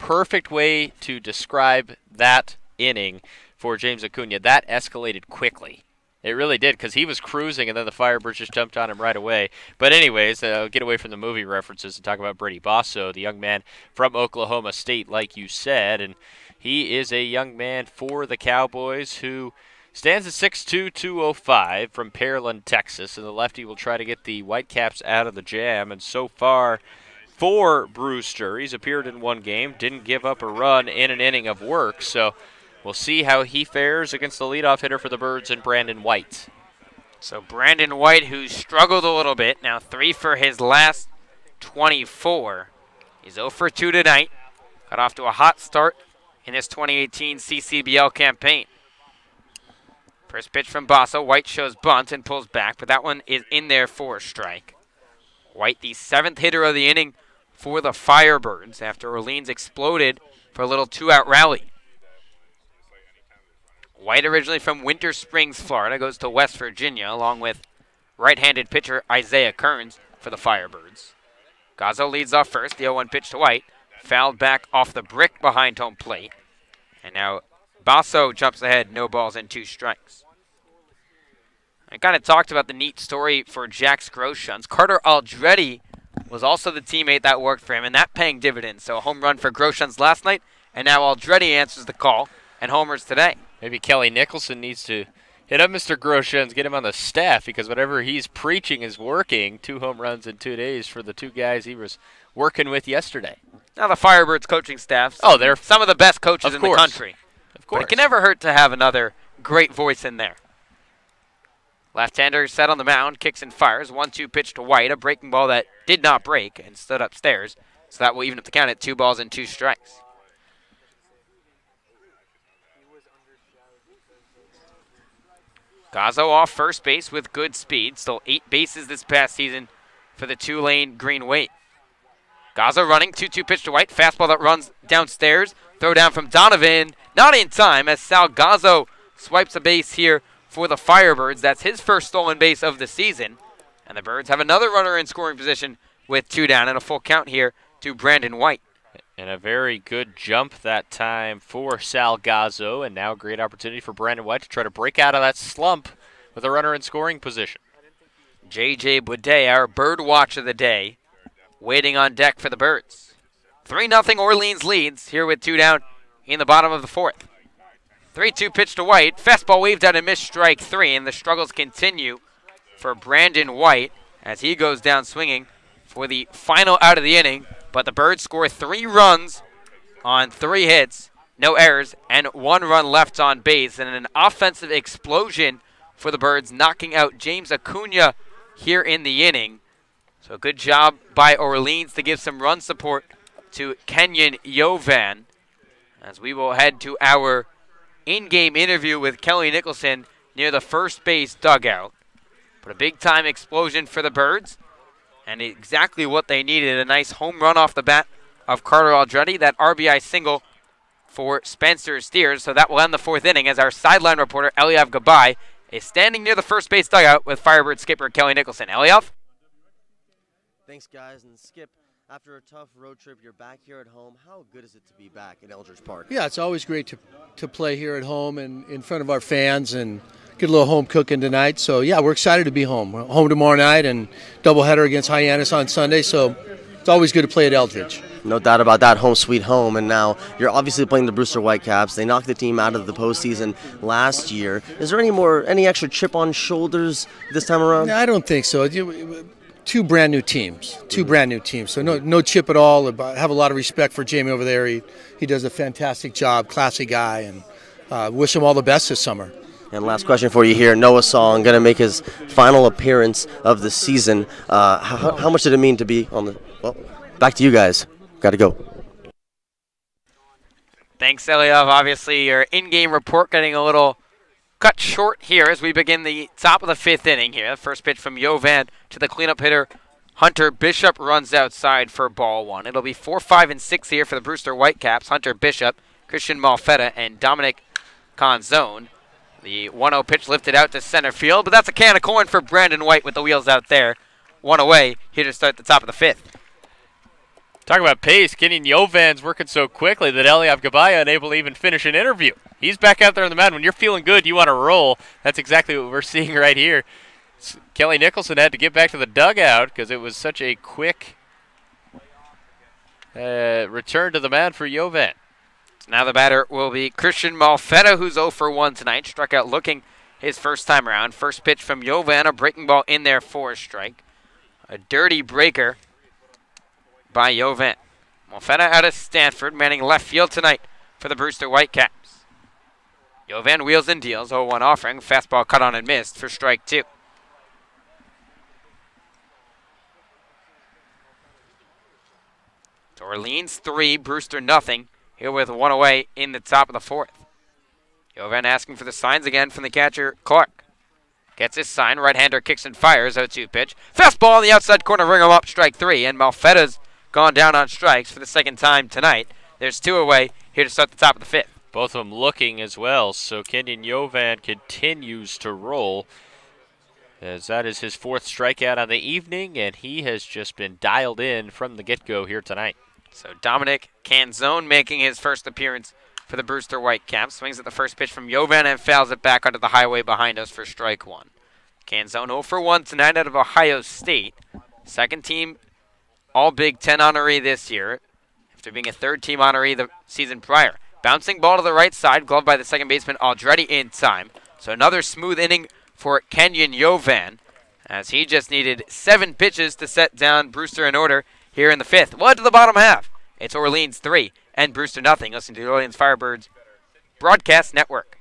S1: Perfect way to describe that inning for James Acuna. That escalated quickly. It really did, because he was cruising, and then the Firebirds just jumped on him right away. But anyways, get away from the movie references and talk about Brady Basso, the young man from Oklahoma State, like you said. And he is a young man for the Cowboys who stands at 6'2", 205 from Pearland, Texas. And the lefty will try to get the Whitecaps out of the jam. And so far for Brewster, he's appeared in one game, didn't give up a run in an inning of work. So we'll see how he fares against the leadoff hitter for the Birds and Brandon White.
S2: So Brandon White, who struggled a little bit, now 3 for his last 24. He's 0 for 2 tonight. Got off to a hot start in his 2018 CCBL campaign. First pitch from Basso. White shows bunt and pulls back, but that one is in there for a strike. White, the 7th hitter of the inning for the Firebirds after Orleans exploded for a little 2-out rally. White, originally from Winter Springs, Florida, goes to West Virginia, along with right-handed pitcher Isaiah Kearns for the Firebirds. Gazzo leads off first. The 0-1 pitch to White. Fouled back off the brick behind home plate. And now Basso jumps ahead, no balls and 2 strikes. I kind of talked about the neat story for Jack's Groshans. Carter Aldretti was also the teammate that worked for him, and that paying dividends. So a home run for Groshans last night, and now Aldretti answers the call and homers today.
S1: Maybe Kelly Nicholson needs to hit up Mr. Groshans, get him on the staff, because whatever he's preaching is working. 2 home runs in 2 days for the 2 guys he was working with yesterday.
S2: Now the Firebirds coaching staff, they're some of the best coaches in the country.
S1: Of course.
S2: But it can never hurt to have another great voice in there. Left-hander set on the mound, kicks and fires. 1-2 pitch to White, a breaking ball that did not break and stood upstairs. So that will even up the count at 2 balls and 2 strikes. Gazzo off first base with good speed. Stole 8 bases this past season for the Tulane Green Wave. Gazzo running, 2-2 pitch to White. Fastball that runs downstairs. Throw down from Donovan. Not in time as Sal Gazzo swipes a base here for the Firebirds. That's his first stolen base of the season. And the Birds have another runner in scoring position with 2 down and a full count here to Brandon White.
S1: And a very good jump that time for Sal Gazzo, and now a great opportunity for Brandon White to try to break out of that slump with a runner in scoring position.
S2: J.J. Boudet, our bird watch of the day, waiting on deck for the Birds. 3-0 Orleans leads here with 2 down in the bottom of the 4th. 3-2 pitch to White. Fastball waved out and missed, strike 3, and the struggles continue for Brandon White as he goes down swinging for the final out of the inning. But the Birds score 3 runs on 3 hits, no errors, and 1 run left on base. And an offensive explosion for the Birds, knocking out James Acuna here in the inning. So good job by Orleans to give some run support to Kenyon Yovan. As we will head to our in-game interview with Kelly Nicholson near the first base dugout. But a big-time explosion for the Birds. And exactly what they needed, a nice home run off the bat of Carter Aldretti. That RBI single for Spencer Steer. So that will end the 4th inning as our sideline reporter, Eliav Gabay, is standing near the first base dugout with Firebird skipper Kelly Nicholson. Eliav?
S4: Thanks, guys. And Skip, after a tough road trip, you're back here at home. How good is it to be back at Eldridge Park?
S5: Yeah, it's always great to play here at home and in front of our fans and get a little home cooking tonight. So, yeah, we're excited to be home. We're home tomorrow night and doubleheader against Hyannis on Sunday. So it's always good to play at Eldridge.
S4: No doubt about that, home sweet home. And now you're obviously playing the Brewster Whitecaps. They knocked the team out of the postseason last year. Is there any extra chip on shoulders this time around?
S5: No, I don't think so. 2 brand new teams. 2 brand new teams. So no chip at all. I have a lot of respect for Jamie over there. He does a fantastic job, classy guy, and wish him all the best this summer.
S4: And last question for you here. Noah Song going to make his final appearance of the season. How much did it mean to be on the – well, back to you guys. Got to go.
S2: Thanks, Eliav. Obviously, your in-game report getting a little cut short here as we begin the top of the 5th inning here. The first pitch from Jovan to the cleanup hitter, Hunter Bishop, runs outside for ball 1. It'll be 4, 5, and 6 here for the Brewster Whitecaps. Hunter Bishop, Christian Malfetta, and Dominic Canzone. The 1-0 pitch lifted out to center field, but that's a can of corn for Brandon White with the wheels out there. 1 away here to start the top of the 5th.
S1: Talk about pace. Kenyon Jovan's working so quickly that Eliav Gabaya unable to even finish an interview. He's back out there on the mound. When you're feeling good, you want to roll. That's exactly what we're seeing right here. Kelly Nicholson had to get back to the dugout because it was such a quick return to the mound for Jovan.
S2: Now the batter will be Christian Malfetta, who's 0 for 1 tonight. Struck out looking his first time around. First pitch from Jovan, a breaking ball in there for a strike. A dirty breaker by Jovan. Malfetta out of Stanford, manning left field tonight for the Brewster Whitecaps. Jovan wheels and deals, 0-1 offering. Fastball cut on and missed for strike 2. Orleans 3, Brewster nothing. Here with 1 away in the top of the 4th. Jovan asking for the signs again from the catcher, Clark. Gets his sign, right-hander kicks and fires, 0-2 pitch. Fastball on the outside corner, ring him up, strike 3. And Malfetta's gone down on strikes for the second time tonight. There's 2 away here to start the top of the 5th.
S1: Both of them looking as well, so Kenyon Jovan continues to roll, as that is his 4th strikeout on the evening, and he has just been dialed in from the get-go here tonight.
S2: So Dominic Canzone making his first appearance for the Brewster Whitecaps. Swings at the first pitch from Jovan and fouls it back onto the highway behind us for strike 1. Canzone 0 for 1 tonight out of Ohio State. Second team All-Big Ten honoree this year, after being a third-team honoree the season prior. Bouncing ball to the right side, gloved by the second baseman Aldretti in time. So another smooth inning for Kenyon Jovan, as he just needed 7 pitches to set down Brewster in order here in the 5th. Well, to the bottom half. It's Orleans 3 and Brewster nothing. Listen to the Orleans Firebirds Broadcast Network.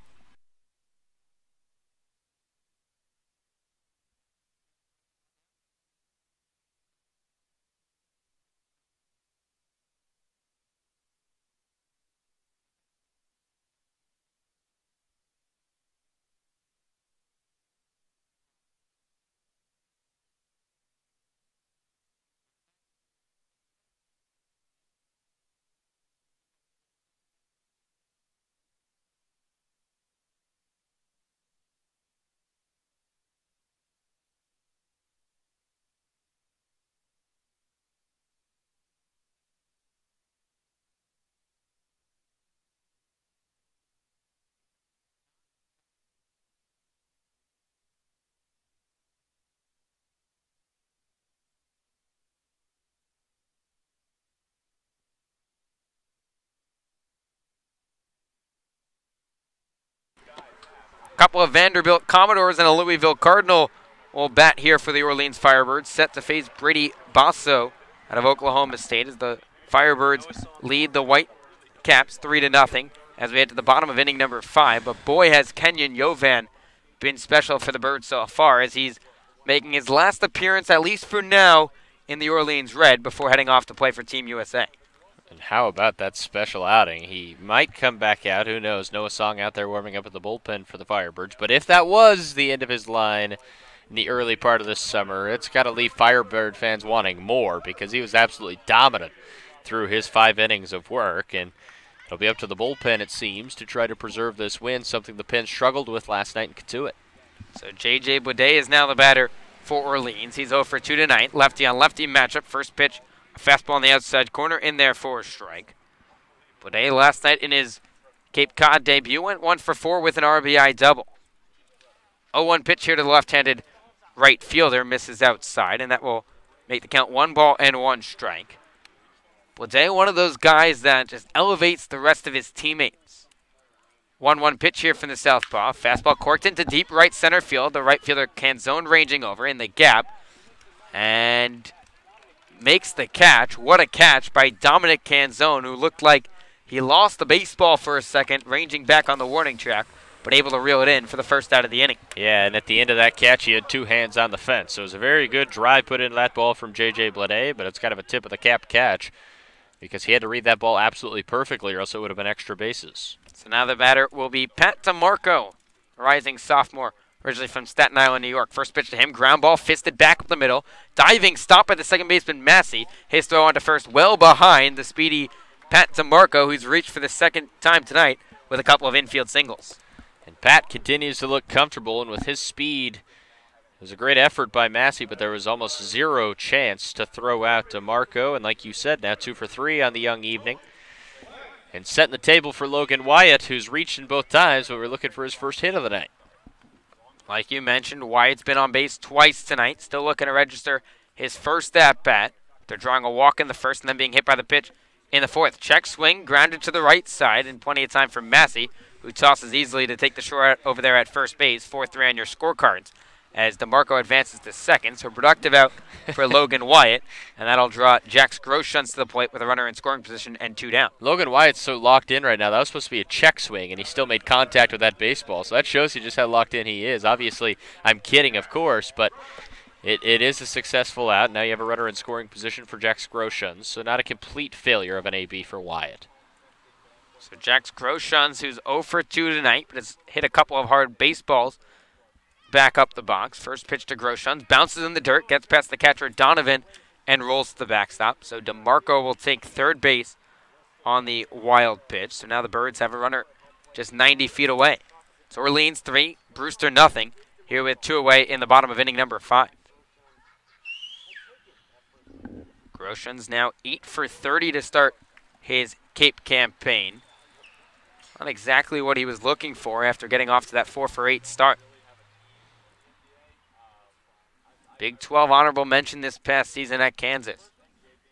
S2: Couple of Vanderbilt Commodores and a Louisville Cardinal will bat here for the Orleans Firebirds, set to face Brady Basso out of Oklahoma State as the Firebirds lead the Whitecaps 3-0 as we head to the bottom of inning number 5. But boy, has Kenyon Jovan been special for the Birds so far, as he's making his last appearance, at least for now, in the Orleans Red before heading off to play for Team USA.
S1: And how about that special outing? He might come back out. Who knows? Noah Song out there warming up at the bullpen for the Firebirds. But if that was the end of his line in the early part of this summer, it's got to leave Firebird fans wanting more, because he was absolutely dominant through his 5 innings of work. And it'll be up to the bullpen, it seems, to try to preserve this win, something the Pens struggled with last night in Katuitt.
S2: So J.J. Boudet is now the batter for Orleans. He's 0 for 2 tonight. Lefty on lefty matchup. First pitch, a fastball on the outside corner, in there for a strike. Boudet last night in his Cape Cod debut went 1 for 4 with an RBI double. 0-1 pitch here to the left-handed right fielder, misses outside, and that will make the count 1 ball and 1 strike. Boudet, one of those guys that just elevates the rest of his teammates. 1-1 pitch here from the southpaw. Fastball corked into deep right center field. The right fielder Canzone ranging over in the gap. And makes the catch. What a catch by Dominic Canzone, who looked like he lost the baseball for a second, ranging back on the warning track, but able to reel it in for the first out of the inning.
S1: Yeah, and at the end of that catch, he had 2 hands on the fence. So it was a very good drive put into that ball from J.J. Boudet, but it's kind of a tip-of-the-cap catch because he had to read that ball absolutely perfectly or else it would have been extra bases.
S2: So now the batter will be Pat DeMarco, rising sophomore, originally from Staten Island, New York. First pitch to him, ground ball, fisted back up the middle. Diving stop by the second baseman, Massey. His throw onto first, well behind the speedy Pat DeMarco, who's reached for the second time tonight with a couple of infield singles.
S1: And Pat continues to look comfortable, and with his speed, it was a great effort by Massey, but there was almost zero chance to throw out DeMarco. And like you said, now 2 for 3 on the young evening. And setting the table for Logan Wyatt, who's reached in both times, but we're looking for his first hit of the night.
S2: Like you mentioned, Wyatt's been on base twice tonight, still looking to register his first at-bat. They're drawing a walk in the first and then being hit by the pitch in the fourth. Check swing, grounded to the right side, and plenty of time for Massey, who tosses easily to take the short out over there at first base. 4-3 on your scorecards as DeMarco advances to second. So productive out for Logan Wyatt, and that'll draw Jax Groshans to the plate with a runner in scoring position and 2 down.
S1: Logan Wyatt's so locked in right now. That was supposed to be a check swing, and he still made contact with that baseball. So that shows you just how locked in he is. Obviously, I'm kidding, of course, but it is a successful out. Now you have a runner in scoring position for Jax Groshans, so not a complete failure of an AB for Wyatt.
S2: So Jax Groshans, who's 0 for 2 tonight, but has hit a couple of hard baseballs back up the box. First pitch to Groshans, bounces in the dirt, gets past the catcher Donovan, and rolls to the backstop. So DeMarco will take third base on the wild pitch. So now the Birds have a runner just 90 feet away. So Orleans 3, Brewster nothing, here with 2 away in the bottom of inning number 5. Groshans now 8 for 30 to start his Cape campaign. Not exactly what he was looking for after getting off to that 4 for 8 start. Big 12 honorable mention this past season at Kansas.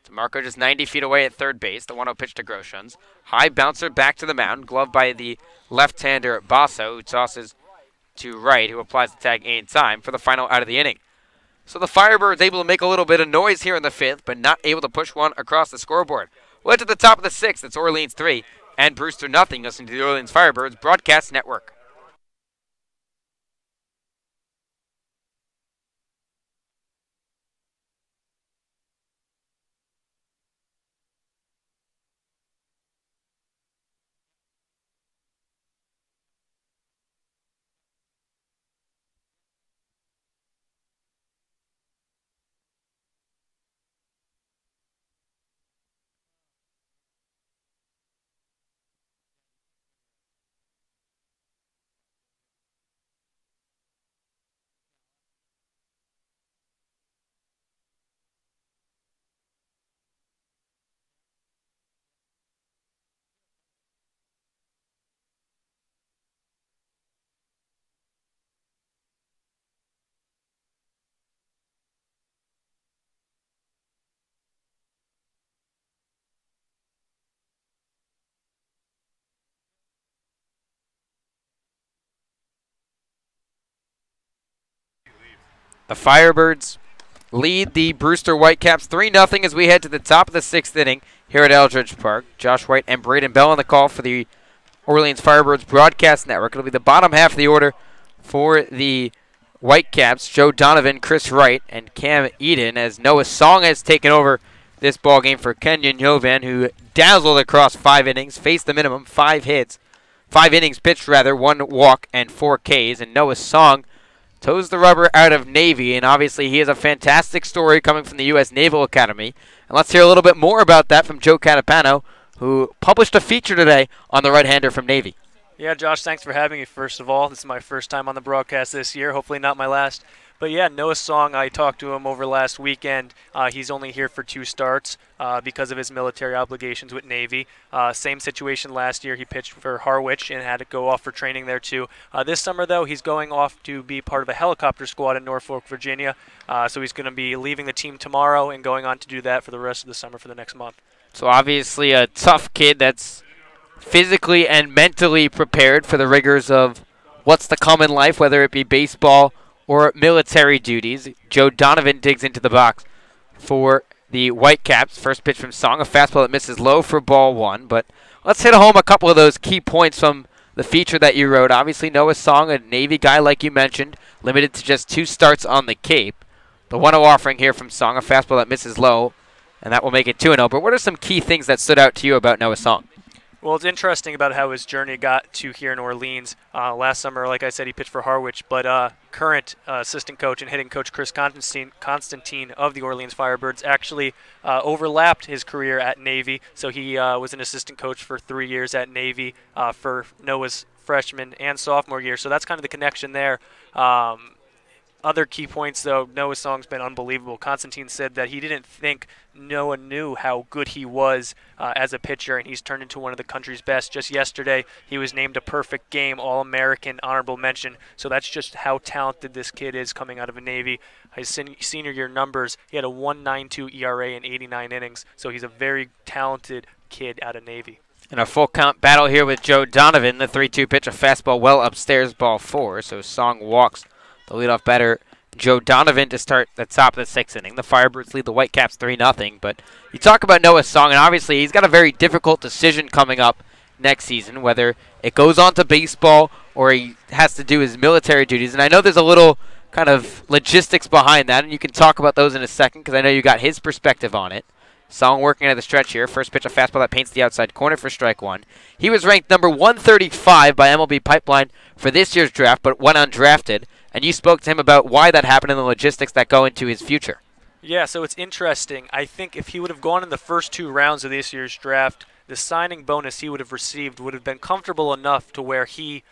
S2: DeMarco just 90 feet away at third base. The 1-0 pitch to Groshans. High bouncer back to the mound. Gloved by the left-hander Basso, who tosses to right, who applies the tag in time for the final out of the inning. So the Firebirds able to make a little bit of noise here in the 5th, but not able to push one across the scoreboard. Well, to the top of the 6th, it's Orleans 3 and Brewster nothing. Listening to the Orleans Firebirds Broadcast Network. The Firebirds lead the Brewster Whitecaps 3-0 as we head to the top of the 6th inning here at Eldridge Park. Josh White and Braden Bell on the call for the Orleans Firebirds Broadcast Network. It'll be the bottom half of the order for the Whitecaps. Joe Donovan, Chris Wright, and Cam Eden, as Noah Song has taken over this ball game for Kenyon Jovan, who dazzled across 5 innings, faced the minimum, 5 hits, 5 innings pitched rather, 1 walk and 4 Ks. And Noah Song toes the rubber out of Navy, and obviously he has a fantastic story coming from the U.S. Naval Academy. And let's hear a little bit more about that from Joe Catapano, who published a feature today on the right-hander from Navy.
S6: Yeah, Josh, thanks for having me, first of all. This is my first time on the broadcast this year, hopefully not my last. But yeah, Noah Song, I talked to him over last weekend. He's only here for 2 starts because of his military obligations with Navy. Same situation last year. He pitched for Harwich and had to go off for training there too. This summer, though, he's going off to be part of a helicopter squad in Norfolk, Virginia. So he's going to be leaving the team tomorrow and going on to do that for the rest of the summer for the next month.
S2: So obviously a tough kid that's physically and mentally prepared for the rigors of what's to come in life, whether it be baseball or military duties. Joe Donovan digs into the box for the Whitecaps. First pitch from Song, a fastball that misses low for ball 1. But let's hit home a couple of those key points from the feature that you wrote. Obviously, Noah Song, a Navy guy like you mentioned, limited to just 2 starts on the Cape. The 1-0 offering here from Song, a fastball that misses low. and that will make it 2-0. But what are some key things that stood out to you about Noah Song?
S6: Well, it's interesting about how his journey got to here in Orleans. Last summer, like I said, he pitched for Harwich, but current assistant coach and hitting coach Chris Constantine of the Orleans Firebirds actually overlapped his career at Navy. So he was an assistant coach for 3 years at Navy for Noah's freshman and sophomore year. So that's kind of the connection there. Other key points, though, Noah's Song's been unbelievable. Constantine said that he didn't think Noah knew how good he was as a pitcher, and he's turned into one of the country's best. Just yesterday, he was named a perfect game, All-American, honorable mention. So that's just how talented this kid is coming out of a Navy. His senior year numbers, he had a 1.92 ERA in 89 innings. So he's a very talented kid out of Navy.
S2: And a full count battle here with Joe Donovan. The 3-2 pitch, a fastball well upstairs, ball 4. So Song walks the leadoff batter, Joe Donovan, to start the top of the 6th inning. The Firebirds lead the Whitecaps 3-0. But you talk about Noah Song, and obviously he's got a very difficult decision coming up next season, whether it goes on to baseball or he has to do his military duties. And I know there's a little kind of logistics behind that, and you can talk about those in a second because I know you got his perspective on it. Song working at the stretch here. First pitch, a fastball that paints the outside corner for strike 1. He was ranked number 135 by MLB Pipeline for this year's draft, but went undrafted. And you spoke to him about why that happened and the logistics that go into his future.
S6: Yeah, so it's interesting. I think if he would have gone in the first 2 rounds of this year's draft, the signing bonus he would have received would have been comfortable enough to where he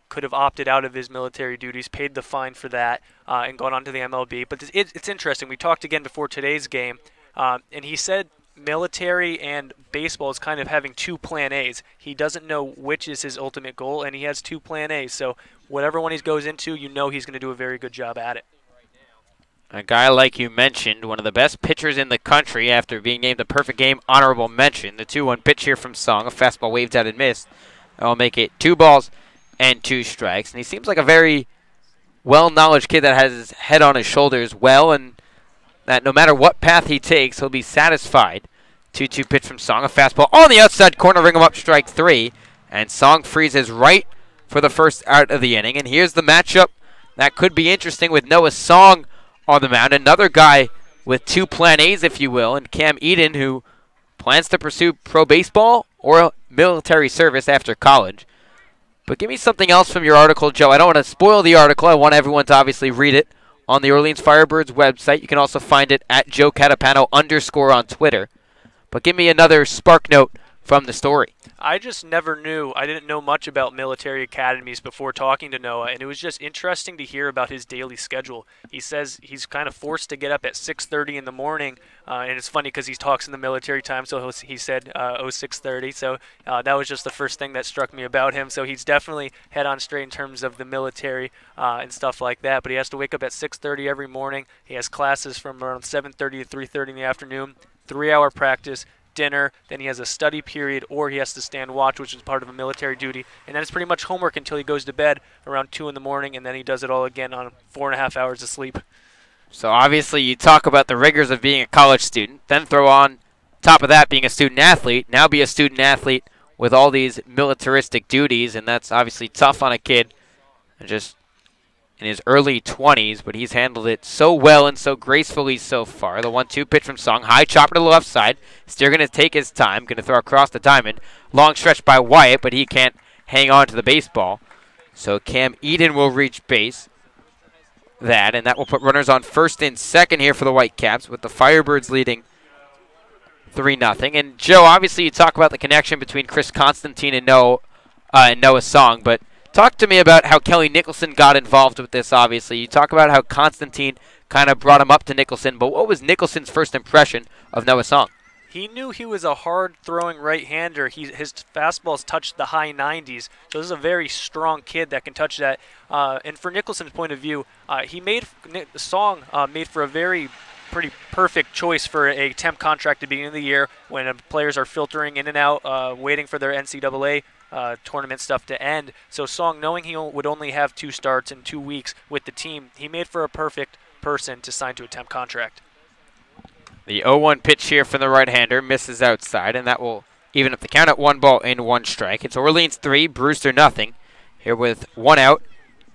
S6: could have opted out of his military duties, paid the fine for that, and gone on to the MLB. But it's interesting. We talked again before today's game, and he said military and baseball is kind of having 2 plan A's. He doesn't know which is his ultimate goal, and he has 2 plan A's. So whatever one he goes into, you know he's going to do a very good job at it.
S2: A guy like you mentioned, one of the best pitchers in the country after being named a perfect game honorable mention. The 2-1 pitch here from Song, a fastball waved out and missed. That'll make it 2 balls and 2 strikes. And he seems like a very well-knowledge kid that has his head on his shoulders well, and that no matter what path he takes, he'll be satisfied. 2-2 pitch from Song, a fastball on the outside corner, ring him up, strike 3. And Song freezes right for the first out of the inning. And here's the matchup that could be interesting with Noah Song on the mound. Another guy with 2 plan A's, if you will, and Cam Eden, who plans to pursue pro baseball or military service after college. But give me something else from your article, Joe. I don't want to spoil the article. I want everyone to obviously read it on the Orleans Firebirds website. You can also find it at Joe Catapano _ on Twitter. But give me another spark note from the story.
S6: I just never knew. I didn't know much about military academies before talking to Noah, and it was just interesting to hear about his daily schedule. He says he's kind of forced to get up at 6:30 in the morning, and it's funny because he talks in the military time, so he said 6:30. So that was just the first thing that struck me about him. So he's definitely head on straight in terms of the military and stuff like that. But he has to wake up at 6:30 every morning. He has classes from around 7:30 to 3:30 in the afternoon, 3-hour practice, dinner, then he has a study period, or he has to stand watch, which is part of a military duty, and then it's pretty much homework until he goes to bed around 2 in the morning, and then he does it all again on 4.5 hours of sleep.
S2: So obviously you talk about the rigors of being a college student, then throw on top of that being a student athlete, now be a student athlete with all these militaristic duties, and that's obviously tough on a kid just in his early 20s, but he's handled it so well and so gracefully so far. The 1-2 pitch from Song, high chopper to the left side. Still going to take his time, going to throw across the diamond. Long stretch by Wyatt, but he can't hang on to the baseball. So Cam Eden will reach base. And that will put runners on first and second here for the Whitecaps, with the Firebirds leading 3-0. And Joe, obviously you talk about the connection between Chris Constantine and Noah Song, but talk to me about how Kelly Nicholson got involved with this, obviously. You talk about how Constantine kind of brought him up to Nicholson, but what was Nicholson's first impression of Noah Song?
S6: He knew he was a hard-throwing right-hander. His fastballs touched the high 90s, so this is a very strong kid that can touch that. And for Nicholson's point of view, Song made for a pretty perfect choice for a temp contract at the beginning of the year when players are filtering in and out, waiting for their NCAA tournament stuff to end. So Song, knowing he would only have 2 starts in 2 weeks with the team, he made for a perfect person to sign to a temp contract.
S2: The 0-1 pitch here from the right-hander misses outside, and that will even up the count at 1 ball and 1 strike. It's Orleans 3, Brewster nothing. Here with 1 out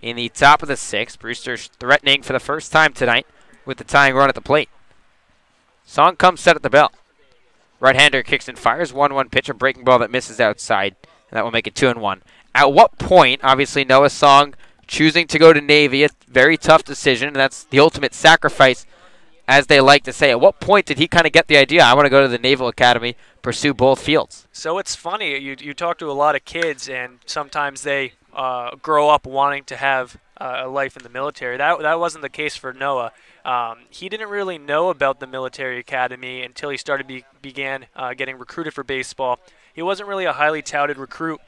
S2: in the top of the 6th. Brewster's threatening for the first time tonight with the tying run at the plate. Song comes set at the belt. Right-hander kicks and fires. 1-1 pitch, a breaking ball that misses outside, and that will make it 2-1. At what point, obviously Noah Song choosing to go to Navy, a very tough decision, and that's the ultimate sacrifice, as they like to say. At what point did he kind of get the idea, I want to go to the Naval Academy, pursue both fields?
S6: So it's funny, you talk to a lot of kids, and sometimes they grow up wanting to have a life in the military. That wasn't the case for Noah. He didn't really know about the military academy until he began getting recruited for baseball. He wasn't really a highly touted recruit.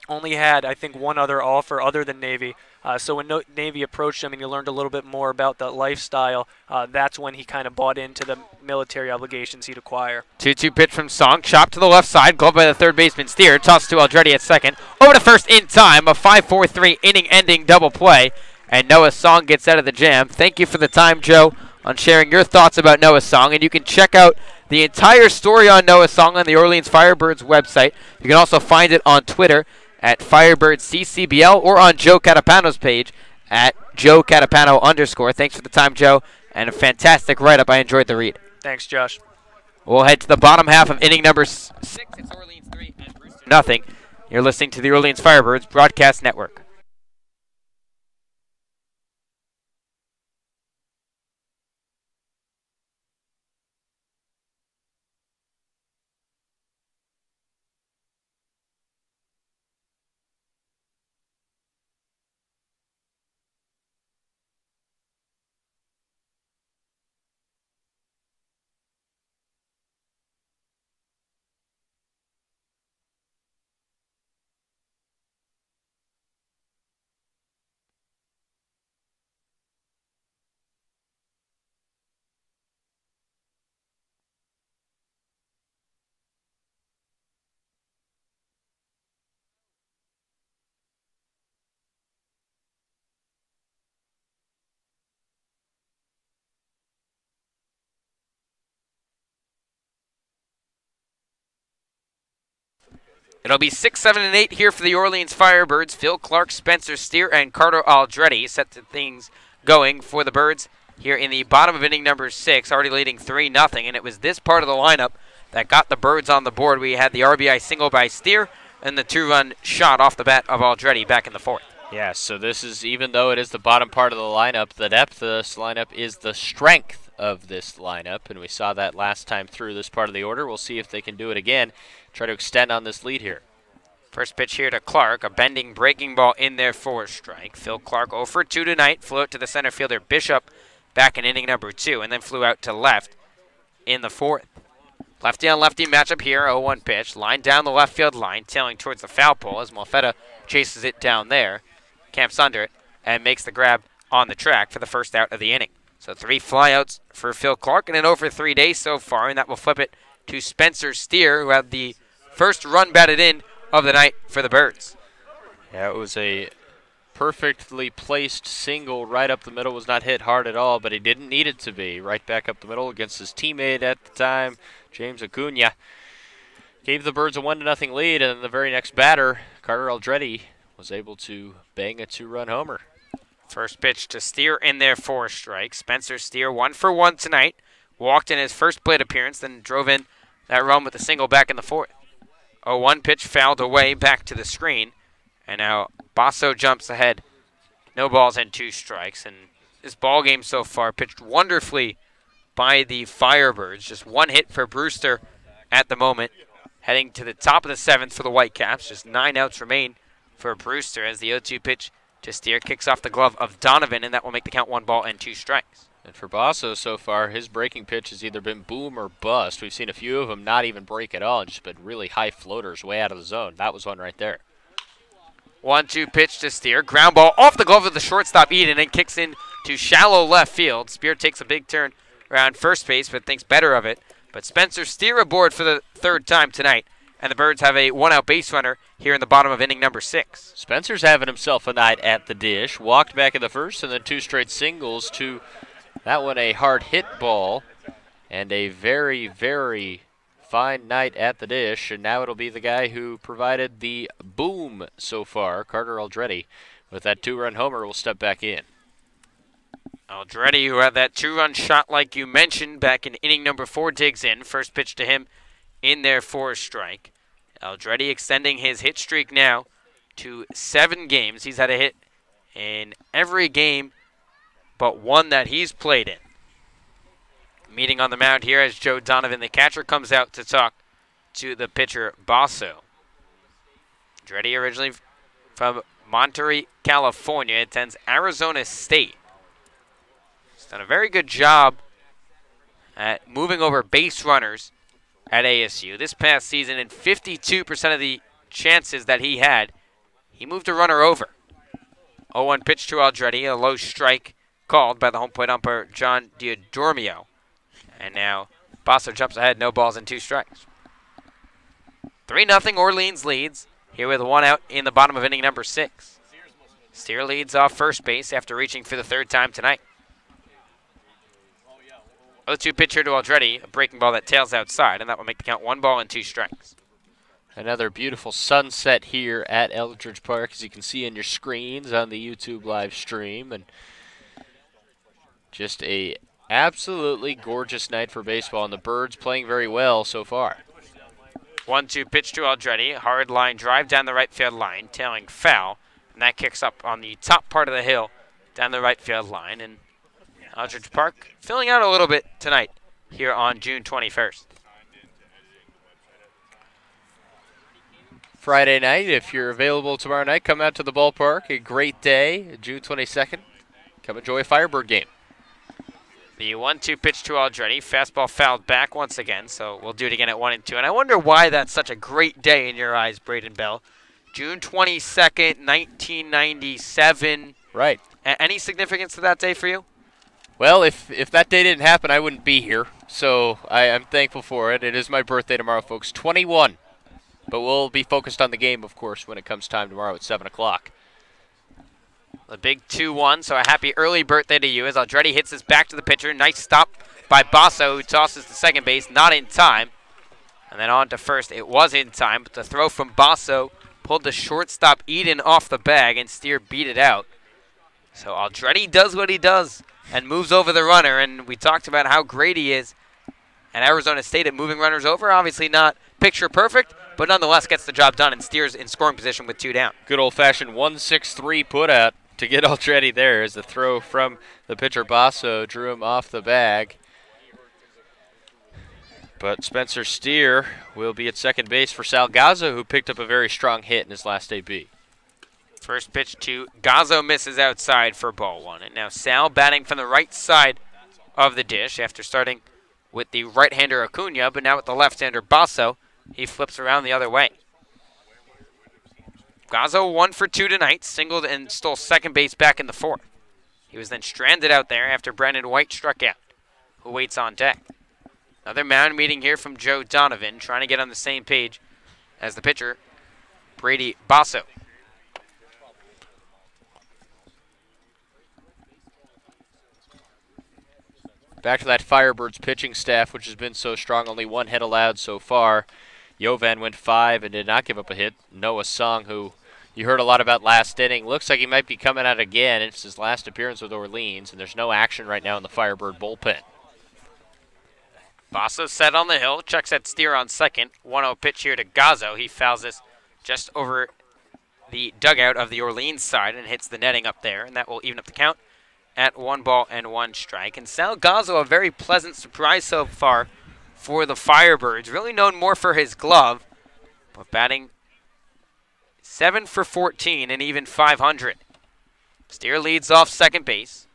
S6: Only had, I think, one other offer other than Navy. So when Navy approached him and he learned a little bit more about the lifestyle, that's when he kind of bought into the military obligations he'd acquire.
S2: 2-2 pitch from Song, chopped to the left side, glove by the third baseman Steer, tossed to Aldretti at second, over to first in time, a 5-4-3 inning-ending double play, and Noah Song gets out of the jam. Thank you for the time, Joe, on sharing your thoughts about Noah Song, and you can check out the entire story on Noah Song on the Orleans Firebirds website. You can also find it on Twitter at Firebirds CCBL or on Joe Catapano's page at Joe Catapano _. Thanks for the time, Joe, and a fantastic write-up. I enjoyed the read.
S6: Thanks, Josh.
S2: We'll head to the bottom half of inning number 6. It's Orleans 3 and Brewster nothing. You're listening to the Orleans Firebirds Broadcast Network. It'll be 6, 7, and 8 here for the Orleans Firebirds. Phil Clark, Spencer Steer, and Carter Aldretti set the things going for the Birds here in the bottom of inning number 6, already leading 3-0. And it was this part of the lineup that got the Birds on the board. We had the RBI single by Steer and the 2-run shot off the bat of Aldretti back in the 4th.
S1: Yeah, so this is, even though it is the bottom part of the lineup, the depth of this lineup is the strength of this lineup, and we saw that last time through this part of the order. We'll see if they can do it again, try to extend on this lead here.
S2: First pitch here to Clark, a bending breaking ball in there for a strike. Phil Clark 0 for 2 tonight, flew out to the center fielder Bishop back in inning number 2, and then flew out to left in the 4th. Lefty on lefty matchup here, 0-1 pitch, line down the left field line, tailing towards the foul pole as Malfetta chases it down there, camps under it, and makes the grab on the track for the first out of the inning. So 3 flyouts for Phil Clark in an over 3 days so far, and that will flip it to Spencer Steer, who had the first run batted in of the night for the Birds.
S1: Yeah, it was a perfectly placed single right up the middle. Was not hit hard at all, but he didn't need it to be. Right back up the middle against his teammate at the time, James Acuna. Gave the Birds a 1-0 lead, and then the very next batter, Carter Aldretti, was able to bang a 2-run homer.
S2: First pitch to Steer in there for a strike. Spencer Steer 1 for 1 tonight. Walked in his first plate appearance, then drove in that run with a single back in the 4th. 0-1 pitch fouled away back to the screen. And now Basso jumps ahead. No balls and 2 strikes. And this ball game so far pitched wonderfully by the Firebirds. Just 1 hit for Brewster at the moment. Heading to the top of the 7th for the Whitecaps. Just 9 outs remain for Brewster as the 0-2 pitch to Steer kicks off the glove of Donovan, and that will make the count 1 ball and 2 strikes.
S1: And for Basso so far, his breaking pitch has either been boom or bust. We've seen a few of them not even break at all, just been really high floaters way out of the zone. That was one right there.
S2: 1-2 pitch to Steer. Ground ball off the glove of the shortstop Eden and kicks in to shallow left field. Spear takes a big turn around first base, but thinks better of it. But Spencer Steer aboard for the 3rd time tonight, and the Birds have a 1-out base runner here in the bottom of inning number 6.
S1: Spencer's having himself a night at the dish. Walked back in the 1st, and then 2 straight singles to that one, a hard hit ball, and a very, very fine night at the dish. And now it'll be the guy who provided the boom so far, Carter Aldretti, with that 2-run homer, will step back in.
S2: Aldretti, who had that 2-run shot like you mentioned back in inning number 4, digs in. First pitch to him in there for a strike. Aldretti extending his hit streak now to 7 games. He's had a hit in every game but one that he's played in. Meeting on the mound here as Joe Donovan, the catcher, comes out to talk to the pitcher, Basso. Aldretti, originally from Monterey, California, attends Arizona State. He's done a very good job at moving over base runners at ASU. This past season, in 52% of the chances that he had, he moved a runner over. 0-1 pitch to Aldretti, a low strike called by the home plate umpire, John Diodormio. And now Basso jumps ahead, no balls and 2 strikes. 3-0 Orleans leads, here with 1 out in the bottom of inning number 6. Steer leads off first base after reaching for the 3rd time tonight. 0-2 pitcher to Aldretti, a breaking ball that tails outside, and that will make the count 1 ball and 2 strikes.
S1: Another beautiful sunset here at Eldridge Park, as you can see on your screens on the YouTube live stream. And just a absolutely gorgeous night for baseball, and the Birds playing very well so far.
S2: 1-2 pitch to Aldretti, hard line drive down the right field line, tailing foul, and that kicks up on the top part of the hill down the right field line. And Eldridge Park filling out a little bit tonight here on June 21st.
S1: Friday night, if you're available tomorrow night, come out to the ballpark. A great day, June 22nd. Come enjoy a Firebird game.
S2: The 1-2 pitch to Aldretti, fastball fouled back once again, so we'll do it again at 1-2. And I wonder why that's such a great day in your eyes, Braden Bell. June 22nd, 1997.
S1: Right.
S2: Any significance to that day for you?
S1: Well, if that day didn't happen, I wouldn't be here. So I'm thankful for it. It is my birthday tomorrow, folks. 21. But we'll be focused on the game, of course, when it comes time tomorrow at 7 o'clock.
S2: The big 2-1, so a happy early birthday to you as Aldretti hits this back to the pitcher. Nice stop by Basso, who tosses to second base, not in time. And then on to first, it was in time, but the throw from Basso pulled the shortstop Eden off the bag, and Steer beat it out. So Aldretti does what he does and moves over the runner, and we talked about how great he is at Arizona State at moving runners over. Obviously not picture perfect, but nonetheless gets the job done and Steer's in scoring position with 2 down.
S1: Good old-fashioned 1-6-3 put-out to get Aldretti there as the throw from the pitcher Basso drew him off the bag. But Spencer Steer will be at second base for Sal Gazzo, who picked up a very strong hit in his last AB.
S2: First pitch to Gazzo misses outside for ball 1. And now Sal batting from the right side of the dish after starting with the right-hander Acuna, but now with the left-hander Basso, he flips around the other way. Gazzo 1 for 2 tonight, singled and stole second base back in the 4th. He was then stranded out there after Brandon White struck out, who waits on deck. Another mound meeting here from Joe Donovan, trying to get on the same page as the pitcher, Brady Basso.
S1: Back to that Firebirds pitching staff, which has been so strong. Only 1 hit allowed so far. Yovan went 5 and did not give up a hit. Noah Sung, who you heard a lot about last inning, looks like he might be coming out again. It's his last appearance with Orleans, and there's no action right now in the Firebird bullpen.
S2: Basso set on the hill, checks at Steer on second. 1-0 pitch here to Gazzo. He fouls this just over the dugout of the Orleans side and hits the netting up there, and that will even up the count at 1 ball and 1 strike. And Sal Gazzo, a very pleasant surprise so far for the Firebirds. Really known more for his glove, but batting 7 for 14 and even 500. Steer leads off second base.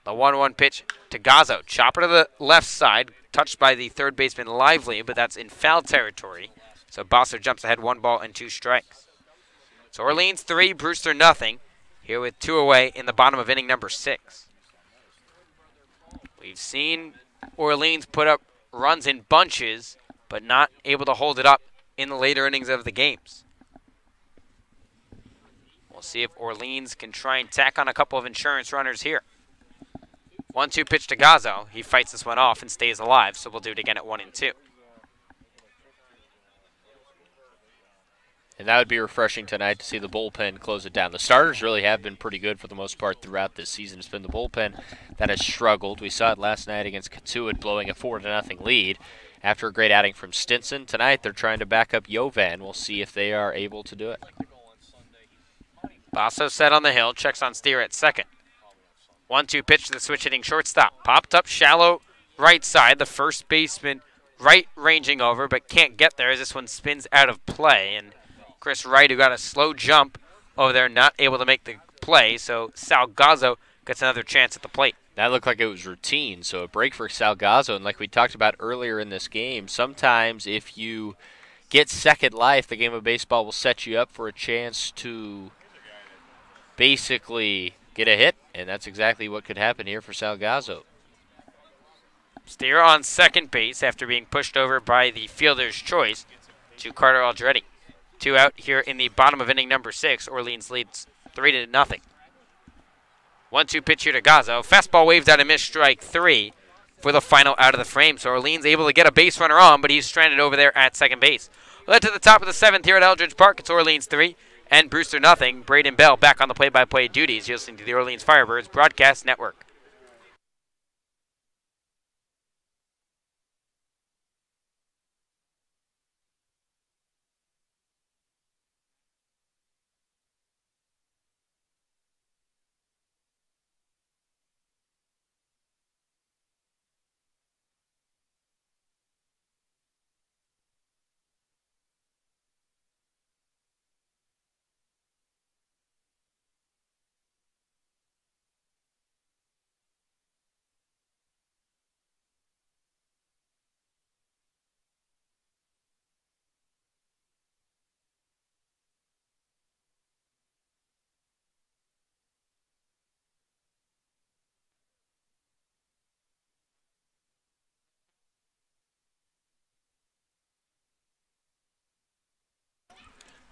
S2: The 1-1 pitch to Gazzo. Chopper to the left side, touched by the third baseman Lively, but that's in foul territory. So Basso jumps ahead, 1 ball and 2 strikes. So Orleans 3, Brewster nothing. Here with 2 away in the bottom of inning number 6. We've seen Orleans put up runs in bunches, but not able to hold it up in the later innings of the games. We'll see if Orleans can try and tack on a couple of insurance runners here. 1-2 pitch to Gazzo. He fights this one off and stays alive, so we'll do it again at 1-2.
S1: And that would be refreshing tonight to see the bullpen close it down. The starters really have been pretty good for the most part throughout this season. It's been the bullpen that has struggled. We saw it last night against Katuitt blowing a 4-0 lead after a great outing from Stinson. Tonight they're trying to back up Jovan. We'll see if they are able to do it.
S2: Basso set on the hill, checks on Steer at second. 1-2 pitch to the switch hitting shortstop. Popped up shallow right side. The first baseman right ranging over, but can't get there as this one spins out of play. And Chris Wright, who got a slow jump over there, not able to make the play. So Salgazzo gets another chance at the plate.
S1: That looked like it was routine, so a break for Salgazzo. And like we talked about earlier in this game, sometimes if you get second life, the game of baseball will set you up for a chance to basically get a hit, and that's exactly what could happen here for Salgazzo.
S2: Steer on second base after being pushed over by the fielder's choice to Carter Aldretti. 2 out here in the bottom of inning number 6. Orleans leads 3-0. 1-2 pitch here to Gazzo. Fastball waves out a missed strike 3 for the final out of the frame. So Orleans able to get a base runner on, but he's stranded over there at second base. Led to the top of the 7th here at Eldridge Park. It's Orleans 3 and Brewster nothing. Braden Bell back on the play-by-play duties. You're listening to the Orleans Firebirds Broadcast Network.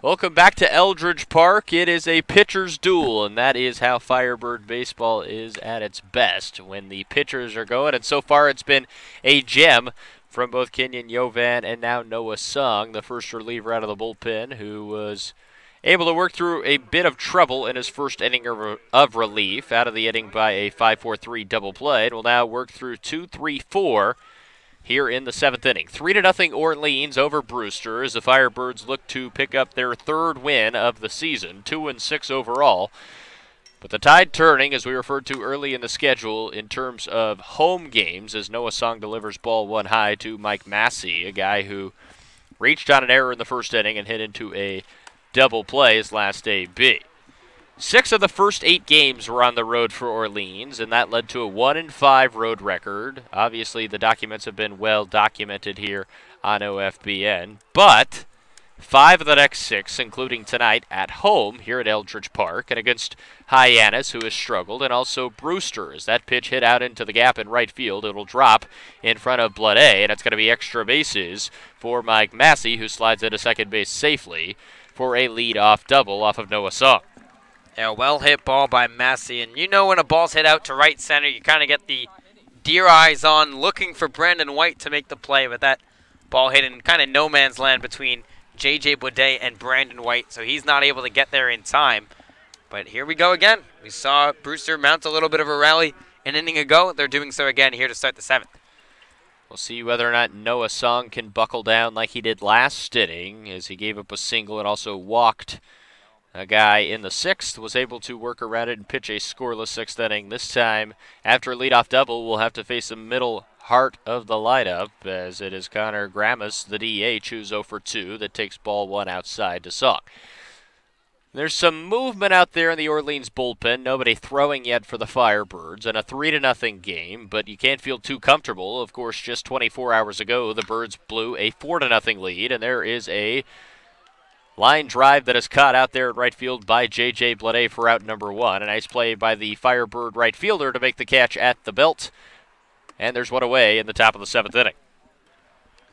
S1: Welcome back to Eldridge Park. It is a pitcher's duel, and that is how Firebird baseball is at its best when the pitchers are going. And so far it's been a gem from both Kenyon Jovan and now Noah Sung, the first reliever out of the bullpen, who was able to work through a bit of trouble in his first inning of relief, out of the inning by a 5-4-3 double play, and will now work through 2-3-4 here in the 7th inning. 3-0 Orleans over Brewster as the Firebirds look to pick up their 3rd win of the season, 2-6 overall. But the tide turning, as we referred to early in the schedule, in terms of home games, as Noah Song delivers ball 1 high to Mike Massey, a guy who reached on an error in the first inning and hit into a double play his last AB. 6 of the first 8 games were on the road for Orleans, and that led to a 1-5 road record. Obviously, the documents have been well documented here on OFBN, but 5 of the next 6, including tonight at home here at Eldridge Park, and against Hyannis, who has struggled, and also Brewster. As that pitch hit out into the gap in right field, it'll drop in front of Blade, and it's going to be extra bases for Mike Massey, who slides into second base safely for a lead-off double off of Noah Song.
S2: Yeah, well-hit ball by Massey. And you know when a ball's hit out to right center, you kind of get the deer eyes on looking for Brandon White to make the play. But that ball hit in kind of no man's land between J.J. Baudet and Brandon White. So he's not able to get there in time. But here we go again. We saw Brewster mount a little bit of a rally an inning ago. They're doing so again here to start the 7th.
S1: We'll see whether or not Noah Song can buckle down like he did last inning, as he gave up a single and also walked a guy in the 6th, was able to work around it and pitch a scoreless 6th inning. This time, after a leadoff double, we'll have to face the middle heart of the lineup, as it is Connor Grammas, the DH, who's 0 for 2, that takes ball 1 outside to Song. There's some movement out there in the Orleans bullpen. Nobody throwing yet for the Firebirds, and a 3-0 game, but you can't feel too comfortable. Of course, just 24 hours ago, the Birds blew a 4-0 lead, and there is a line drive that is caught out there at right field by J.J. Blade for out number 1. A nice play by the Firebird right fielder to make the catch at the belt. And there's one away in the top of the 7th inning.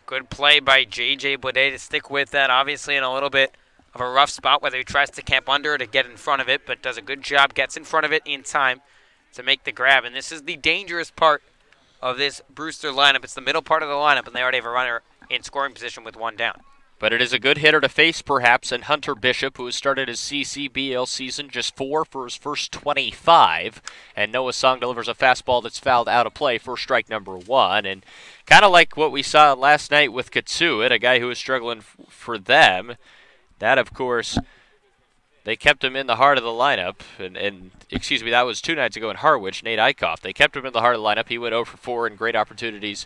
S2: Good play by J.J. Blade to stick with that, obviously in a little bit of a rough spot, whether he tries to camp under to get in front of it, but does a good job, gets in front of it in time to make the grab. And this is the dangerous part of this Brewster lineup. It's the middle part of the lineup, and they already have a runner in scoring position with 1 down.
S1: But it is a good hitter to face, perhaps, in Hunter Bishop, who has started his CCBL season just 4 for his first 25. And Noah Song delivers a fastball that's fouled out of play for strike number 1. And kind of like what we saw last night with Katsuit, a guy who was struggling for them. That, of course, they kept him in the heart of the lineup. And excuse me, that was 2 nights ago in Harwich, Nate Eichhoff. They kept him in the heart of the lineup. He went 0 for 4 in great opportunities.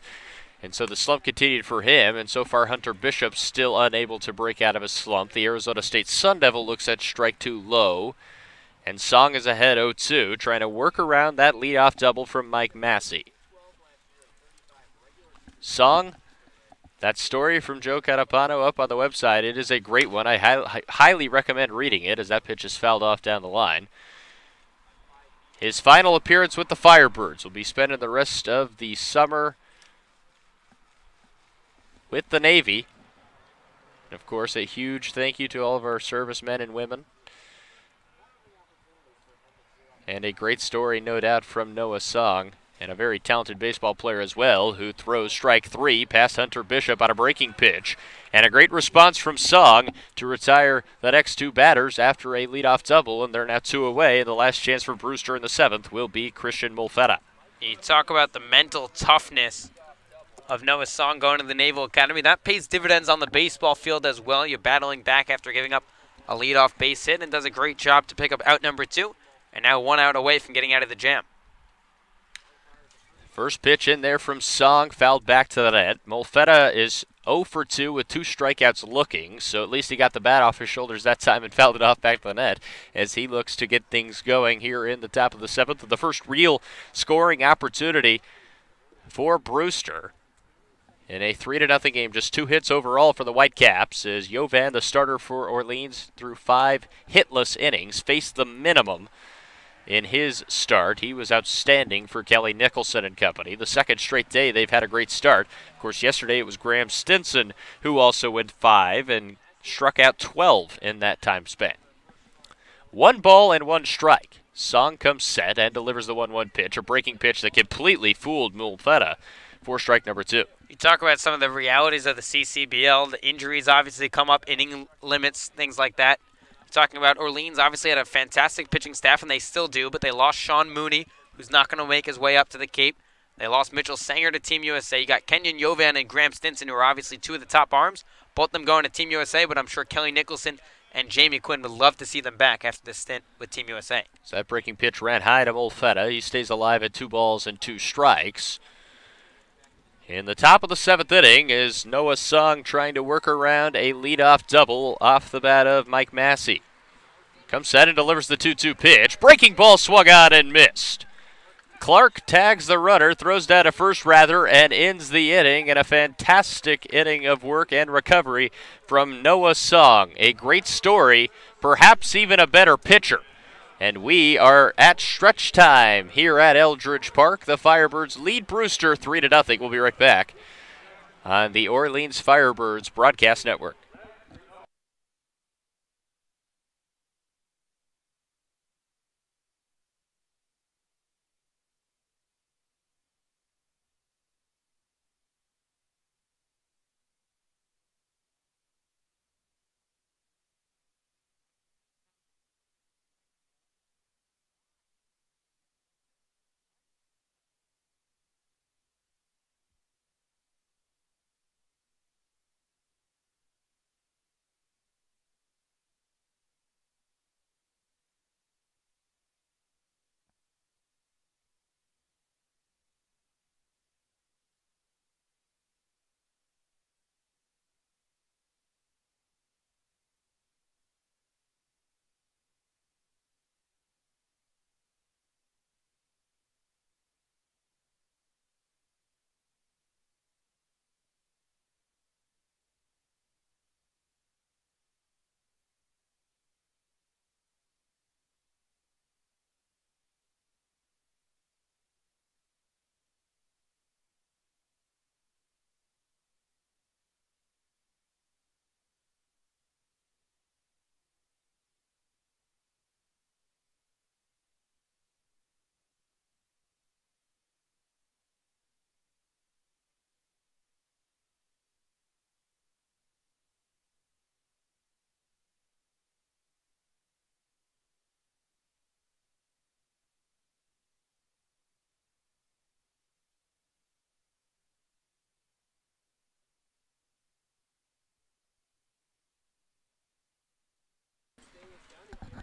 S1: And so the slump continued for him, and so far Hunter Bishop still unable to break out of his slump. The Arizona State Sun Devil looks at strike 2 low, and Song is ahead 0-2, trying to work around that leadoff double from Mike Massey. Song, that story from Joe Catapano up on the website, it is a great one. I highly recommend reading it, as that pitch is fouled off down the line. His final appearance with the Firebirds will be spending the rest of the summer with the Navy. And of course, a huge thank you to all of our servicemen and women. And a great story, no doubt, from Noah Song, and a very talented baseball player as well, who throws strike 3 past Hunter Bishop on a breaking pitch. And a great response from Song to retire the next 2 batters after a leadoff double, and they're now 2 away. The last chance for Brewster in the 7th will be Christian Molfetta.
S2: You talk about the mental toughness of Noah Song going to the Naval Academy. That pays dividends on the baseball field as well. You're battling back after giving up a leadoff base hit, and does a great job to pick up out number 2, and now 1 out away from getting out of the jam.
S1: First pitch in there from Song, fouled back to the net. Molfetta is 0 for 2 with 2 strikeouts looking, so at least he got the bat off his shoulders that time and fouled it off back to the net as he looks to get things going here in the top of the 7th. The first real scoring opportunity for Brewster in a 3-0 game. Just 2 hits overall for the Whitecaps as Jovan, the starter for Orleans, through 5 hitless innings, faced the minimum in his start. He was outstanding for Kelly Nicholson and company. The second straight day they've had a great start. Of course, yesterday it was Graham Stinson who also went 5 and struck out 12 in that time span. 1 ball and 1 strike. Song comes set and delivers the 1-1 pitch, a breaking pitch that completely fooled Molfetta for strike number 2.
S2: You talk about some of the realities of the CCBL. The injuries obviously come up, inning limits, things like that. Talking about Orleans, obviously had a fantastic pitching staff, and they still do, but they lost Sean Mooney, who's not going to make his way up to the Cape. They lost Mitchell Sanger to Team USA. You got Kenyon Jovan and Graham Stinson, who are obviously 2 of the top arms, both of them going to Team USA, but I'm sure Kelly Nicholson and Jamie Quinn would love to see them back after this stint with Team USA.
S1: So that breaking pitch ran high to Molfetta. He stays alive at 2 balls and 2 strikes. In the top of the 7th inning is Noah Song trying to work around a leadoff double off the bat of Mike Massey. Comes set and delivers the 2-2 pitch. Breaking ball swung on and missed. Clark tags the runner, throws down to first rather, and ends the inning in a fantastic inning of work and recovery from Noah Song. A great story, perhaps even a better pitcher. And we are at stretch time here at Eldridge Park. The Firebirds lead Brewster 3-0. We'll be right back on the Orleans Firebirds Broadcast Network.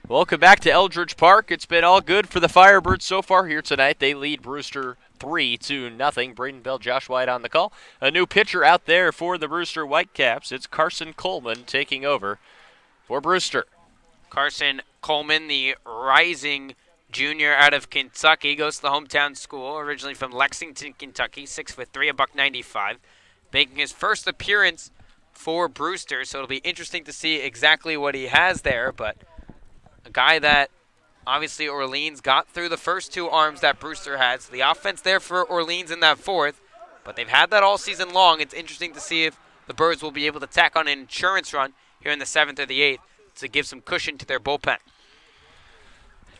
S1: Welcome back to Eldridge Park. It's been all good for the Firebirds so far here tonight. They lead Brewster 3-0. Braden Bell, Josh White on the call. A new pitcher out there for the Brewster Whitecaps. It's Carson Coleman taking over for Brewster.
S2: Carson Coleman, the rising junior out of Kentucky, goes to the hometown school, originally from Lexington, Kentucky, 6'3", $195, making his first appearance for Brewster. So it'll be interesting to see exactly what he has there, but a guy that obviously Orleans got through the first two arms that Brewster had. So the offense there for Orleans in that fourth, but they've had that all season long. It's interesting to see if the Birds will be able to tack on an insurance run here in the 7th or the 8th to give some cushion to their bullpen.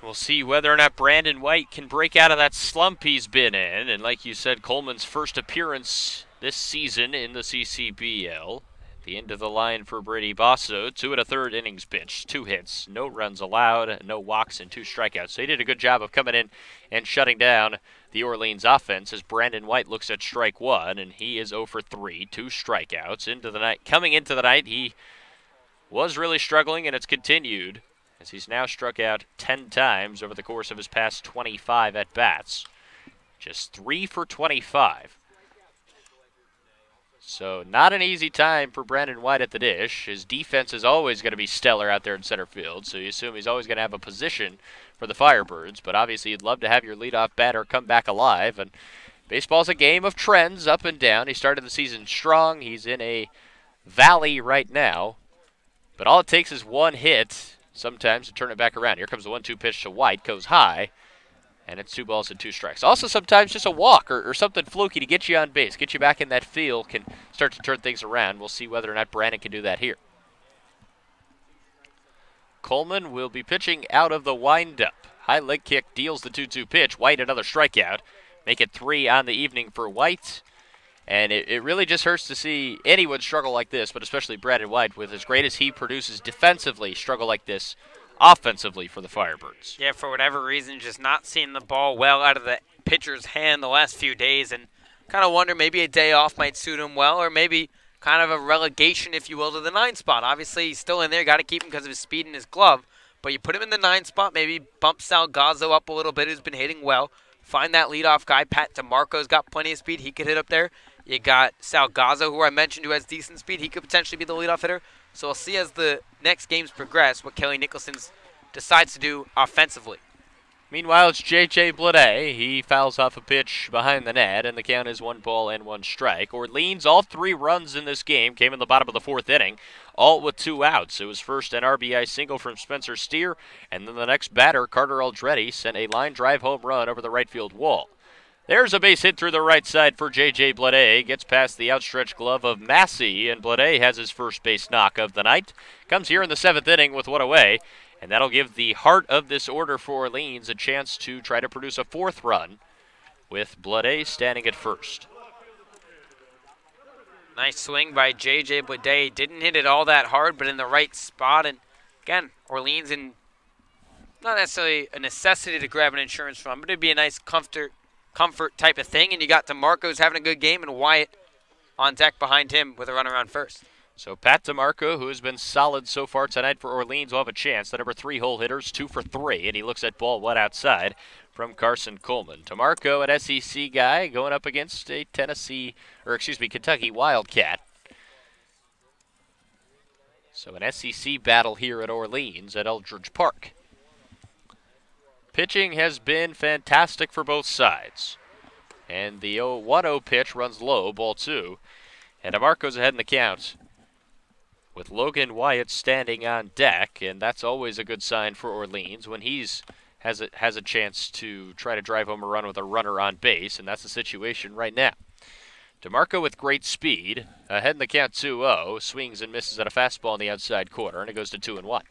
S1: We'll see whether or not Brandon White can break out of that slump he's been in. And like you said, Coleman's first appearance this season in the CCBL. The end of the line for Brady Basso. 2 1/3 innings pitched, 2 hits, no runs allowed, no walks, and 2 strikeouts. So he did a good job of coming in and shutting down the Orleans offense as Brandon White looks at strike 1, and he is 0 for 3, 2 strikeouts into the night. Coming into the night, he was really struggling, and it's continued as he's now struck out 10 times over the course of his past 25 at-bats. Just 3 for 25. So not an easy time for Brandon White at the dish. His defense is always going to be stellar out there in center field, so you assume he's always going to have a position for the Firebirds. But obviously you'd love to have your leadoff batter come back alive. And baseball's a game of trends up and down. He started the season strong. He's in a valley right now. But all it takes is one hit sometimes to turn it back around. Here comes the 1-2 pitch to White. Goes high. And it's 2 balls and 2 strikes. Also, sometimes just a walk or something fluky to get you on base, get you back in that field, can start to turn things around. We'll see whether or not Brandon can do that here. Coleman will be pitching out of the windup. High leg kick deals the 2-2 pitch. White another strikeout. Make it 3 on the evening for White. And it really just hurts to see anyone struggle like this, but especially Brandon White, with as great as he produces defensively, struggle like this offensively for the Firebirds.
S2: Yeah, for whatever reason, just not seeing the ball well out of the pitcher's hand the last few days, and kind of wonder maybe a day off might suit him well, or maybe kind of a relegation, if you will, to the 9 spot. Obviously, he's still in there, got to keep him because of his speed and his glove, but you put him in the 9 spot, maybe bump Salgazzo up a little bit, who's been hitting well. Find that leadoff guy. Pat DeMarco's got plenty of speed. He could hit up there. You got Salgazzo, who I mentioned, who has decent speed. He could potentially be the leadoff hitter. So we'll see as the next games progress what Kelly Nicholson decides to do offensively.
S1: Meanwhile, it's J.J. Blade. He fouls off a pitch behind the net, and the count is 1 ball and 1 strike. Orleans, all 3 runs in this game came in the bottom of the 4th inning, all with 2 outs. It was first an RBI single from Spencer Steer, and then the next batter, Carter Aldretti, sent a line drive home run over the right field wall. There's a base hit through the right side for J.J. Blade. Gets past the outstretched glove of Massey, and Blade has his first base knock of the night. Comes here in the 7th inning with 1 away, and that'll give the heart of this order for Orleans a chance to try to produce a 4th run, with Blade standing at first.
S2: Nice swing by J.J. Blade. Didn't hit it all that hard, but in the right spot. And again, Orleans in not necessarily a necessity to grab an insurance run, but it'd be a nice comfort type of thing. And you got DeMarco's having a good game, and Wyatt on deck behind him with a runner on first.
S1: So Pat DeMarco, who has been solid so far tonight for Orleans, will have a chance. The number 3 hole hitter's 2 for 3, and he looks at ball 1 outside from Carson Coleman. DeMarco, an SEC guy, going up against a Kentucky Wildcat. So an SEC battle here at Orleans at Eldridge Park. Pitching has been fantastic for both sides. And the 1-0 pitch runs low, ball 2. And DeMarco's ahead in the count, with Logan Wyatt standing on deck, and that's always a good sign for Orleans when he's has a chance to try to drive home a run with a runner on base, and that's the situation right now. DeMarco with great speed, ahead in the count 2-0, swings and misses at a fastball in the outside corner, and it goes to 2-1.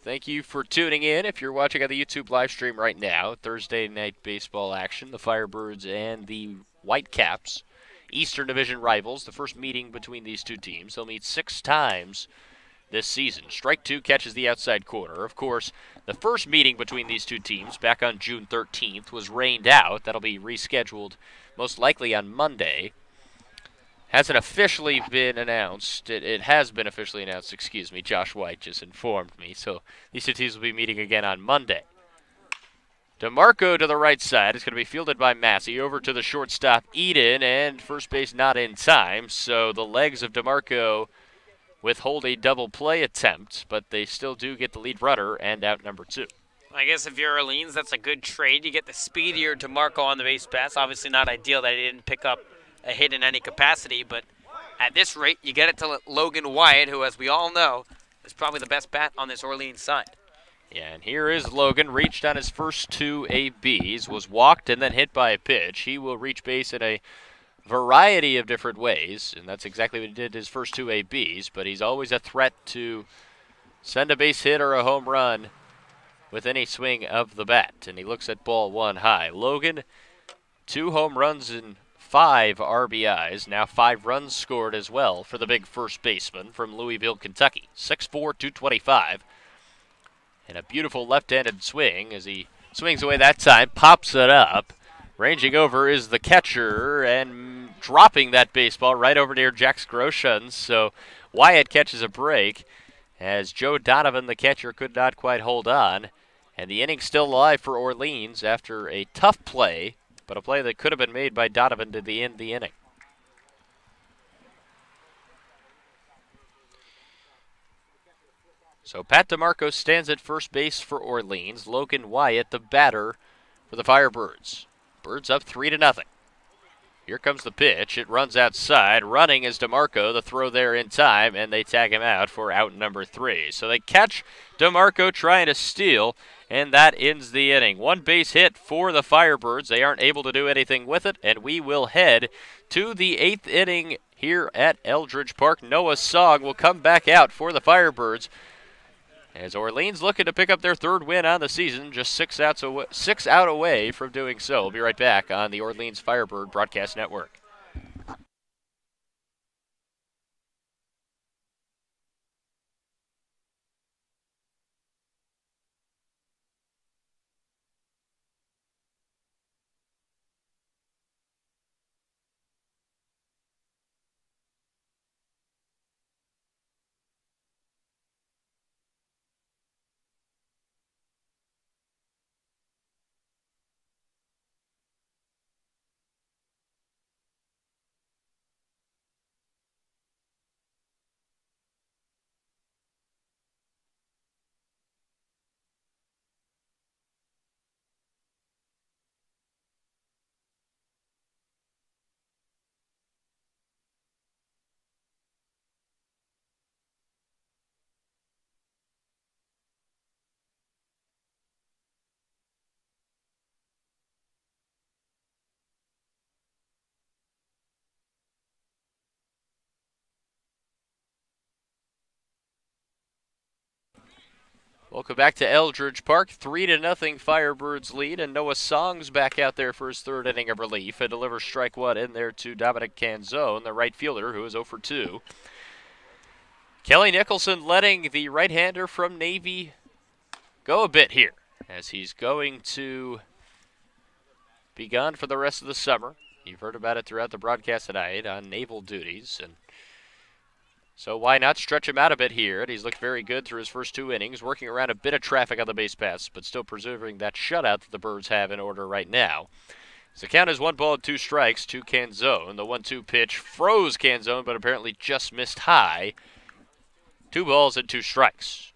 S1: Thank you for tuning in. If you're watching on the YouTube live stream right now, Thursday night baseball action, the Firebirds and the Whitecaps, Eastern Division rivals, the first meeting between these two teams. They'll meet 6 times this season. Strike 2 catches the outside corner. Of course, the first meeting between these two teams back on June 13th was rained out. That'll be rescheduled most likely on Monday. hasn't officially been announced. It has been officially announced, excuse me. Josh White just informed me. So these two teams will be meeting again on Monday. DeMarco to the right side. It's going to be fielded by Massey. Over to the shortstop, Eden, and first base not in time. So the legs of DeMarco withhold a double play attempt, but they still do get the lead runner and out number 2.
S2: I guess if you're Orleans, that's a good trade. You get the speedier DeMarco on the base pass. Obviously not ideal that he didn't pick up a hit in any capacity, but at this rate, you get it to Logan Wyatt, who, as we all know, is probably the best bat on this Orleans side.
S1: Yeah, and here is Logan, reached on his first 2 ABs, was walked and then hit by a pitch. He will reach base in a variety of different ways, and that's exactly what he did his first 2 ABs, but he's always a threat to send a base hit or a home run with any swing of the bat, and he looks at ball 1 high. Logan, 2 home runs and 5 RBIs, now 5 runs scored as well for the big first baseman from Louisville, Kentucky. 6'4", 225. And a beautiful left-handed swing as he swings away that time, pops it up. Ranging over is the catcher and dropping that baseball right over near Jax Groshans. So Wyatt catches a break as Joe Donovan, the catcher, could not quite hold on. And the inning's still alive for Orleans after a tough play, but a play that could have been made by Donovan to the end of the inning. So Pat DeMarco stands at first base for Orleans. Logan Wyatt, the batter for the Firebirds. Birds up 3-0. Here comes the pitch. It runs outside. Running is DeMarco. The throw there in time, and they tag him out for out number 3. So they catch DeMarco trying to steal, and that ends the inning. 1 base hit for the Firebirds. They aren't able to do anything with it, and we will head to the 8th inning here at Eldridge Park. Noah Song will come back out for the Firebirds, as Orleans looking to pick up their 3rd win on the season, just 6 out away from doing so. We'll be right back on the Orleans Firebird Broadcast Network. Welcome back to Eldridge Park. 3-0 Firebirds lead, and Noah Song's back out there for his 3rd inning of relief and delivers strike 1 in there to Dominic Canzone, the right fielder, who is 0 for 2. Kelly Nicholson letting the right-hander from Navy go a bit here, as he's going to be gone for the rest of the summer. You've heard about it throughout the broadcast tonight on naval duties, and so why not stretch him out a bit here? And he's looked very good through his first 2 innings, working around a bit of traffic on the base paths, but still preserving that shutout that the Birds have in order right now. So the count is 1 ball and 2 strikes to Canzone. The 1-2 pitch froze Canzone, but apparently just missed high. 2 balls and 2 strikes.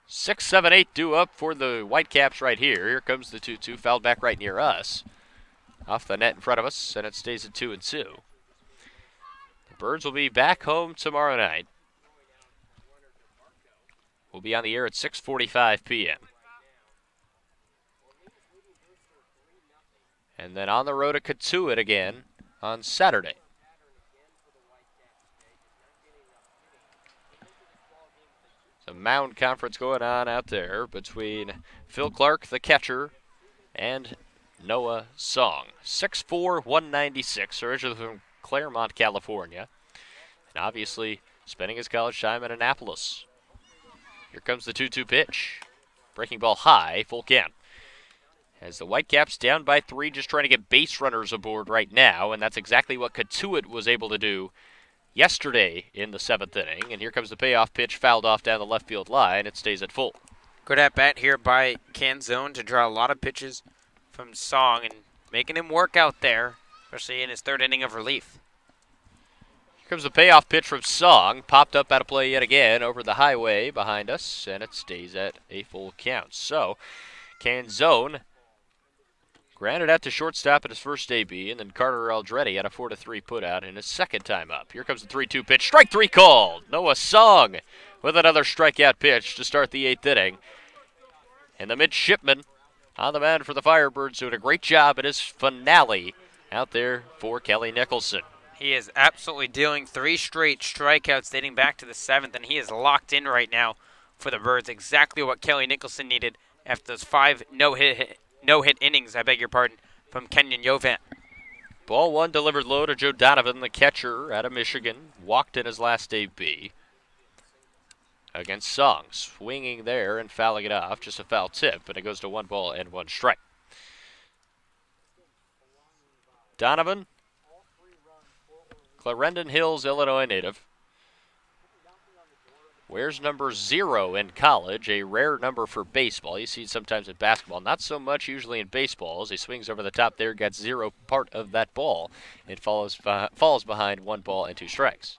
S1: 6, 7, 8 due up for the Whitecaps right here. Here comes the 2-2, fouled back right near us. Off the net in front of us, and it stays at 2-2. Birds will be back home tomorrow night. We'll be on the air at 6:45 p.m. And then on the road to Catuit again on Saturday. Some mound conference going on out there between Phil Clark, the catcher, and Noah Song. 6'4", 196, originally from Claremont, California, and obviously spending his college time in Annapolis. Here comes the 2-2 pitch. Breaking ball high, full count. As the Whitecaps down by 3, just trying to get base runners aboard right now, and that's exactly what Katuitt was able to do yesterday in the 7th inning. And here comes the payoff pitch, fouled off down the left field line. It stays at full.
S2: Good at bat here by Canzone to draw a lot of pitches from Song and making him work out there, especially in his 3rd inning of relief.
S1: Here comes the payoff pitch from Song. Popped up out of play yet again over the highway behind us, and it stays at a full count. So, Canzone grounded out to shortstop at his first AB, and then Carter Aldretti had a 4-3 putout in his 2nd time up. Here comes the 3-2 pitch. Strike 3 called. Noah Song with another strikeout pitch to start the 8th inning. And the midshipman on the mound for the Firebirds doing a great job at his finale out there for Kelly Nicholson.
S2: He is absolutely dealing 3 straight strikeouts dating back to the 7th, and he is locked in right now for the Birds. Exactly what Kelly Nicholson needed after those 5 no-hit innings, from Kenyon Yovan.
S1: Ball 1 delivered low to Joe Donovan, the catcher out of Michigan. Walked in his last AB against Song. Swinging there and fouling it off. Just a foul tip, and it goes to 1 ball and 1 strike. Donovan, Clarendon Hills, Illinois native. Wears number 0 in college, a rare number for baseball. You see it sometimes in basketball, not so much usually in baseball. As he swings over the top there, gets 0 part of that ball. It falls behind 1 ball and 2 strikes.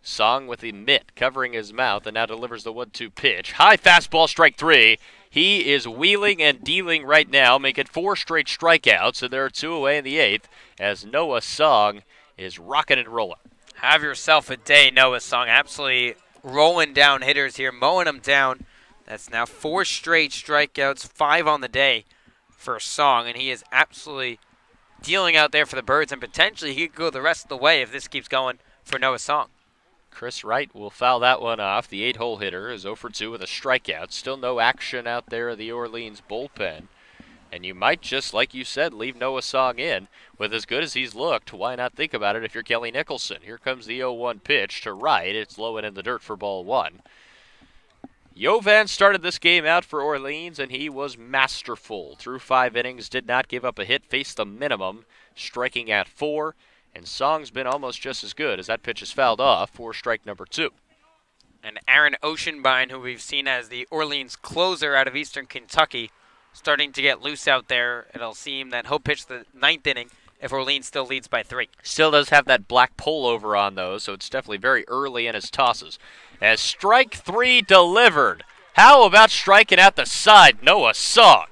S1: Song with the mitt covering his mouth and now delivers the 1-2 pitch. High fastball, strike 3. He is wheeling and dealing right now, making 4 straight strikeouts, and there are 2 away in the 8th as Noah Song is rocking and rolling.
S2: Have yourself a day, Noah Song. Absolutely rolling down hitters here, mowing them down. That's now 4 straight strikeouts, 5 on the day for Song, and he is absolutely dealing out there for the Birds, and potentially he could go the rest of the way if this keeps going for Noah Song.
S1: Chris Wright will foul that one off. The 8-hole hitter is 0 for 2 with a strikeout. Still no action out there in the Orleans bullpen. And you might just, like you said, leave Noah Song in. With as good as he's looked, why not think about it if you're Kelly Nicholson? Here comes the 0-1 pitch to Wright. It's low and in the dirt for ball 1. Yovan started this game out for Orleans, and he was masterful. Through 5 innings, did not give up a hit, faced the minimum, striking at 4. And Song's been almost just as good as that pitch is fouled off for strike number 2.
S2: And Aaron Oceanbine, who we've seen as the Orleans closer out of Eastern Kentucky, starting to get loose out there. It'll seem that he'll pitch the 9th inning if Orleans still leads by 3.
S1: Still does have that black pullover on, though, so it's definitely very early in his tosses. As strike 3 delivered. How about striking out the side, Noah Song?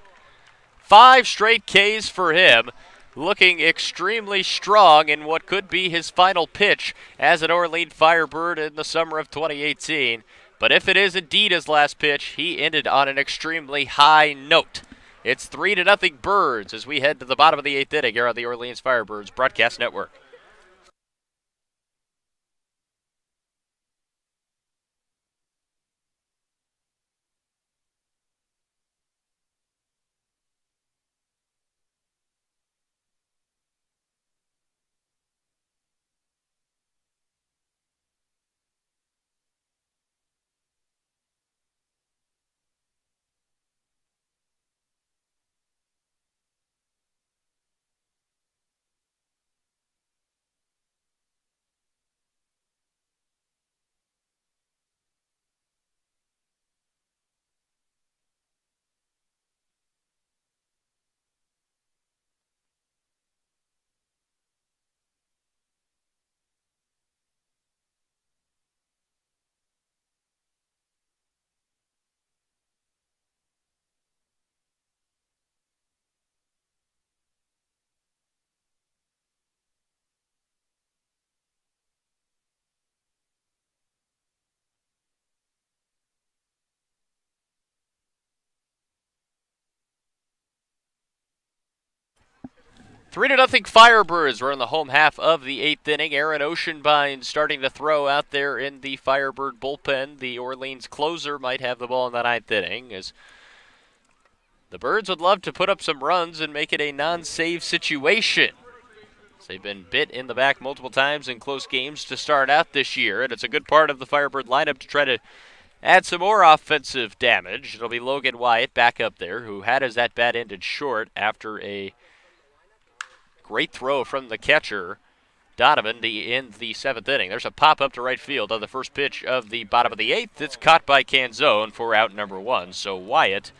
S1: 5 straight Ks for him. Looking extremely strong in what could be his final pitch as an Orleans Firebird in the summer of 2018. But if it is indeed his last pitch, he ended on an extremely high note. It's 3-0 Birds as we head to the bottom of the 8th inning here on the Orleans Firebirds Broadcast Network. Three to nothing Firebirds. We're in the home half of the 8th inning. Aaron Oceanbine starting to throw out there in the Firebird bullpen. The Orleans closer might have the ball in the 9th inning, as the Birds would love to put up some runs and make it a non-save situation. They've been bit in the back multiple times in close games to start out this year, and it's a good part of the Firebird lineup to try to add some more offensive damage. It'll be Logan Wyatt back up there, who had his at-bat ended short after a great throw from the catcher, Donovan, in the 7th inning. There's a pop-up to right field on the first pitch of the bottom of the 8th. It's caught by Canzone for out number 1. So Wyatt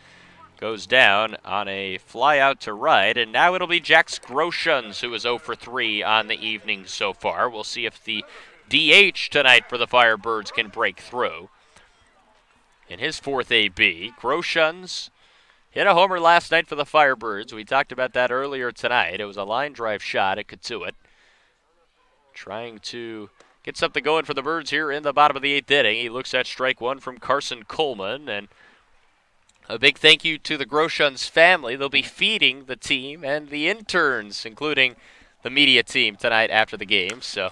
S1: goes down on a fly out to right, and now it'll be Jax Groshans, who is 0 for 3 on the evening so far. We'll see if the DH tonight for the Firebirds can break through. In his 4th AB, Groshans hit a homer last night for the Firebirds. We talked about that earlier tonight. It was a line drive shot at Katuitt. Trying to get something going for the Birds here in the bottom of the 8th inning. He looks at strike 1 from Carson Coleman, and a big thank you to the Groshans family. They'll be feeding the team and the interns, including the media team, tonight after the game. So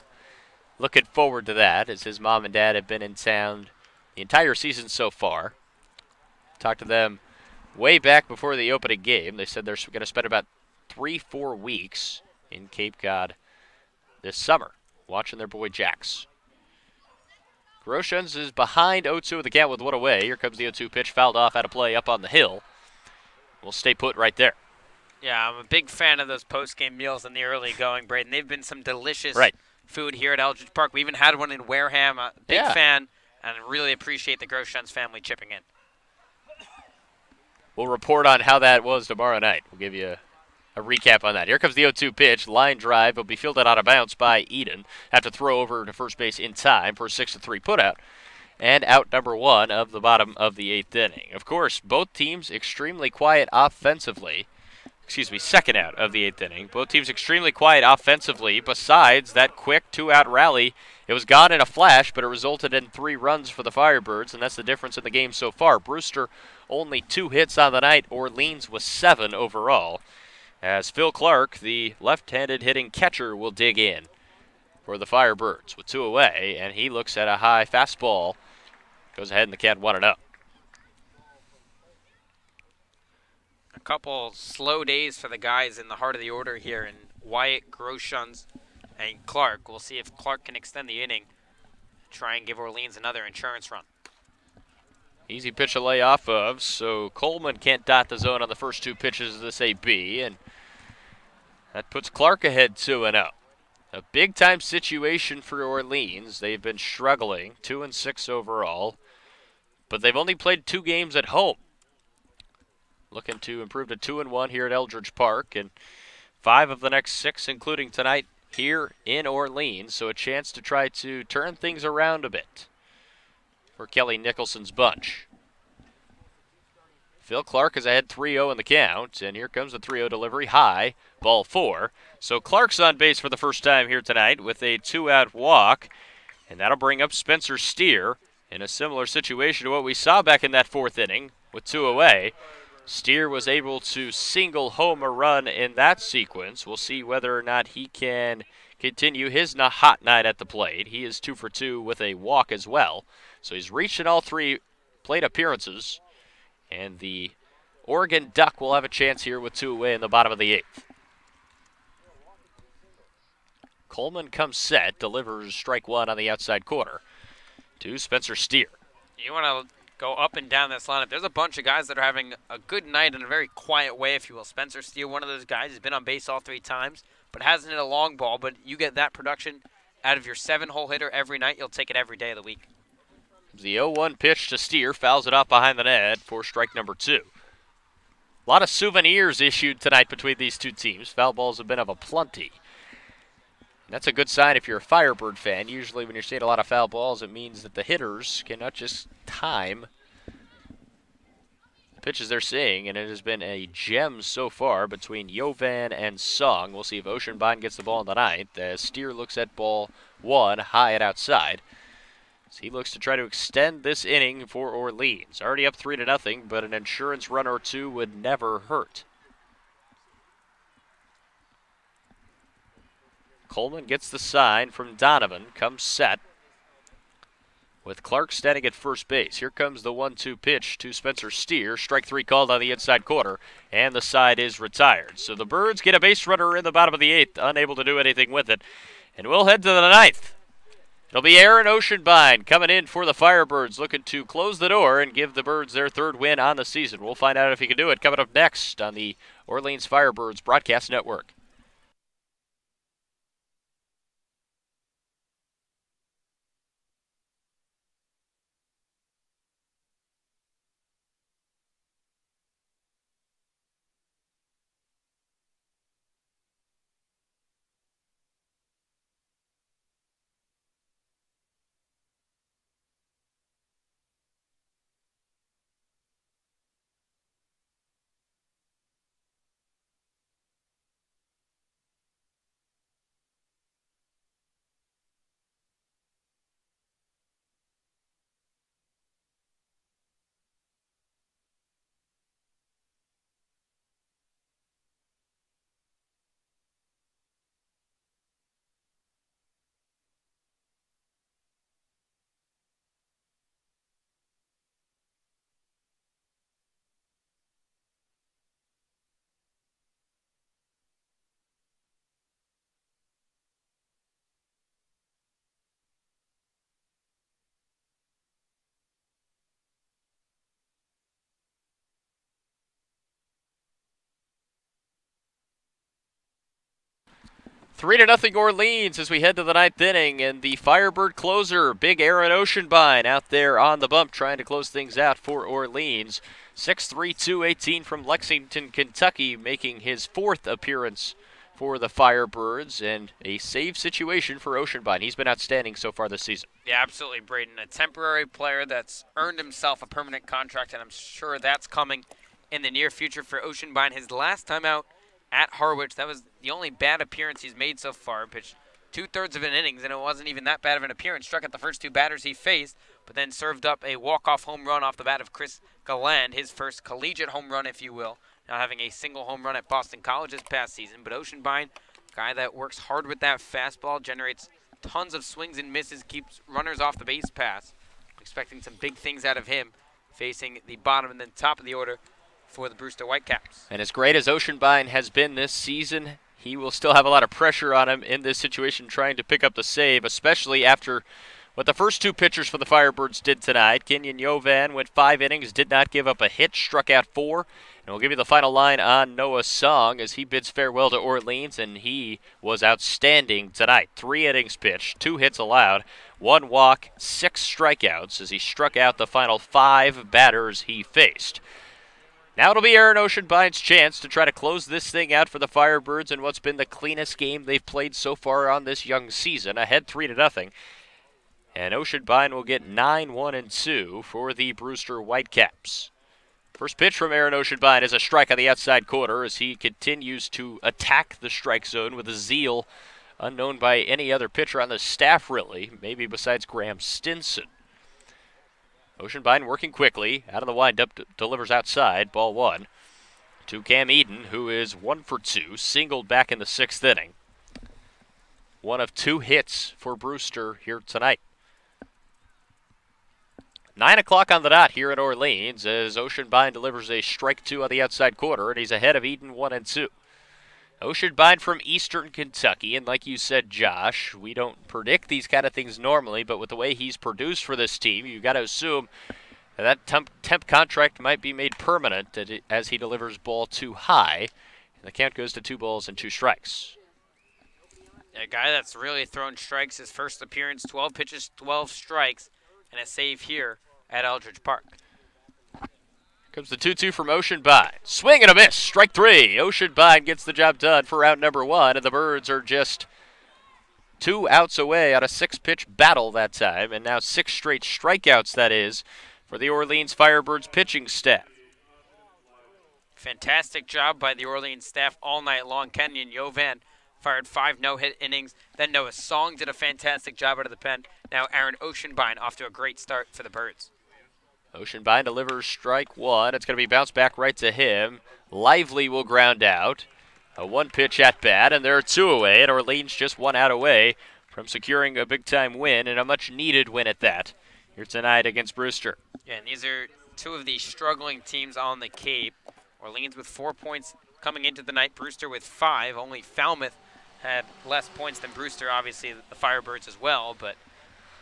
S1: looking forward to that, as his mom and dad have been in town the entire season so far. Talked to them way back before the opening game. They said they're going to spend about 3-4 weeks in Cape Cod this summer watching their boy Jax. Groshans is behind 0-2 with the count with 1 away. Here comes the 0-2 pitch, fouled off out of play up on the hill. We'll stay put right there.
S2: Yeah, I'm a big fan of those post-game meals in the early going, Braden. They've been some delicious food here at Eldridge Park. We even had one in Wareham. A big fan, and really appreciate the Groshans family chipping in.
S1: We'll report on how that was tomorrow night. We'll give you a recap on that. Here comes the 0-2 pitch. Line drive will be fielded out of bounds by Eden. Have to throw over to first base in time for a 6-3 putout. And out number 1 of the bottom of the 8th inning. Of course, both teams extremely quiet offensively. Second out of the 8th inning. Both teams extremely quiet offensively. Besides that quick 2-out rally, it was gone in a flash, but it resulted in 3 runs for the Firebirds, and that's the difference in the game so far. Brewster only 2 hits on the night. Orleans was 7 overall. As Phil Clark, the left-handed hitting catcher, will dig in for the Firebirds with 2 away, and he looks at a high fastball. Goes ahead and the count 1-0.
S2: A couple slow days for the guys in the heart of the order here, and Wyatt, Groshans, and Clark. We'll see if Clark can extend the inning, try and give Orleans another insurance run.
S1: Easy pitch to lay off of, so Coleman can't dot the zone on the first 2 pitches of this AB, and that puts Clark ahead 2-0. A big-time situation for Orleans. They've been struggling, 2-6 overall, but they've only played 2 games at home. Looking to improve to 2-1 here at Eldridge Park, and 5 of the next 6, including tonight, here in Orleans, so a chance to try to turn things around a bit for Kelly Nicholson's bunch. Phil Clark is ahead 3-0 in the count, and here comes the 3-0 delivery, high, ball 4. So Clark's on base for the first time here tonight with a 2-out walk, and that'll bring up Spencer Steer in a similar situation to what we saw back in that 4th inning with 2 away. Steer was able to single home a run in that sequence. We'll see whether or not he can continue his hot night at the plate. He is 2 for 2 with a walk as well. So he's reached in all 3 plate appearances. And the Oregon Duck will have a chance here with 2 away in the bottom of the 8th. Coleman comes set, delivers strike 1 on the outside corner to Spencer Steer.
S2: You want to go up and down this lineup. There's a bunch of guys that are having a good night in a very quiet way, if you will. Spencer Steer, one of those guys, has been on base all 3 times, but hasn't hit a long ball. But you get that production out of your 7-hole hitter every night, you'll take it every day of the week.
S1: The 0-1 pitch to Steer, fouls it off behind the net for strike number 2. A lot of souvenirs issued tonight between these 2 teams. Foul balls have been of a plenty. And that's a good sign if you're a Firebird fan. Usually when you're seeing a lot of foul balls, it means that the hitters cannot just time the pitches they're seeing, and it has been a gem so far between Jovan and Sung. We'll see if Oceanbond gets the ball in the 9th as Steer looks at ball 1 high and outside. So he looks to try to extend this inning for Orleans. Already up 3-0, but an insurance run or 2 would never hurt. Coleman gets the sign from Donovan, comes set, with Clark standing at first base. Here comes the 1-2 pitch to Spencer Steer. Strike 3 called on the inside corner, and the side is retired. So the Birds get a base runner in the bottom of the 8th, unable to do anything with it. And we'll head to the 9th. It'll be Aaron Oceanbine coming in for the Firebirds, looking to close the door and give the Birds their third win on the season. We'll find out if he can do it coming up next on the Orleans Firebirds Broadcast Network. Three to nothing Orleans as we head to the ninth inning, and the Firebird closer, big Aaron Oceanbine, out there on the bump trying to close things out for Orleans. 6'3", 218 from Lexington, Kentucky, making his fourth appearance for the Firebirds, and a save situation for Oceanbine. He's been outstanding so far this season.
S2: Yeah, absolutely, Braden. A temporary player that's earned himself a permanent contract, and I'm sure that's coming in the near future for Oceanbine. His last time out at Harwich, that was the only bad appearance he's made so far. Pitched 2/3 of an innings, and it wasn't even that bad of an appearance. Struck out the first two batters he faced, but then served up a walk-off home run off the bat of Chris Galland, his first collegiate home run, if you will. Now having a single home run at Boston College this past season. But Oceanbine, guy that works hard with that fastball, generates tons of swings and misses, keeps runners off the base pass. Expecting some big things out of him, facing the bottom and then top of the order for the Brewster Whitecaps.
S1: And as great as Oceanbine has been this season, he will still have a lot of pressure on him in this situation trying to pick up the save, especially after what the first two pitchers for the Firebirds did tonight. Kenyon Yovan went 5 innings, did not give up a hit, struck out 4. And we'll give you the final line on Noah Song as he bids farewell to Orleans, and he was outstanding tonight. 3 innings pitched, 2 hits allowed, 1 walk, 6 strikeouts as he struck out the final 5 batters he faced. Now it'll be Aaron Oceanbine's chance to try to close this thing out for the Firebirds in what's been the cleanest game they've played so far on this young season, ahead 3-0. And Oceanbine will get 9-1-2 for the Brewster Whitecaps. First pitch from Aaron Oceanbine is a strike on the outside corner as he continues to attack the strike zone with a zeal unknown by any other pitcher on the staff, really, maybe besides Graham Stinson. Oceanbine working quickly, out of the windup, delivers outside, ball 1. To Cam Eden, who is 1 for 2, singled back in the 6th inning. 1 of 2 hits for Brewster here tonight. 9 o'clock on the dot here at Orleans as Oceanbine delivers a strike 2 on the outside corner, and he's ahead of Eden 1-2. Oceanbine from Eastern Kentucky, and like you said, Josh, we don't predict these kind of things normally, but with the way he's produced for this team, you got to assume that temp contract might be made permanent as he delivers ball 2 high, and the count goes to 2 balls and 2 strikes.
S2: A guy that's really thrown strikes, his first appearance, 12 pitches, 12 strikes, and a save here at Eldridge Park.
S1: Comes the 2-2 from Oceanbine. Swing and a miss. Strike 3. Oceanbine gets the job done for round number 1, and the Birds are just 2 outs away on a 6-pitch battle that time, and now 6 straight strikeouts, that is, for the Orleans Firebirds pitching staff.
S2: Fantastic job by the Orleans staff all night long. Kenyon Yovan fired 5 no-hit innings. Then Noah Song did a fantastic job out of the pen. Now Aaron Oceanbine off to a great start for the Birds.
S1: Oceanbine delivers strike 1. It's going to be bounced back right to him. Lively will ground out. A 1-pitch at bat, and there are 2 away, and Orleans just 1 out away from securing a big-time win, and a much-needed win at that here tonight against Brewster.
S2: Yeah, and these are 2 of the struggling teams on the Cape. Orleans with 4 points coming into the night, Brewster with 5. Only Falmouth had less points than Brewster, obviously the Firebirds as well, but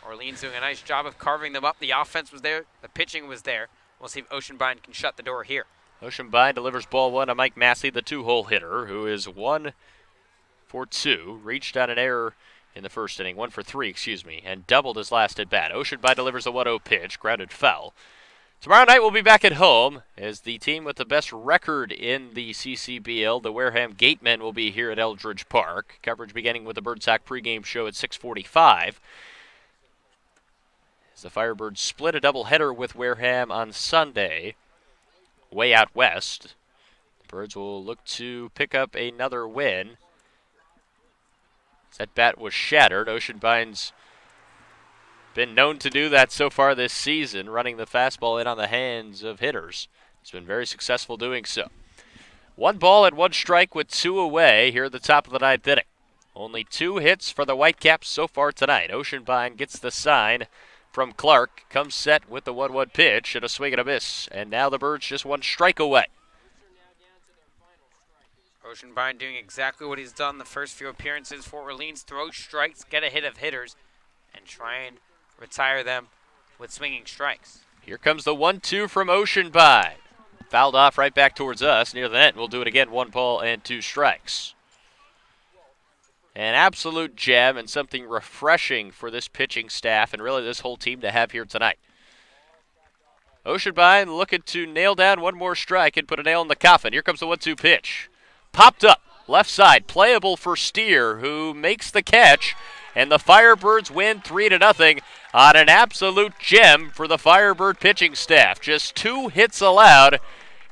S2: Orleans doing a nice job of carving them up. The offense was there. The pitching was there. We'll see if Oceanbind can shut the door here.
S1: Oceanbind delivers ball one to Mike Massey, the two-hole hitter, who is 1 for 2. Reached on an error in the first inning, 1 for 3, and doubled his last at bat. Oceanbind delivers a 1-0 pitch, grounded foul. Tomorrow night we'll be back at home as the team with the best record in the CCBL, the Wareham Gatemen, will be here at Eldridge Park. Coverage beginning with the Bird Talk pregame show at 6:45. As the Firebirds split a doubleheader with Wareham on Sunday, way out west. The Birds will look to pick up another win. That bat was shattered. Oceanbind's been known to do that so far this season, running the fastball in on the hands of hitters. He's been very successful doing so. 1 ball and 1 strike with 2 away here at the top of the 9th inning. Only 2 hits for the Whitecaps so far tonight. Oceanbind gets the sign from Clark, comes set with the 1-1 pitch and a swing and a miss. And now the Birds just 1 strike away.
S2: Oceanbind doing exactly what he's done the first few appearances for Orleans. Throw strikes, get ahead of hitters, and try and retire them with swinging strikes.
S1: Here comes the 1-2 from Oceanbind. Fouled off right back towards us near the net. We'll do it again, 1 ball and 2 strikes. An absolute gem and something refreshing for this pitching staff and really this whole team to have here tonight. Oceanbind looking to nail down 1 more strike and put a nail in the coffin. Here comes the 1-2 pitch. Popped up, left side, playable for Steer, who makes the catch, and the Firebirds win 3-0 on an absolute gem for the Firebird pitching staff. Just 2 hits allowed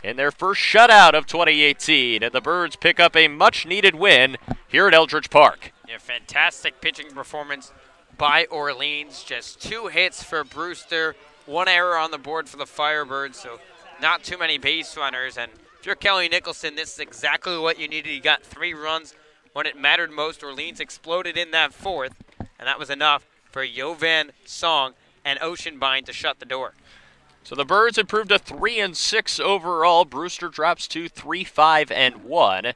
S1: in their first shutout of 2018, and the Birds pick up a much-needed win here at Eldridge Park.
S2: Yeah, fantastic pitching performance by Orleans. Just 2 hits for Brewster, 1 error on the board for the Firebirds, so not too many base runners. And if you're Kelly Nicholson, this is exactly what you needed. You got 3 runs when it mattered most. Orleans exploded in that 4th, and that was enough for Jovan Song and Oceanbind to shut the door.
S1: So the Birds improved to 3-6 overall. Brewster drops to 3-5-1.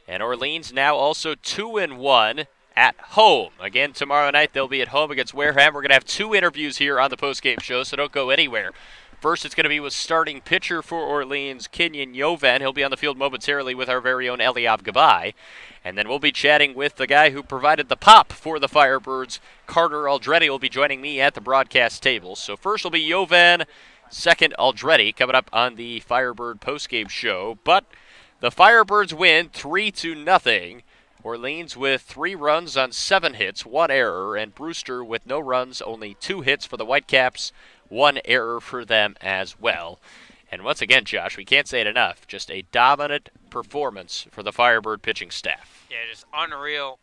S1: And Orleans now also 2-1 at home. Again, tomorrow night they'll be at home against Wareham. We're going to have 2 interviews here on the postgame show, so don't go anywhere. First, it's going to be with starting pitcher for Orleans, Kenyon Jovan. He'll be on the field momentarily with our very own Eliab Gabai. And then we'll be chatting with the guy who provided the pop for the Firebirds, Carter Aldretti, will be joining me at the broadcast table. So first will be Jovan, second Aldretti, coming up on the Firebird postgame show. But the Firebirds win 3-0. Orleans with 3 runs on 7 hits, 1 error, and Brewster with no runs, only 2 hits for the Whitecaps, 1 error for them as well. And once again, Josh, we can't say it enough, just a dominant performance for the Firebird pitching staff.
S2: Yeah, just unreal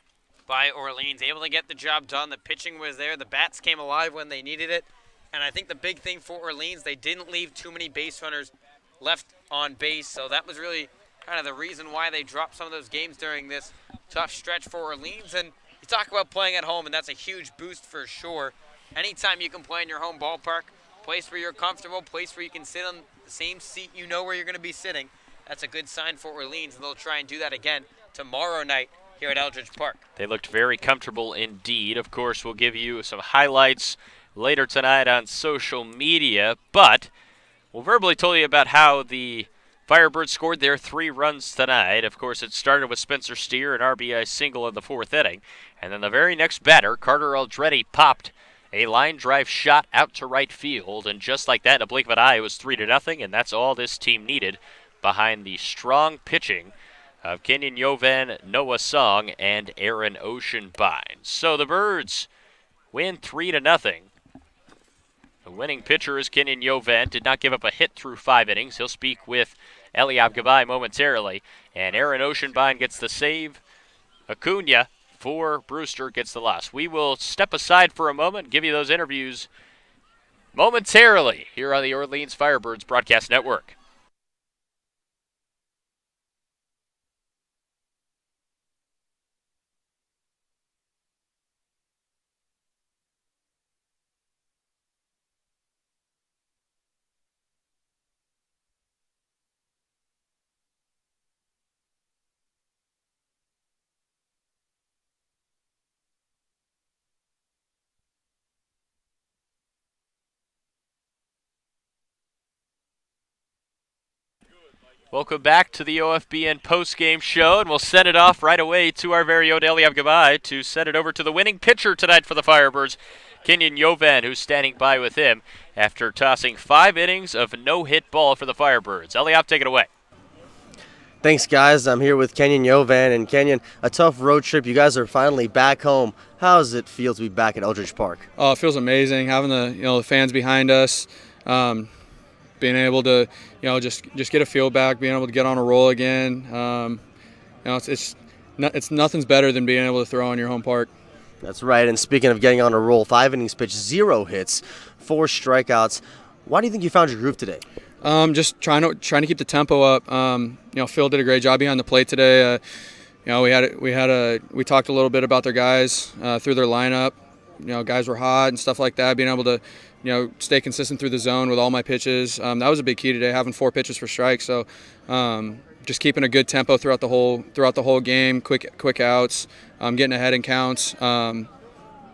S2: by Orleans. Able to get the job done. The pitching was there. The bats came alive when they needed it. And I think the big thing for Orleans, they didn't leave too many base runners left on base. So that was really kind of the reason why they dropped some of those games during this tough stretch for Orleans. And you talk about playing at home, and that's a huge boost for sure. Anytime you can play in your home ballpark, place where you're comfortable, place where you can sit on the same seat you know where you're going to be sitting, that's a good sign for Orleans, and they'll try and do that again tomorrow night here at Eldridge Park.
S1: They looked very comfortable indeed. Of course, we'll give you some highlights later tonight on social media, but we'll verbally tell you about how the Firebirds scored their 3 runs tonight. Of course, it started with Spencer Steer, an RBI single in the 4th inning, and then the very next batter, Carter Aldretti, popped a line drive shot out to right field, and just like that, in a blink of an eye, it was 3-0, and that's all this team needed behind the strong pitching of Kenyon Jovan, Noah Song, and Aaron Oceanbind. So the Birds win 3-0. The winning pitcher is Kenyon Jovan. Did not give up a hit through 5 innings. He'll speak with Eliab Gabai momentarily, and Aaron Oceanbind gets the save. Acuna for Brewster gets the loss. We will step aside for a moment and give you those interviews momentarily here on the Orleans Firebirds Broadcast Network. Welcome back to the OFBN postgame show, and we'll send it off right away to our very own Eliav Gabai to send it over to the winning pitcher tonight for the Firebirds, Kenyon Yovan, who's standing by with him after tossing 5 innings of no-hit ball for the Firebirds. Eliav, take it away.
S4: Thanks, guys. I'm here with Kenyon Yovan, and Kenyon, a tough road trip. You guys are finally back home. How does it feel to be back at Eldridge Park?
S7: Oh, it feels amazing having the fans behind us. Being able to, just get a feel back, being able to get on a roll again. It's nothing's better than being able to throw in your home park.
S4: That's right. And speaking of getting on a roll, 5 innings pitched, 0 hits, 4 strikeouts. Why do you think you found your groove today?
S7: Just trying to keep the tempo up. Phil did a great job behind the plate today. We talked a little bit about their guys through their lineup. Guys were hot and stuff like that. Being able to stay consistent through the zone with all my pitches. That was a big key today, having 4 pitches for strikes. So just keeping a good tempo throughout the whole game, quick outs, getting ahead in counts. That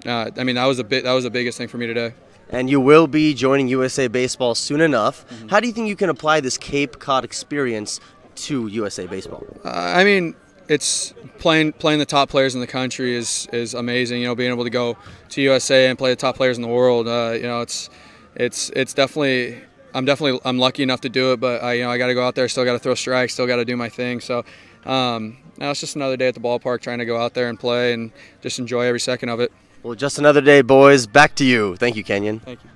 S7: was the biggest thing for me today.
S4: And you will be joining USA Baseball soon enough. Mm-hmm. How do you think you can apply this Cape Cod experience to USA Baseball?
S7: It's playing the top players in the country is amazing. Being able to go to USA and play the top players in the world. It's definitely I'm lucky enough to do it, but I got to go out there. Still got to throw strikes. Still got to do my thing. So now it's just another day at the ballpark, trying to go out there and play and just enjoy every second of it.
S4: Well, just another day, boys. Back to you. Thank you, Kenyon.
S7: Thank you.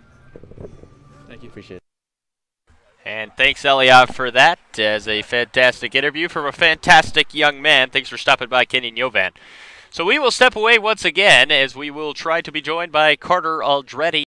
S4: Thank you. Appreciate it.
S1: And thanks, Eliav, for that. As a fantastic interview from a fantastic young man. Thanks for stopping by, Kenyon Yovan. So we will step away once again, as we will try to be joined by Carter Aldretti.